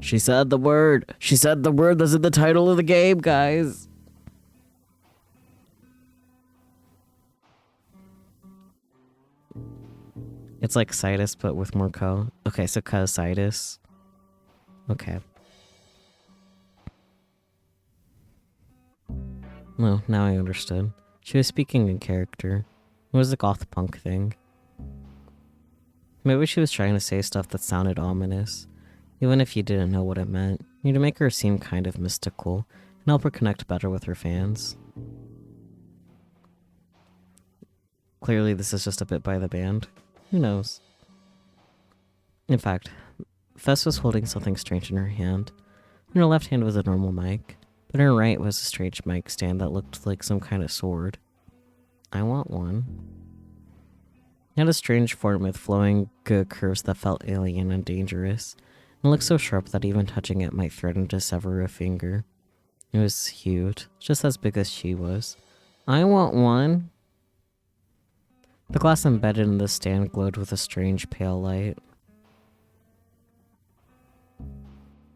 She said the word. She said the word that's in the title of the game, guys. It's like Citus, but with more co. Okay, so Citus. Okay. No, now I understood. She was speaking in character. It was a goth punk thing. Maybe she was trying to say stuff that sounded ominous. Even if you didn't know what it meant, you'd make her seem kind of mystical and help her connect better with her fans. Clearly this is just a bit by the band. Who knows? In fact, Fess was holding something strange in her hand. In her left hand was a normal mic, but in her right was a strange mic stand that looked like some kind of sword. I want one. It had a strange form with flowing good curves that felt alien and dangerous. It looked so sharp that even touching it might threaten to sever a finger. It was huge, just as big as she was. I want one. The glass embedded in the stand glowed with a strange pale light.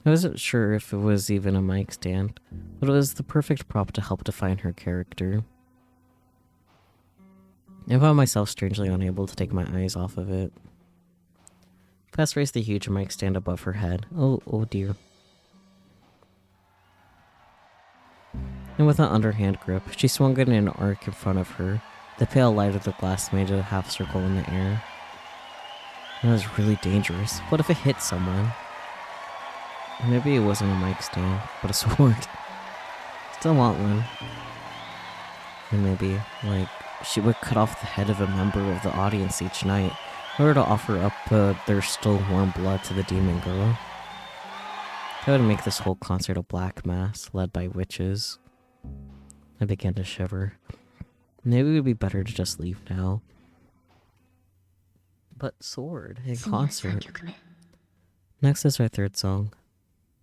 I wasn't sure if it was even a mic stand, but it was the perfect prop to help define her character. I found myself strangely unable to take my eyes off of it. Fess raised the huge mic stand above her head. Oh dear. And with an underhand grip, she swung it in an arc in front of her. The pale light of the glass made a half circle in the air. That was really dangerous. What if it hit someone? Maybe it wasn't a mic stand, but a sword. Still want one. And maybe, like, she would cut off the head of a member of the audience each night in order to offer up their still warm blood to the demon girl. That would make this whole concert a black mass led by witches. I began to shiver. Maybe it would be better to just leave now. But sword, a 次は3 concert. 曲目 Next is our third song,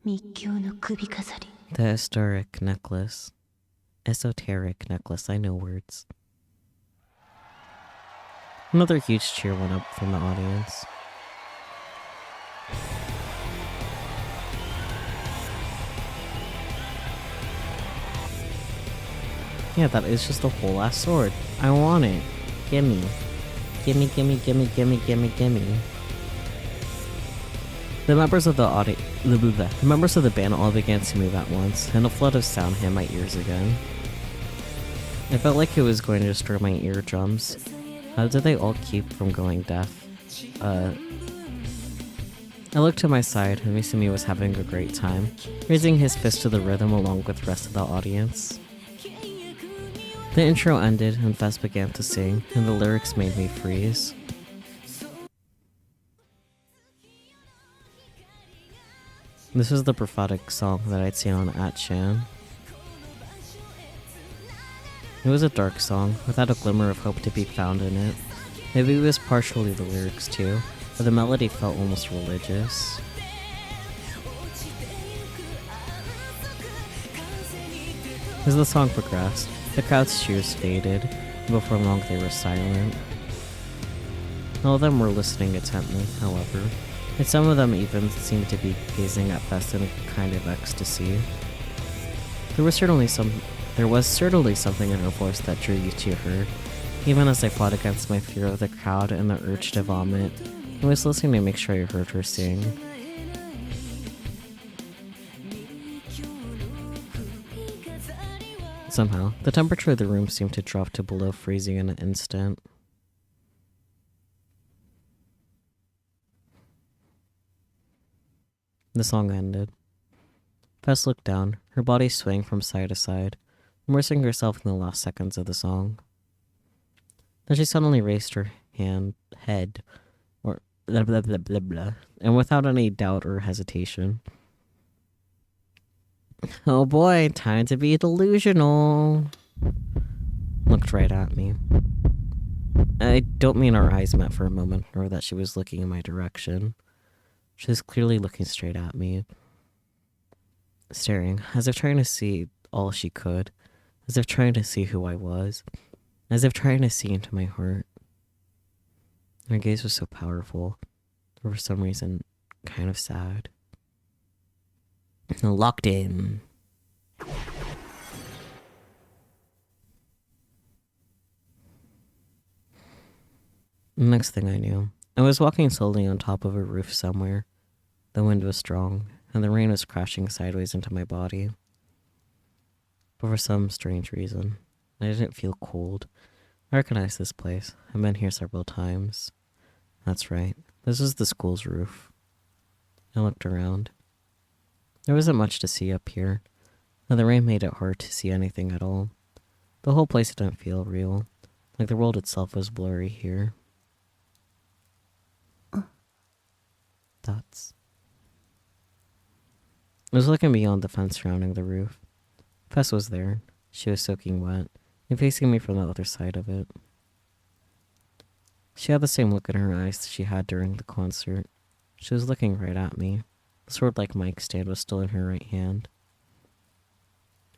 密教の首飾り the historic necklace. Esoteric necklace, I know words. Another huge cheer went up from the audience. Yeah, that is just a whole ass sword. I want it. Gimme. Gimme, gimme, gimme, gimme, gimme, gimme. The members of the members of the band all began to move at once, and a flood of sound hit my ears again. I felt like it was going to destroy my eardrums. How did they all keep from going deaf? I looked to my side, and Misumi was having a great time, raising his fist to the rhythm along with the rest of the audience. The intro ended, and Fess began to sing, and the lyrics made me freeze. This was the prophetic song that I'd seen on At-chan. It was a dark song, without a glimmer of hope to be found in it. Maybe it was partially the lyrics too, but the melody felt almost religious. As the song progressed, the crowd's cheers faded, and before long they were silent. All of them were listening intently, however, and some of them even seemed to be gazing at Fess in a kind of ecstasy. There was certainly something in her voice that drew you to her, even as I fought against my fear of the crowd and the urge to vomit. I was listening to make sure I heard her sing. Somehow, the temperature of the room seemed to drop to below freezing in an instant. The song ended. Fess looked down, her body swaying from side to side, immersing herself in the last seconds of the song. Then she suddenly raised her head, or blah blah blah blah blah, and without any doubt or hesitation. Oh boy, time to be delusional. Looked right at me. I don't mean our eyes met for a moment, or that she was looking in my direction. She was clearly looking straight at me, staring, as if trying to see all she could, as if trying to see who I was, as if trying to see into my heart. Her gaze was so powerful, or for some reason, kind of sad. Locked in. Next thing I knew, I was walking slowly on top of a roof somewhere. The wind was strong, and the rain was crashing sideways into my body. But for some strange reason, I didn't feel cold. I recognized this place. I've been here several times. That's right. This is the school's roof. I looked around. There wasn't much to see up here, and the rain made it hard to see anything at all. The whole place didn't feel real, like the world itself was blurry here. Dots. I was looking beyond the fence surrounding the roof. Fess was there. She was soaking wet and facing me from the other side of it. She had the same look in her eyes she had during the concert. She was looking right at me. The sword-like mic stand was still in her right hand.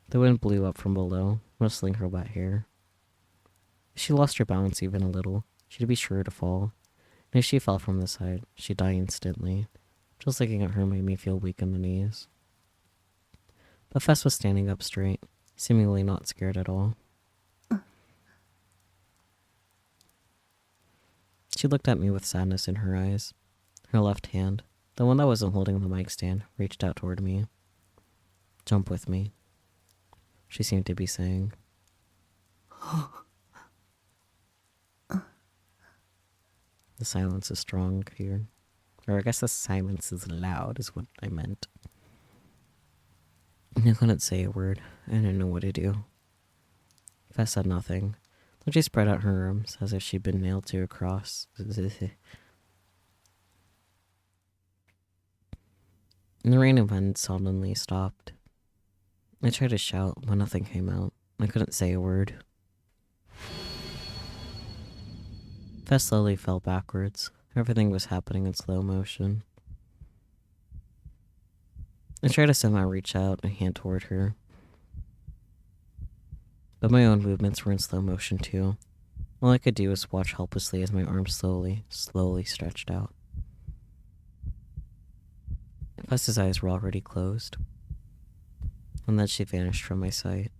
The wind blew up from below, rustling her wet hair. If she lost her balance even a little, she'd be sure to fall. And if she fell from the side, she'd die instantly. Just looking at her made me feel weak in the knees. But Fess was standing up straight, seemingly not scared at all. She looked at me with sadness in her eyes. Her left hand, the one that wasn't holding the mic stand, reached out toward me. "Jump with me," she seemed to be saying. The silence is strong here. Or I guess the silence is loud is what I meant. I couldn't say a word. I didn't know what to do. Fess said nothing. She spread out her arms as if she'd been nailed to a cross. And the rain and wind suddenly stopped. I tried to shout, but nothing came out. I couldn't say a word. Fess slowly fell backwards. Everything was happening in slow motion. I tried to somehow reach out a hand toward her. But my own movements were in slow motion too. All I could do was watch helplessly as my arms slowly stretched out. Fess's eyes were already closed. And then she vanished from my sight.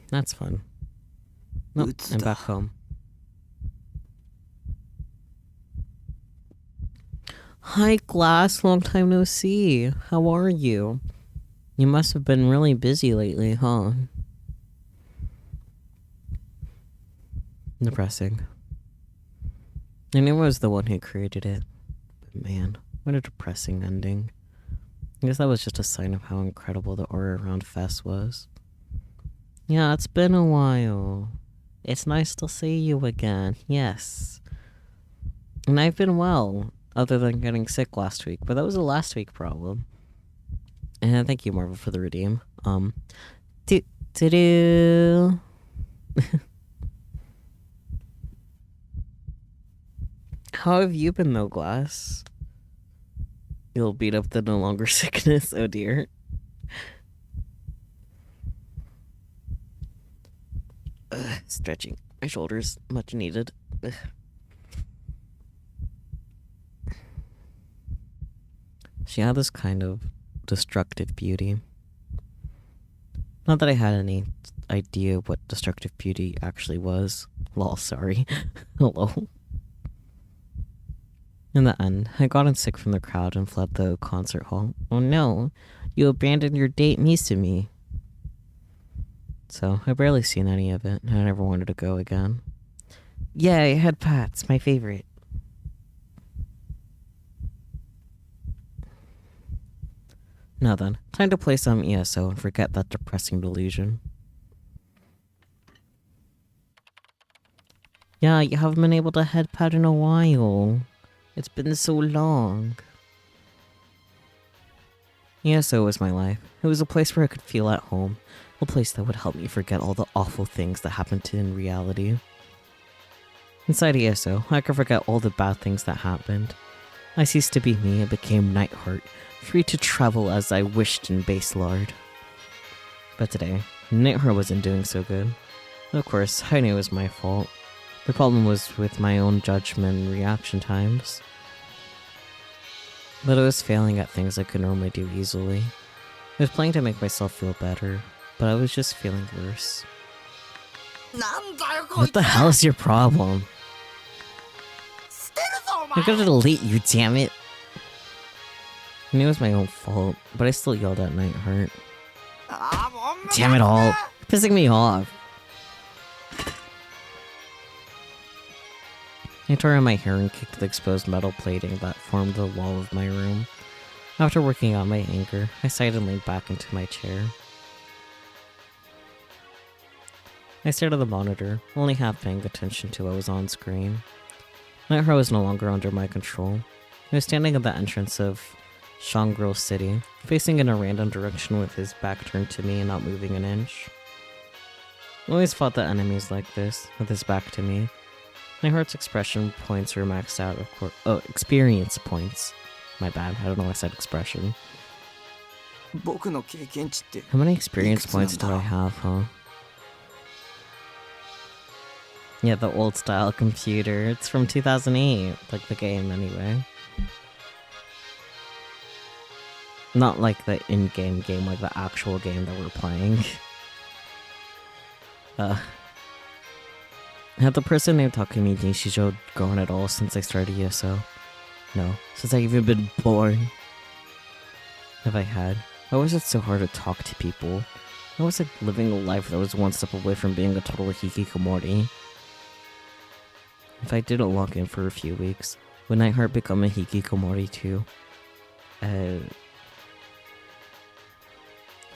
That's fun. Nope, I'm back home. Hi, Glass. Long time no see. How are you? You must have been really busy lately, huh? Depressing. I knew I was the one who created it. But man, what a depressing ending. I guess that was just a sign of how incredible the aura around Fess was. Yeah, it's been a while. It's nice to see you again, yes. And I've been well, other than getting sick last week, but that was a last week problem. And thank you, Marvel, for the redeem. Do-do-do. How have you been, though, Glass? You'll beat up the no longer sickness, oh dear. Stretching my shoulders, much needed. Ugh. She had this kind of destructive beauty. Not that I had any idea what destructive beauty actually was. Lol, sorry. Hello. In the end, I gotten sick from the crowd and fled the concert hall. Oh no, you abandoned your date Misumi. So, I barely seen any of it, and I never wanted to go again. Yay, head pats, my favorite. Now then, time to play some ESO and forget that depressing delusion. Yeah, you haven't been able to head pat in a while. It's been so long. ESO was my life. It was a place where I could feel at home. A place that would help me forget all the awful things that happened in reality. Inside ESO, I could forget all the bad things that happened. I ceased to be me and became Nightheart, free to travel as I wished in Base Lard. But today, Nightheart wasn't doing so good. Of course, I knew it was my fault. The problem was with my own judgment and reaction times. But I was failing at things I could normally do easily. I was planning to make myself feel better, but I was just feeling worse. What the hell is your problem? I'm gonna delete you, damn it! I knew it was my own fault, but I still yelled at Nightheart. Damn it all! You're pissing me off! I tore out my hair and kicked the exposed metal plating that formed the wall of my room. After working out my anger, I sighed and leaned back into my chair. I stared at the monitor, only half paying attention to what was on screen. Nightheart was no longer under my control. He was standing at the entrance of Shangri City, facing in a random direction with his back turned to me and not moving an inch. I always fought the enemies like this, with his back to me. Nightheart's expression points were maxed out, of course. Oh, experience points. My bad, I don't know why I said expression. How many experience points do I have, huh? Yeah, the old style computer. It's from 2008, like the game anyway. Not like the in-game game, like the actual game that we're playing. Had the person named Takumi Nishijo grown at all since I started ESO? No, since I even been born. If I had, why was it so hard to talk to people? I was like living a life that was one step away from being a total hikikomori. If I didn't log in for a few weeks, would Nightheart become a hikikomori too?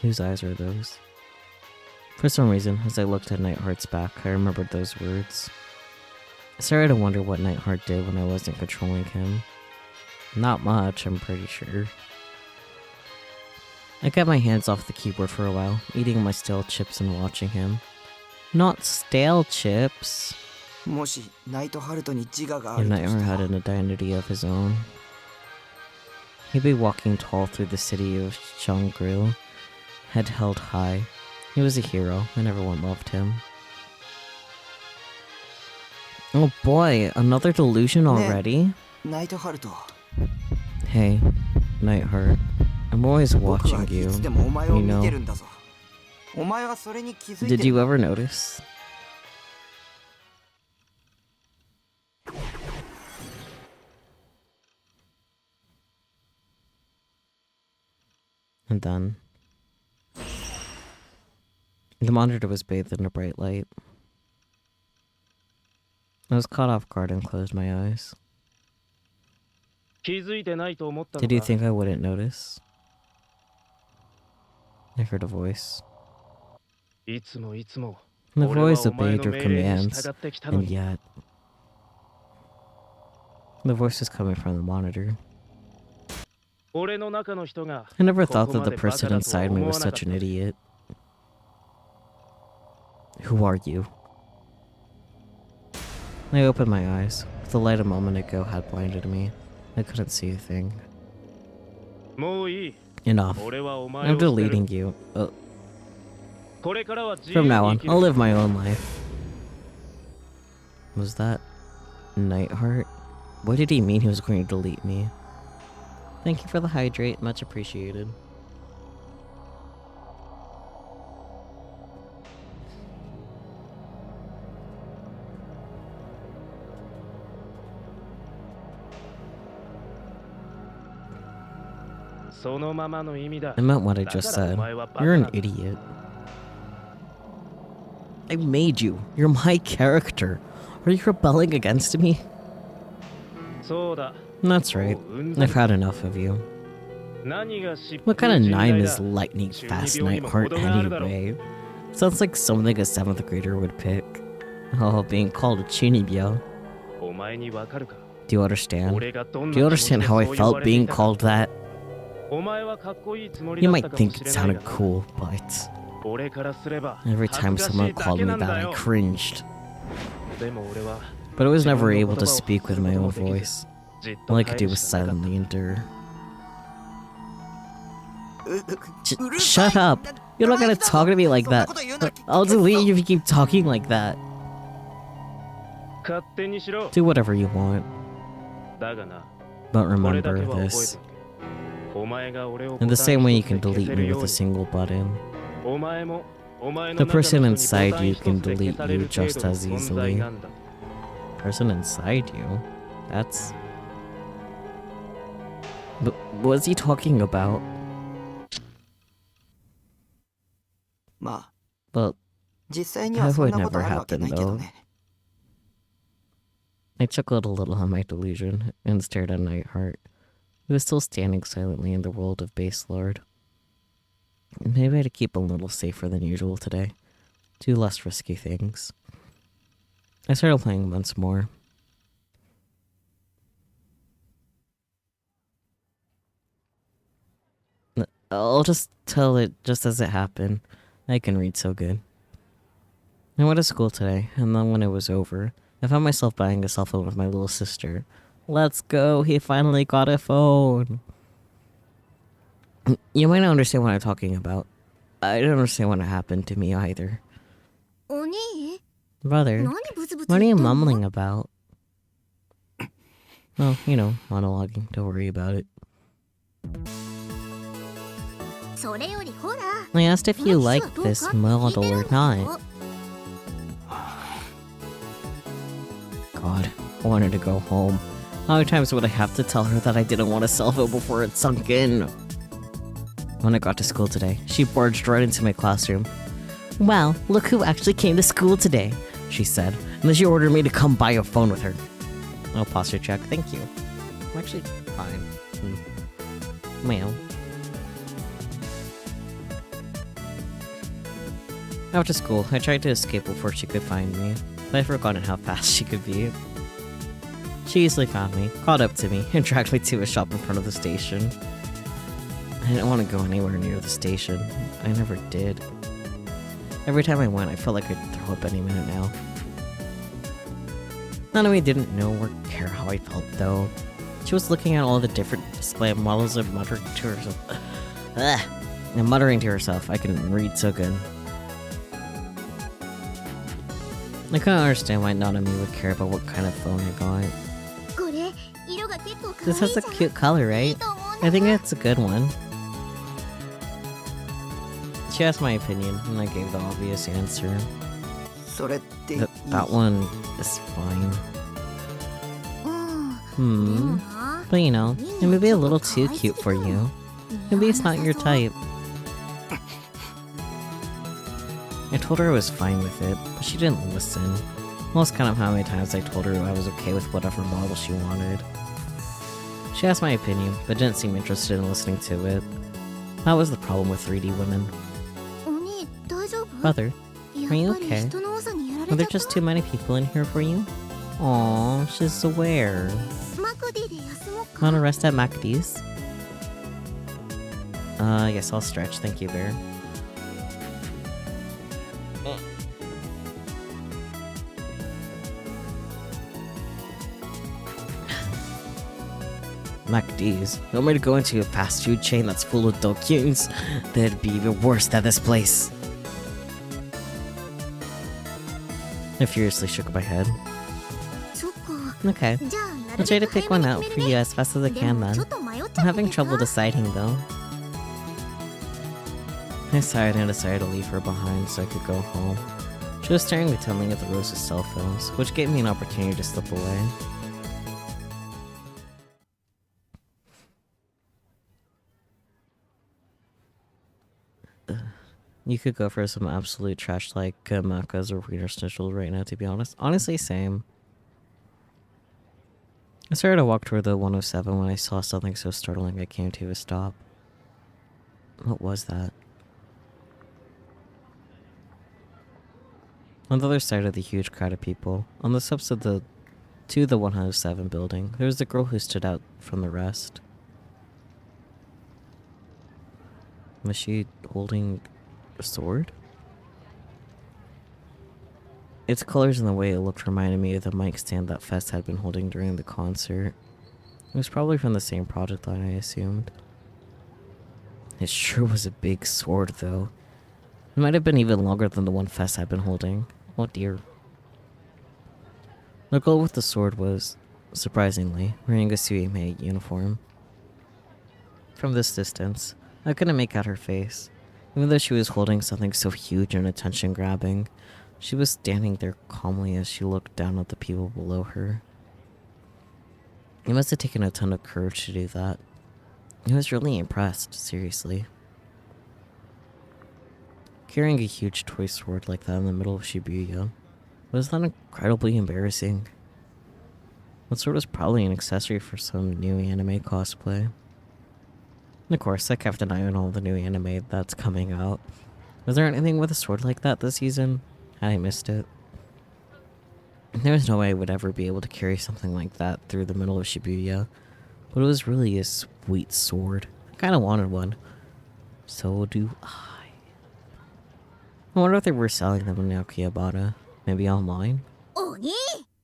Whose eyes are those? For some reason, as I looked at Nightheart's back, I remembered those words. I started to wonder what Nightheart did when I wasn't controlling him. Not much, I'm pretty sure. I kept my hands off the keyboard for a while, eating my stale chips and watching him. Not stale chips! If Nightheart had an identity of his own, he'd be walking tall through the city of Shangri, head held high. He was a hero, and everyone loved him. Oh boy, another delusion already? Hey, Nightheart. I'm always watching you, you know. Did you ever notice? And then the monitor was bathed in a bright light. I was caught off guard and closed my eyes. Did you think I wouldn't notice? I heard a voice. The voice obeyed your commands, and yet... The voice was coming from the monitor. I never thought that the person inside me was such an idiot. Who are you? I opened my eyes. The light a moment ago had blinded me. I couldn't see a thing. Enough. I'm deleting you. From now on, I'll live my own life. Was that Nightheart? What did he mean he was going to delete me? Thank you for the hydrate, much appreciated. I meant what I just said. You're an idiot. I made you. You're my character. Are you rebelling against me? That's right. I've had enough of you. What kind of name is lightning fast Nightheart anyway? Sounds like something a 7th grader would pick. Oh, being called a Chinibyo. Do you understand? Do you understand how I felt being called that? You might think it sounded cool, but... Every time someone called me that, I cringed. But I was never able to speak with my own voice. All I could do was silently endure. Shut up! You're not gonna talk to me like that. I'll delete you if you keep talking like that. 勝手にしろ。 Do whatever you want. だがな、 But これだ remember けは覚え this. とけ。お前が俺を In the same way you can ボタン一つ delete で消せる me よ with う a に single button. お前もお前の The 中の person 人に inside ボタン you 一 can つで消 delete され you る程 just 度の as 存在 easily. なんだ。 Person inside you? That's... But what is he talking about? まあ Well, 実際にはそんなことあるわけないけどね。 I chuckled a little on my delusion and stared at Nightheart, who was still standing silently in the world of Base Lord. Maybe I had to keep a little safer than usual today. Do less risky things. I started playing once more. I'll just tell it just as it happened. I can read so good. I went to school today, and then when it was over, I found myself buying a cell phone with my little sister. Let's go, he finally got a phone. You might not understand what I'm talking about. I don't understand what happened to me either. お兄 Brother, 何ブツブツ what are 言 you ってんの mumbling about? Oh, you know, monologuing. Don't worry about it. それよりほら I asked if you この like 機種 this はどうかって聞い model てる or んだ not. よ God, I wanted to go home. How many times would I have to tell her that I didn't want a cell phone before it sunk in? When I got to school today, she barged right into my classroom. Wow, look who actually came to school today, she said, and then she ordered me to come buy a phone with her. Oh, posture check, thank you. I'm actually fine. Meow. After school, I tried to escape before she could find me, but I'd forgotten how fast she could be. She easily found me, caught up to me, and dragged me to a shop in front of the station. I didn't want to go anywhere near the station. I never did. Every time I went, I felt like I'd throw up any minute now. Nanami didn't know or care how I felt, though. She was looking at all the different display models and muttering to herself. Ugh! And muttering to herself, I can read so good. I couldn't understand why Nanami would care about what kind of phone I got. これ色が結構可愛い This has a じゃん cute color, いい right? と思うんだ I think it's a good one. She asked my opinion, and I gave the obvious answer. それっていい That one is fine. うんでも Hmm. な But you know, it may be a little too cute for you. Maybe it's not your type. I told her I was fine with it, but she didn't listen. Lost count of how many times I told her I was okay with whatever model she wanted. She asked my opinion, but didn't seem interested in listening to it. That was the problem with 3D women. お兄大丈夫 Brother, や are you っぱり okay? 人の多さにやら are れ there ちゃっ just た too many people in here for you? Aww, she's aware. マクディで休もうか Wanna rest at MacD's? Yes, I'll stretch. Thank you, Bear. MacD's. You want me to go into a fast food chain that's full of Dokyuns? That'd be even worse than this place. I furiously shook my head. そっか Okay, じゃあな I'll る try べ to く pick 早 one めに out 決 for める you ね as fast as I で can も then. ちょっと迷っちゃ I'm って having て trouble さ deciding though. I sighed and decided to leave her behind so I could go home. She was staring intently at the rows of cell phones, which gave me an opportunity to slip away. You could go for some absolute trash like Macas or Wiener Schnitzel right now, to be honest. Honestly, same. I started to walk toward the 107 when I saw something so startling I came to a stop. What was that? On the other side of the huge crowd of people, on the steps of the 107 building, there was a girl who stood out from the rest. Was she holding a sword? Its colors and the way it looked reminded me of the mic stand that Fest had been holding during the concert. It was probably from the same project line, I assumed. It sure was a big sword, though. It might have been even longer than the one fest I've been holding. Oh dear. The girl with the sword was, surprisingly, wearing a Suime uniform. From this distance, I couldn't make out her face. Even though she was holding something so huge and attention-grabbing, she was standing there calmly as she looked down at the people below her. It must have taken a ton of courage to do that. I was really impressed, seriously. Carrying a huge toy sword like that in the middle of Shibuya, was that incredibly embarrassing? That sword was probably an accessory for some new anime cosplay. And of course, I kept an eye on all the new anime that's coming out. Was there anything with a sword like that this season? I missed it. There was no way I would ever be able to carry something like that through the middle of Shibuya. But it was really a sweet sword. I kinda wanted one. So do I. I wonder if they were selling them in Akihabara. Maybe online?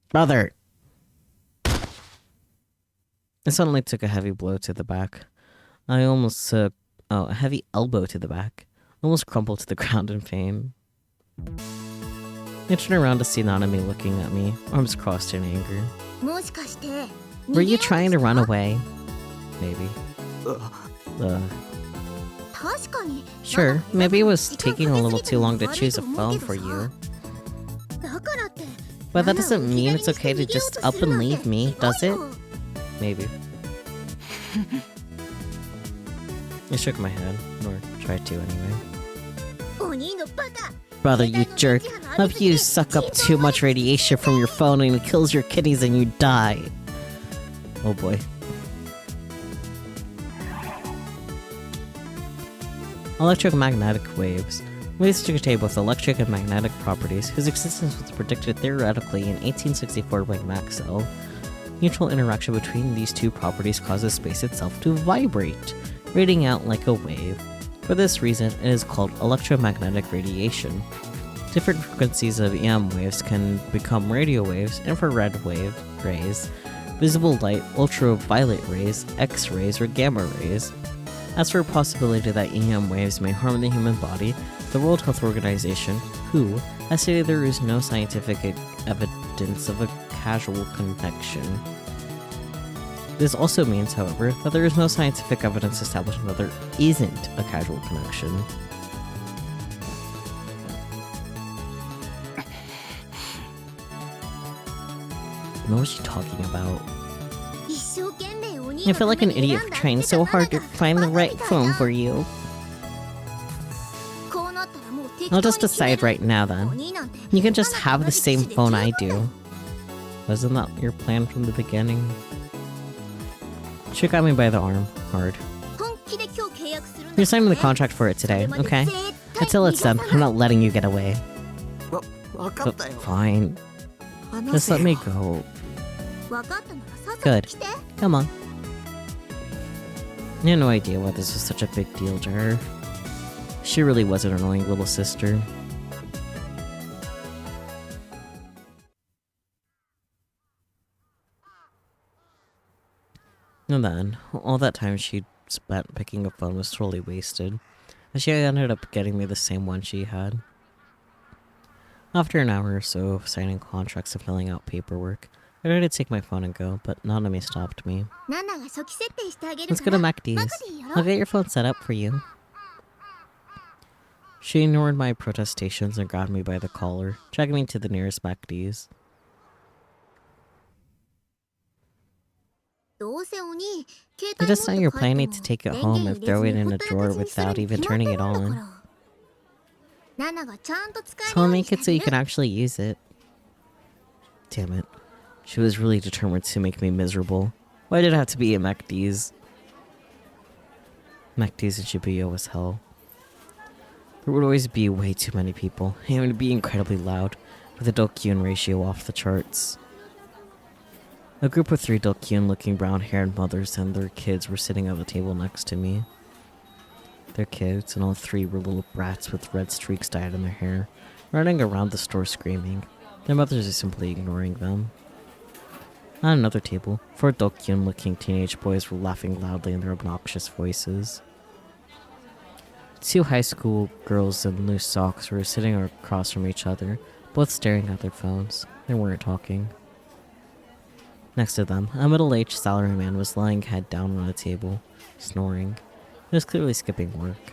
Brother! I suddenly took a heavy blow to the back. I almost took a heavy elbow to the back. Almost crumpled to the ground in pain. I turned around to see Nanami looking at me, arms crossed in anger. Were you trying to run away? Maybe. Sure, maybe it was taking a little too long to choose a phone for you. But that doesn't mean it's okay to just up and leave me, does it? Maybe. I shook my head, or tried to anyway. Brother, you jerk. Hope you suck up too much radiation from your phone and it kills your kidneys and you die. Oh boy. Electromagnetic waves. Waves contain both electric and magnetic properties, whose existence was predicted theoretically in 1864 by Maxwell. Mutual interaction between these two properties causes space itself to vibrate, radiating out like a wave. For this reason, it is called electromagnetic radiation. Different frequencies of EM waves can become radio waves, infrared rays, visible light, ultraviolet rays, X-rays, or gamma rays. As for a possibility that EM waves may harm the human body, the World Health Organization, WHO, has stated there is no scientific evidence of a causal connection. This also means, however, that there is no scientific evidence establishing that there isn't a causal connection. What was she talking about? I feel like an idiot for trying so hard to find the right phone for you. I'll just decide right now then. You can just have the same phone I do. Wasn't that your plan from the beginning? She got me by the arm, hard. You're signing the contract for it today, okay? Until it's done, I'm not letting you get away. Fine. Just let me go. Good. Come on. I had no idea why this was such a big deal to her. She really was an annoying little sister. And then, all that time she spent picking a phone was totally wasted, and she ended up getting me the same one she had. After an hour or so of signing contracts and filling out paperwork, I tried to take my phone and go, but Nanami stopped me. Let's go to MacD's. I'll get your phone set up for you. She ignored my protestations and grabbed me by the collar, dragging me to the nearest MacD's. I just know you're planning to take it home and throw it in a drawer without even turning it on. So I'll make it so you can actually use it. Damn it. She was really determined to make me miserable. Why did it have to be a MacD's? MacD's in Shibuya was hell. There would always be way too many people, and it would be incredibly loud, with the Dokyun ratio off the charts. A group of 3 Dokyun-looking brown-haired mothers and their kids were sitting at the table next to me. Their kids, and all 3 were little brats with red streaks dyed in their hair, running around the store screaming. Their mothers are simply ignoring them. At another table, 4 Dokyun-looking teenage boys were laughing loudly in their obnoxious voices. Two high school girls in loose socks were sitting across from each other, both staring at their phones. They weren't talking. Next to them, a middle-aged salaryman was lying head down on a table, snoring. He was clearly skipping work.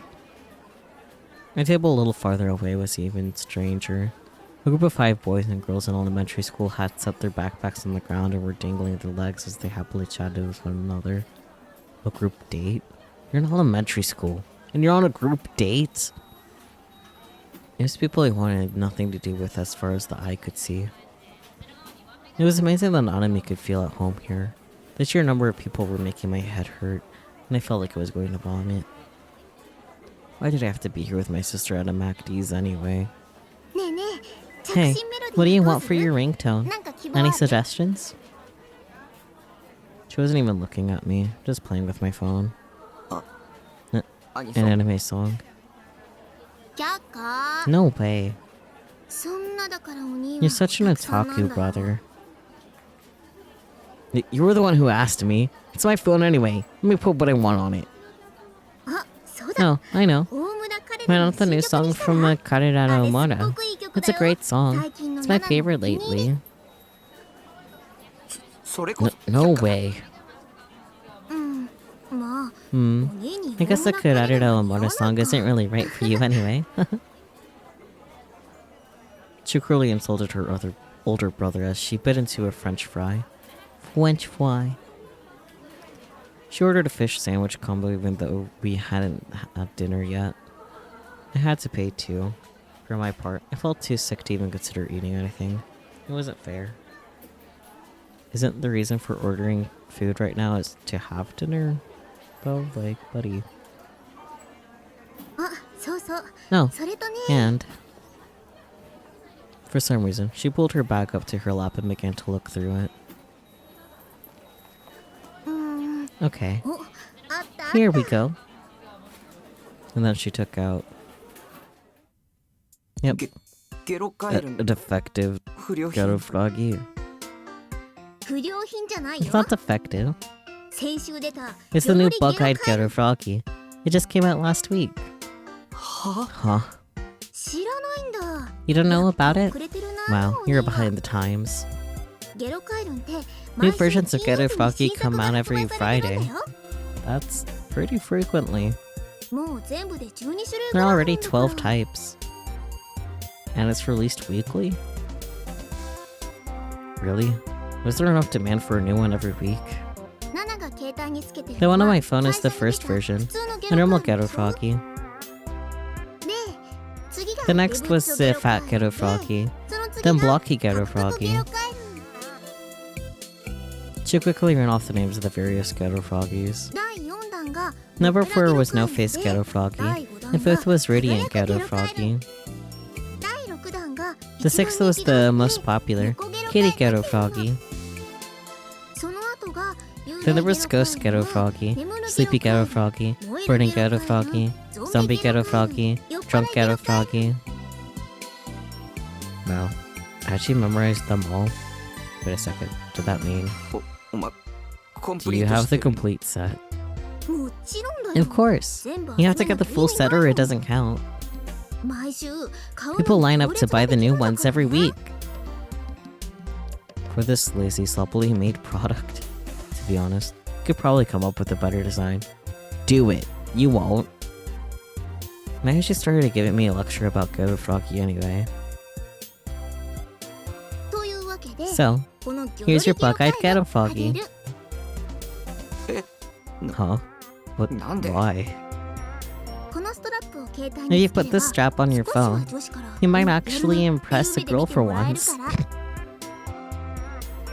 A table a little farther away was even stranger. A group of 5 boys and girls in elementary school had set their backpacks on the ground and were dangling their legs as they happily chatted with one another. A group date? You're in elementary school, and you're on a group date? It was people he wanted nothing to do with as far as the eye could see. It was amazing that Nanami could feel at home here. The sheer number of people were making my head hurt, and I felt like I was going to vomit. Why did I have to be here with my sister at a MacD's anyway? Hey, what do you want for your ringtone? Any suggestions? She wasn't even looking at me, just playing with my phone. An anime song. No way. You're such an otaku, brother. You were the one who asked me. It's my phone anyway. Let me put what I want on it. Oh, I know. Why not the new song from Karera Omara? It's a great song. It's my favorite lately. No way. I guess the Karera Omara song isn't really right for you anyway. She cruelly insulted her older brother as she bit into a French fry. French fry. She ordered a fish sandwich combo even though we hadn't had dinner yet. I had to pay too. For my part, I felt too sick to even consider eating anything. It wasn't fair. Isn't the reason for ordering food right now is to have dinner? Though, like, buddy. No. And for some reason, she pulled her bag up to her lap and began to look through it. Okay. Here we go. And then she took out... Yep. A defective ghetto froggy. It's not defective. It's the new bug-eyed ghetto froggy. It just came out last week. Huh? You don't know about it? Wow, you're behind the times. New versions of Ghetto Froggy come out every Friday. That's pretty frequently. There are already 12 types. And it's released weekly? Really? Was there enough demand for a new one every week? The one on my phone is the first version, the normal Ghetto Froggy. The next was the Fat Ghetto Froggy, then Blocky Ghetto Froggy. She quickly ran off the names of the various Ghetto Froggies. Number 4 was No Face Ghetto Froggy, and 5th was Radiant Ghetto Froggy. The 6th was the most popular, Kitty Ghetto Froggy. Then there was Ghost Ghetto Froggy, Sleepy Ghetto Froggy, Burning Ghetto Froggy, Zombie Ghetto Froggy, Drunk Ghetto Froggy. Wow, I actually memorized them all. Wait a second, did that mean... Do you have the complete set? Of course! You have to get the full set or it doesn't count. People line up to buy the new ones every week. For this lazy, sloppily made product, to be honest, you could probably come up with a better design. Do it! You won't. Maybe she started giving me a lecture about Ghetto Froggy anyway. So, here's your bug-eyed Ghetto Froggy. Huh? What? Why? If you put this strap on your phone, you might actually impress a girl for once.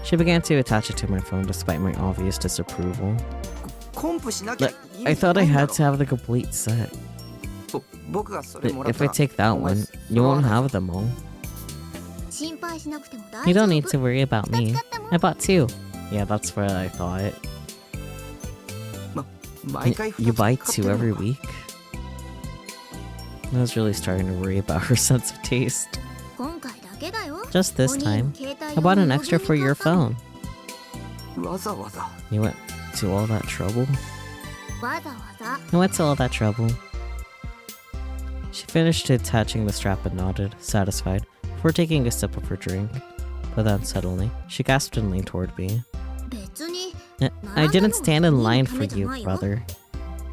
She began to attach it to my phone despite my obvious disapproval. I thought I had to have the complete set. If I take that one, you won't have them all. You don't need to worry about me. I bought 2. Yeah, that's what I thought. You buy 2 every week? I was really starting to worry about her sense of taste. Just this time, I bought an extra for your phone. You went to all that trouble? I went to all that trouble. She finished attaching the strap and nodded, satisfied, before taking a sip of her drink. But then suddenly, she gasped and leaned toward me. I didn't stand in line for you, brother.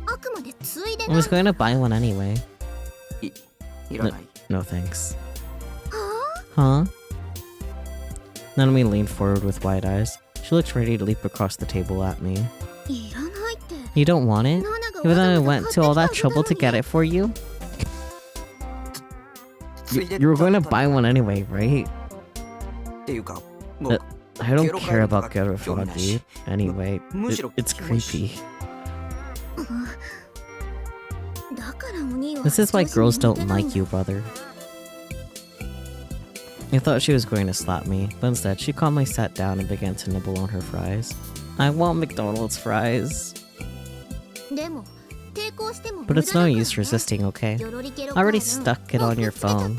I was going to buy one anyway. いらない。 No thanks. Huh? Nanami leaned forward with wide eyes. She looked ready to leap across the table at me. You don't want it? Even though I went to all that trouble to get it for you? You were going to buy one anyway, right? っていうか、もう I don't care about Garofagi. Anyway, it's creepy. This is why girls don't like you, brother. I thought she was going to slap me, but instead she calmly sat down and began to nibble on her fries. I want McDonald's fries. But it's no use resisting, okay? I already stuck it on your phone.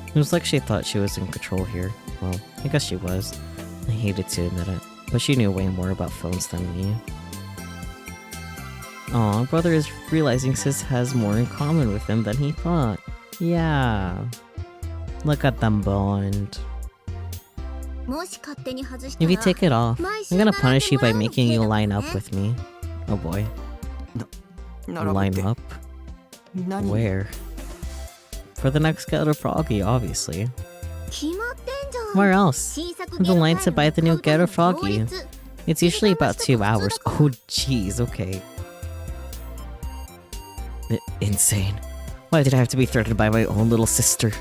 It was like she thought she was in control here. Well, I guess she was. I hated to admit it, but she knew way more about phones than me. Aw, brother is realizing sis has more in common with him than he thought. Yeah. Look at them bond. If you take it off, I'm gonna punish you by making you line up with me. Oh boy. Line up? Where? For the next Ghetto Froggy, obviously. Where else? The line to buy the new Ghetto Froggy. It's usually about 2 hours. Oh jeez, okay. Insane. Why did I have to be threatened by my own little sister?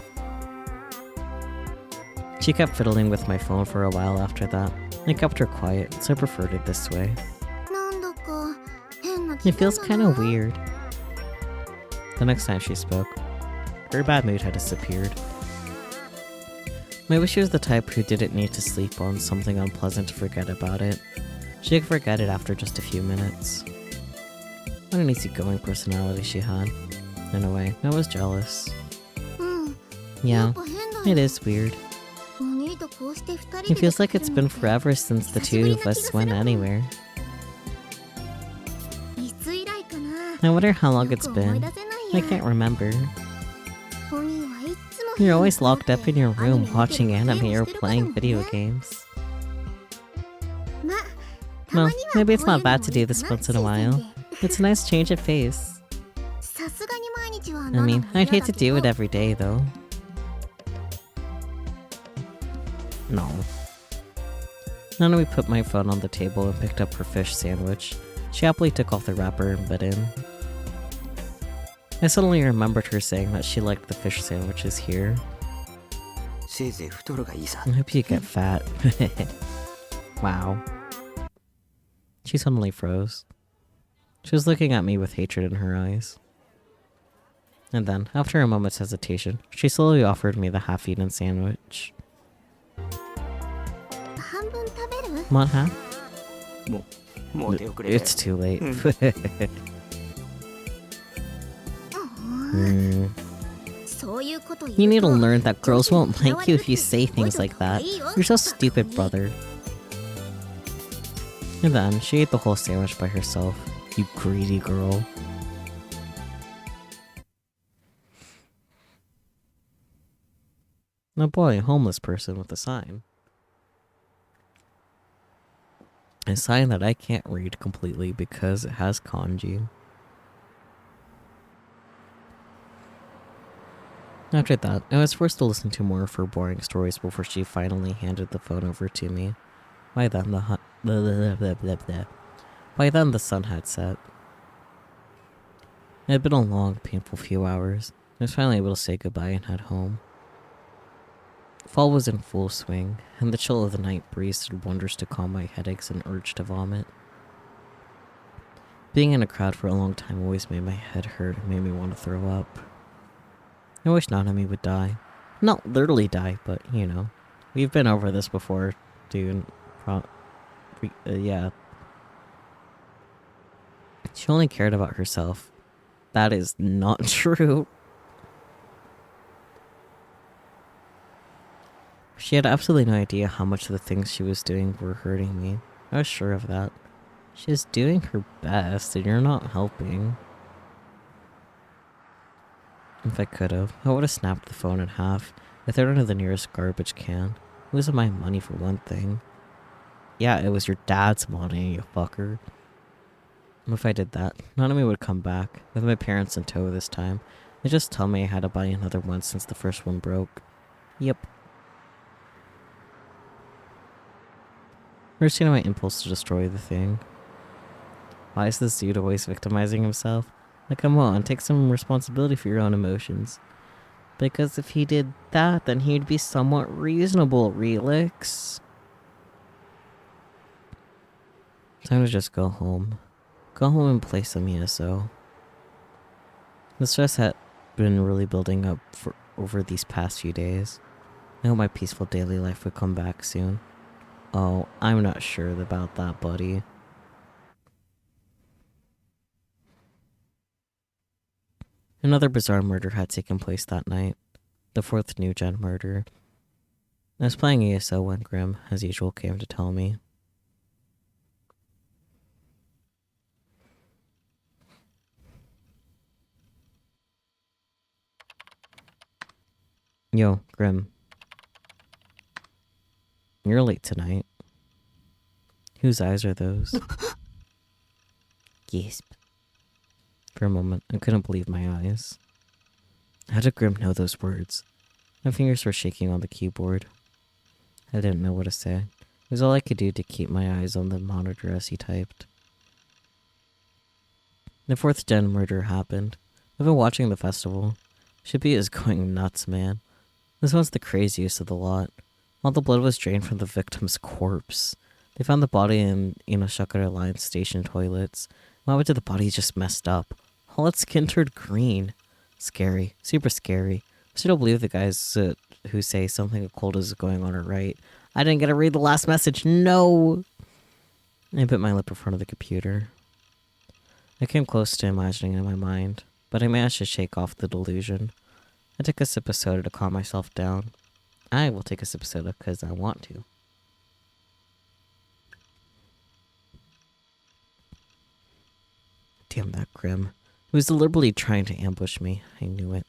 She kept fiddling with my phone for a while after that. I kept her quiet, so I preferred it this way. It feels kinda weird. The next time she spoke, her bad mood had disappeared. Maybe she was the type who didn't need to sleep on something unpleasant to forget about it. She could forget it after just a few minutes. What an easygoing personality she had. In a way, I was jealous. Yeah, it is weird. It feels like it's been forever since the two of us went anywhere. I wonder how long it's been. I can't remember. You're always locked up in your room watching anime or playing video games. Well, maybe it's not bad to do this once in a while. It's a nice change of pace. I mean, I'd hate to do it every day, though. No. Nanami put my phone on the table and picked up her fish sandwich. She happily took off the wrapper and bit in. I suddenly remembered her saying that she liked the fish sandwiches here. I hope you get fat. Wow. She suddenly froze. She was looking at me with hatred in her eyes. And then, after a moment's hesitation, she slowly offered me the half-eaten sandwich. Want half? It's too late. You need to learn that girls won't like you if you say things like that. You're so stupid, brother. And then, she ate the whole sandwich by herself. You greedy girl. Oh boy, a homeless person with a sign. A sign that I can't read completely because it has kanji. After that, I was forced to listen to more of her boring stories before she finally handed the phone over to me. By then, the sun had set. It had been a long, painful few hours. I was finally able to say goodbye and head home. Fall was in full swing, and the chill of the night breeze did wonders to calm my headaches and urge to vomit. Being in a crowd for a long time always made my head hurt and made me want to throw up. I wish Nanami would die. Not literally die, but, you know. We've been over this before, dude. Yeah. She only cared about herself. That is not true. She had absolutely no idea how much of the things she was doing were hurting me. I was sure of that. She's doing her best, and you're not helping. If I could've, I would've snapped the phone in half and thrown it into the nearest garbage can. It wasn't my money for one thing. Yeah, it was your dad's money, you fucker. If I did that, none of me would come back, with my parents in tow this time. They just tell me I had to buy another one since the first one broke. Yep. First, my impulse to destroy the thing. Why is this dude always victimizing himself? Like, come on, take some responsibility for your own emotions. Because if he did that, then he'd be somewhat reasonable, Relix. Time to just go home. Go home and play some ESO. The stress had been really building up for over these past few days. I hope my peaceful daily life would come back soon. Oh, I'm not sure about that, buddy. Another bizarre murder had taken place that night. The fourth new gen murder. I was playing ESO when Grim, as usual, came to tell me. Yo, Grim. You're late tonight. Whose eyes are those? Gasp. For a moment, I couldn't believe my eyes. How did Grim know those words? My fingers were shaking on the keyboard. I didn't know what to say. It was all I could do to keep my eyes on the monitor as he typed. The fourth gen murder happened. I've been watching the festival. Shippy is going nuts, man. This one's the craziest of the lot. All the blood was drained from the victim's corpse. They found the body in Inoshakura Line station toilets. What happened to the body is just messed up. All its skin turned green. Scary. Super scary. I still don't believe the guys who say something occult is going on are right. I didn't get to read the last message. No! I bit my lip in front of the computer. I came close to imagining it in my mind, but I managed to shake off the delusion. I took a sip of soda to calm myself down. I will take a sip of soda because I want to. Damn that Grim. He was deliberately trying to ambush me. I knew it.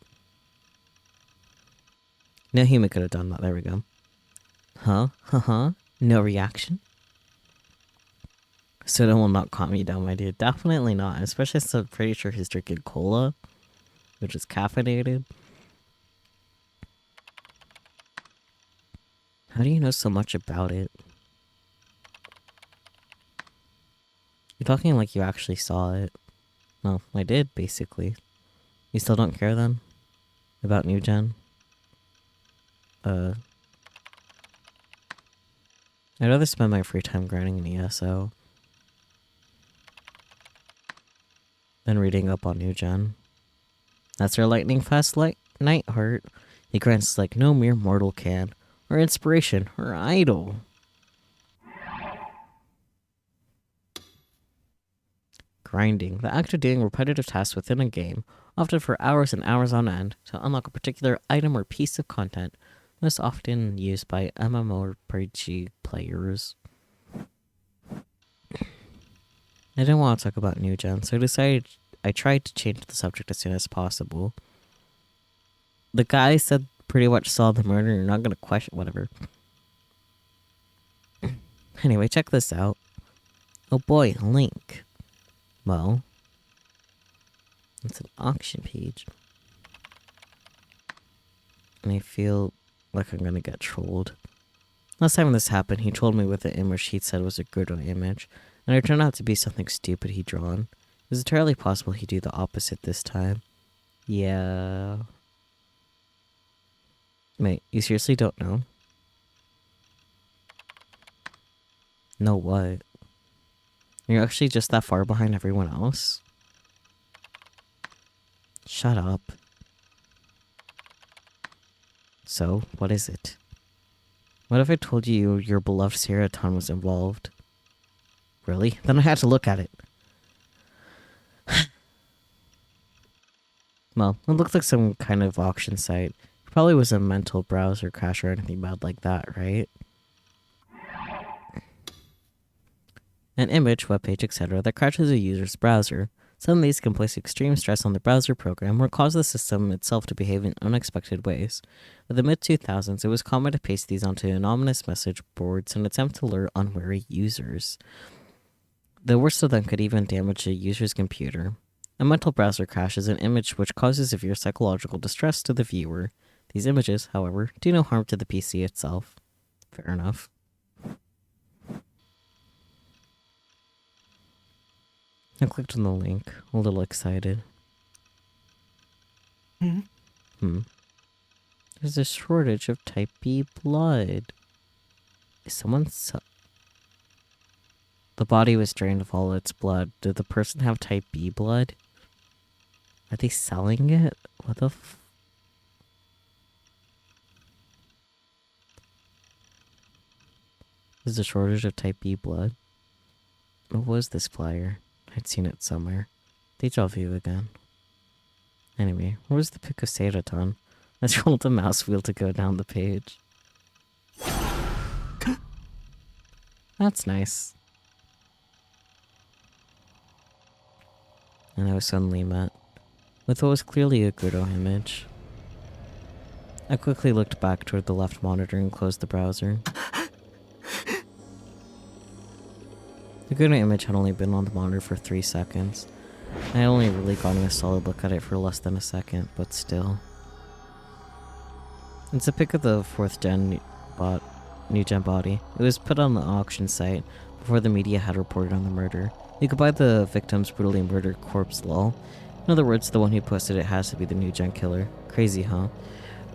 No human could have done that. There we go. Huh? No reaction? Soda will not calm me down, my dude. Definitely not. Especially since I'm pretty sure he's drinking cola, which is caffeinated. How do you know so much about it? You're talking like you actually saw it. Well, I did, basically. You still don't care, then? About New Gen? I'd rather spend my free time grinding in ESO than reading up on New Gen. That's our lightning fast night heart. He grinds like no mere mortal can, or inspiration, or idol. Grinding, the act of doing repetitive tasks within a game, often for hours and hours on end, to unlock a particular item or piece of content, most often used by MMORPG players. I didn't want to talk about New Gen, so I tried to change the subject as soon as possible. The guy said pretty much saw the murder, you're not gonna question whatever. Anyway, check this out. Oh boy, Link. Well, it's an auction page. And I feel like I'm gonna get trolled. Last time this happened, he trolled me with an image he said was a good image, and it turned out to be something stupid he'd drawn. It was entirely possible he'd do the opposite this time. Yeah. Wait, you seriously don't know? Know what? You're actually just that far behind everyone else? Shut up. So, what is it? What if I told you your beloved Seraton was involved? Really? Then I had to look at it. Well, it looked like some kind of auction site. It probably was a mental browser crash or anything bad like that, right? an image, webpage, etc. that crashes a user's browser. Some of these can place extreme stress on the browser program or cause the system itself to behave in unexpected ways. In the mid-2000s, it was common to paste these onto anonymous message boards in an attempt to lure unwary users. The worst of them could even damage a user's computer. A mental browser crash is an image which causes severe psychological distress to the viewer. These images, however, do no harm to the PC itself. Fair enough. I clicked on the link, a little excited. There's a shortage of type B blood. Is someone The body was drained of all its blood. Did the person have type B blood? Are they selling it? What the There's a shortage of type B blood. What was this flyer? I'd seen it somewhere. Deja vu again. Anyway, where's the pic of Seidaton? Let's roll the mouse wheel to go down the page. That's nice. And I was suddenly met with what was clearly a Gudo image. I quickly looked back toward the left monitor and closed the browser. The Gudo image had only been on the monitor for 3 seconds. I had only really gotten a solid look at it for less than a second, but still. It's a pic of the 4th gen new gen body. It was put on the auction site before the media had reported on the murder. You could buy the victim's brutally murdered corpse, lol. In other words, the one who posted it has to be the new gen killer. Crazy, huh?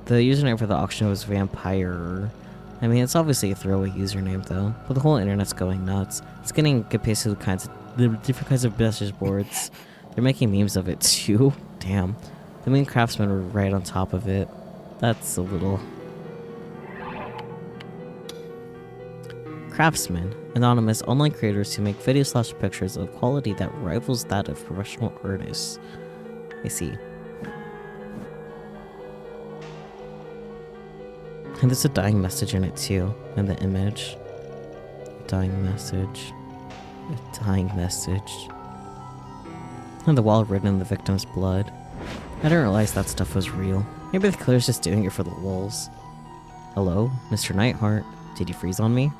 The username for the auction was Vampire. I mean, it's obviously a throwaway username though, but the whole internet's going nuts. It's getting pasted with the different kinds of message boards. They're making memes of it too. Damn. The main craftsmen were right on top of it. That's a little... Craftsmen, anonymous online creators who make videos/pictures of quality that rivals that of professional artists. I see. And there's a dying message in it too, in the image. Dying message. A dying message. And the wall written in the victim's blood. I didn't realize that stuff was real. Maybe the killer's just doing it for the lulz. Hello, Mr. Nightheart. Did you freeze on me?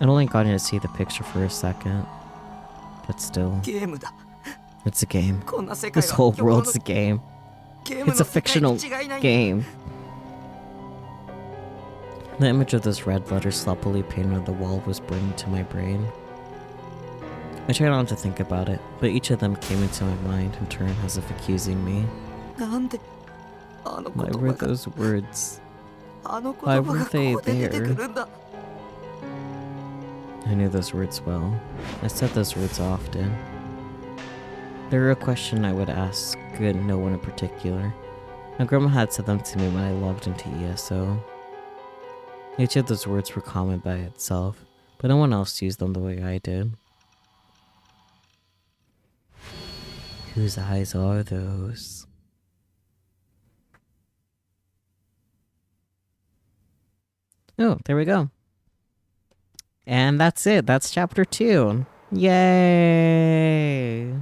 I'd only gotten to see the picture for a second. But still. It's a game. This whole world's a game. It's a fictional game. The image of those red letters sloppily painted on the wall was burned into my brain. I tried not to think about it, but each of them came into my mind in turn as if accusing me. Why were those words? Why were they there? I knew those words well. I said those words often. They were a question I would ask no one in particular. My grandma had said them to me when I logged into ESO. Each of those words were common by itself, but no one else used them the way I did. Whose eyes are those? Oh, there we go. And that's it. That's chapter 2. Yay!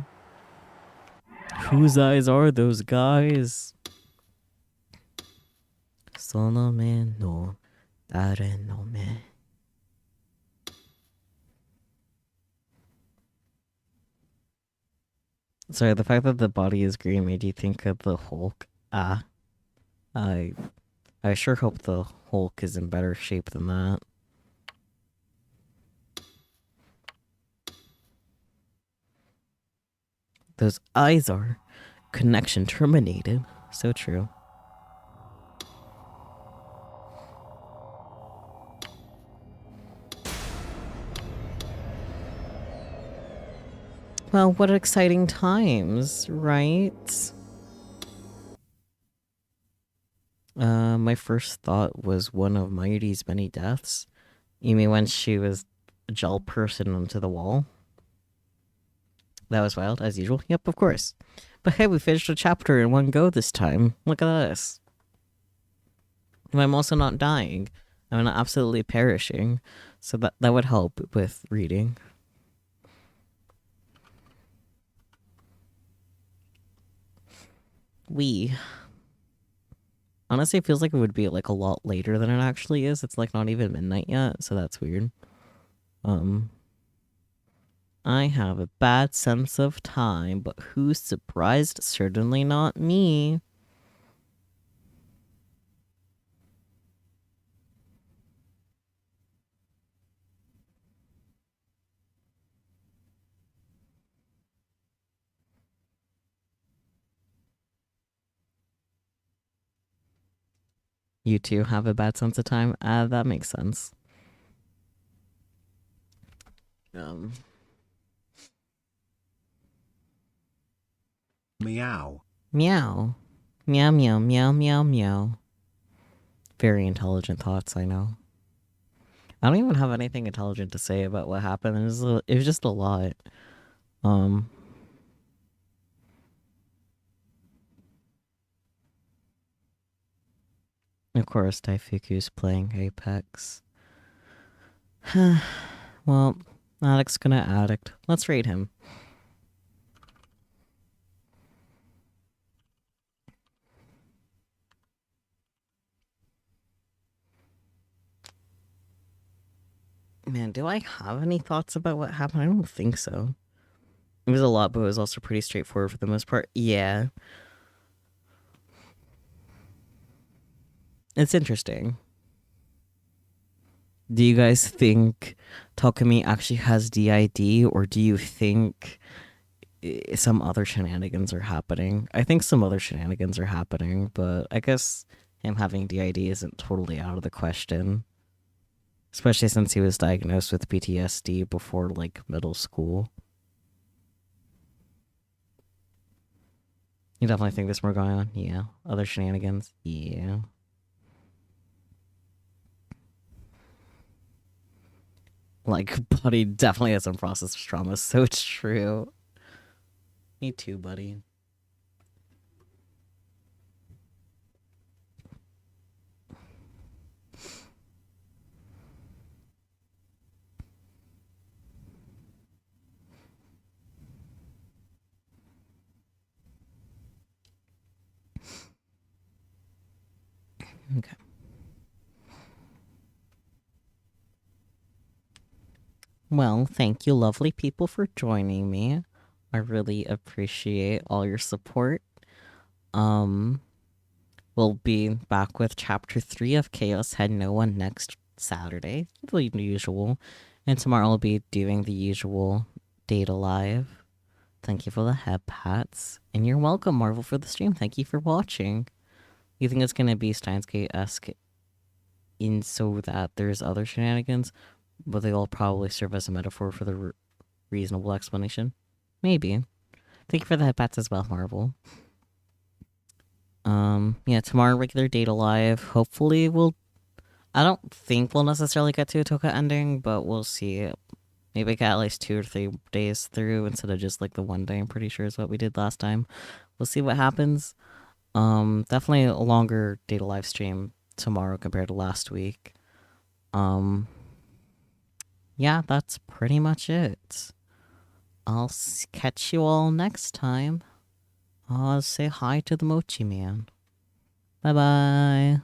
Whose eyes are those, guys? Sonomen no dare no me. Sorry, the fact that the body is green made you think of the Hulk. I sure hope the Hulk is in better shape than that. Those eyes are. Connection terminated. So true. Well, what exciting times, right? My first thought was one of Mayuri's many deaths. You mean when she was a gel person onto the wall? That was wild, as usual. Yep, of course. But hey, we finished a chapter in one go this time. Look at this. And I'm also not dying. I'm not absolutely perishing. So that would help with reading. we. Honestly, it feels like it would be like a lot later than it actually is. It's like not even midnight yet, so that's weird. I have a bad sense of time, but who's surprised? Certainly not me. You two have a bad sense of time? That makes sense. Meow. Meow. Meow, meow, meow, meow, meow. Very intelligent thoughts, I know. I don't even have anything intelligent to say about what happened. It was just a lot. Of course, Daifuku's playing Apex. Well, Addict's gonna addict. Let's raid him. Man, do I have any thoughts about what happened? I don't think so. It was a lot, but it was also pretty straightforward for the most part. Yeah. It's interesting. Do you guys think Takumi actually has DID, or do you think some other shenanigans are happening? I think some other shenanigans are happening, but I guess him having DID isn't totally out of the question. Especially since he was diagnosed with PTSD before, like, middle school. You definitely think there's more going on? Yeah. Other shenanigans? Yeah. Like, Buddy definitely has some processed trauma, so it's true. Me too, buddy. Okay. Well, thank you, lovely people, for joining me. I really appreciate all your support. We'll be back with chapter 3 of Chaos Head No One next Saturday, the usual. And tomorrow I'll be doing the usual Data Live. Thank you for the head pats. And you're welcome, Marvel, for the stream. Thank you for watching. You think it's gonna be Steins Gate-esque in so that there's other shenanigans, but they all probably serve as a metaphor for the reasonable explanation? Maybe. Thank you for the head pats as well, Marvel. Yeah, tomorrow regular Data Live. Hopefully I don't think we'll necessarily get to a Toka ending, but we'll see. Maybe get at least 2 or 3 days through instead of just like the one day, I'm pretty sure is what we did last time. We'll see what happens. Definitely a longer Data Live stream tomorrow compared to last week. Yeah, that's pretty much it. I'll catch you all next time. I'll say hi to the Mochi Man. Bye-bye.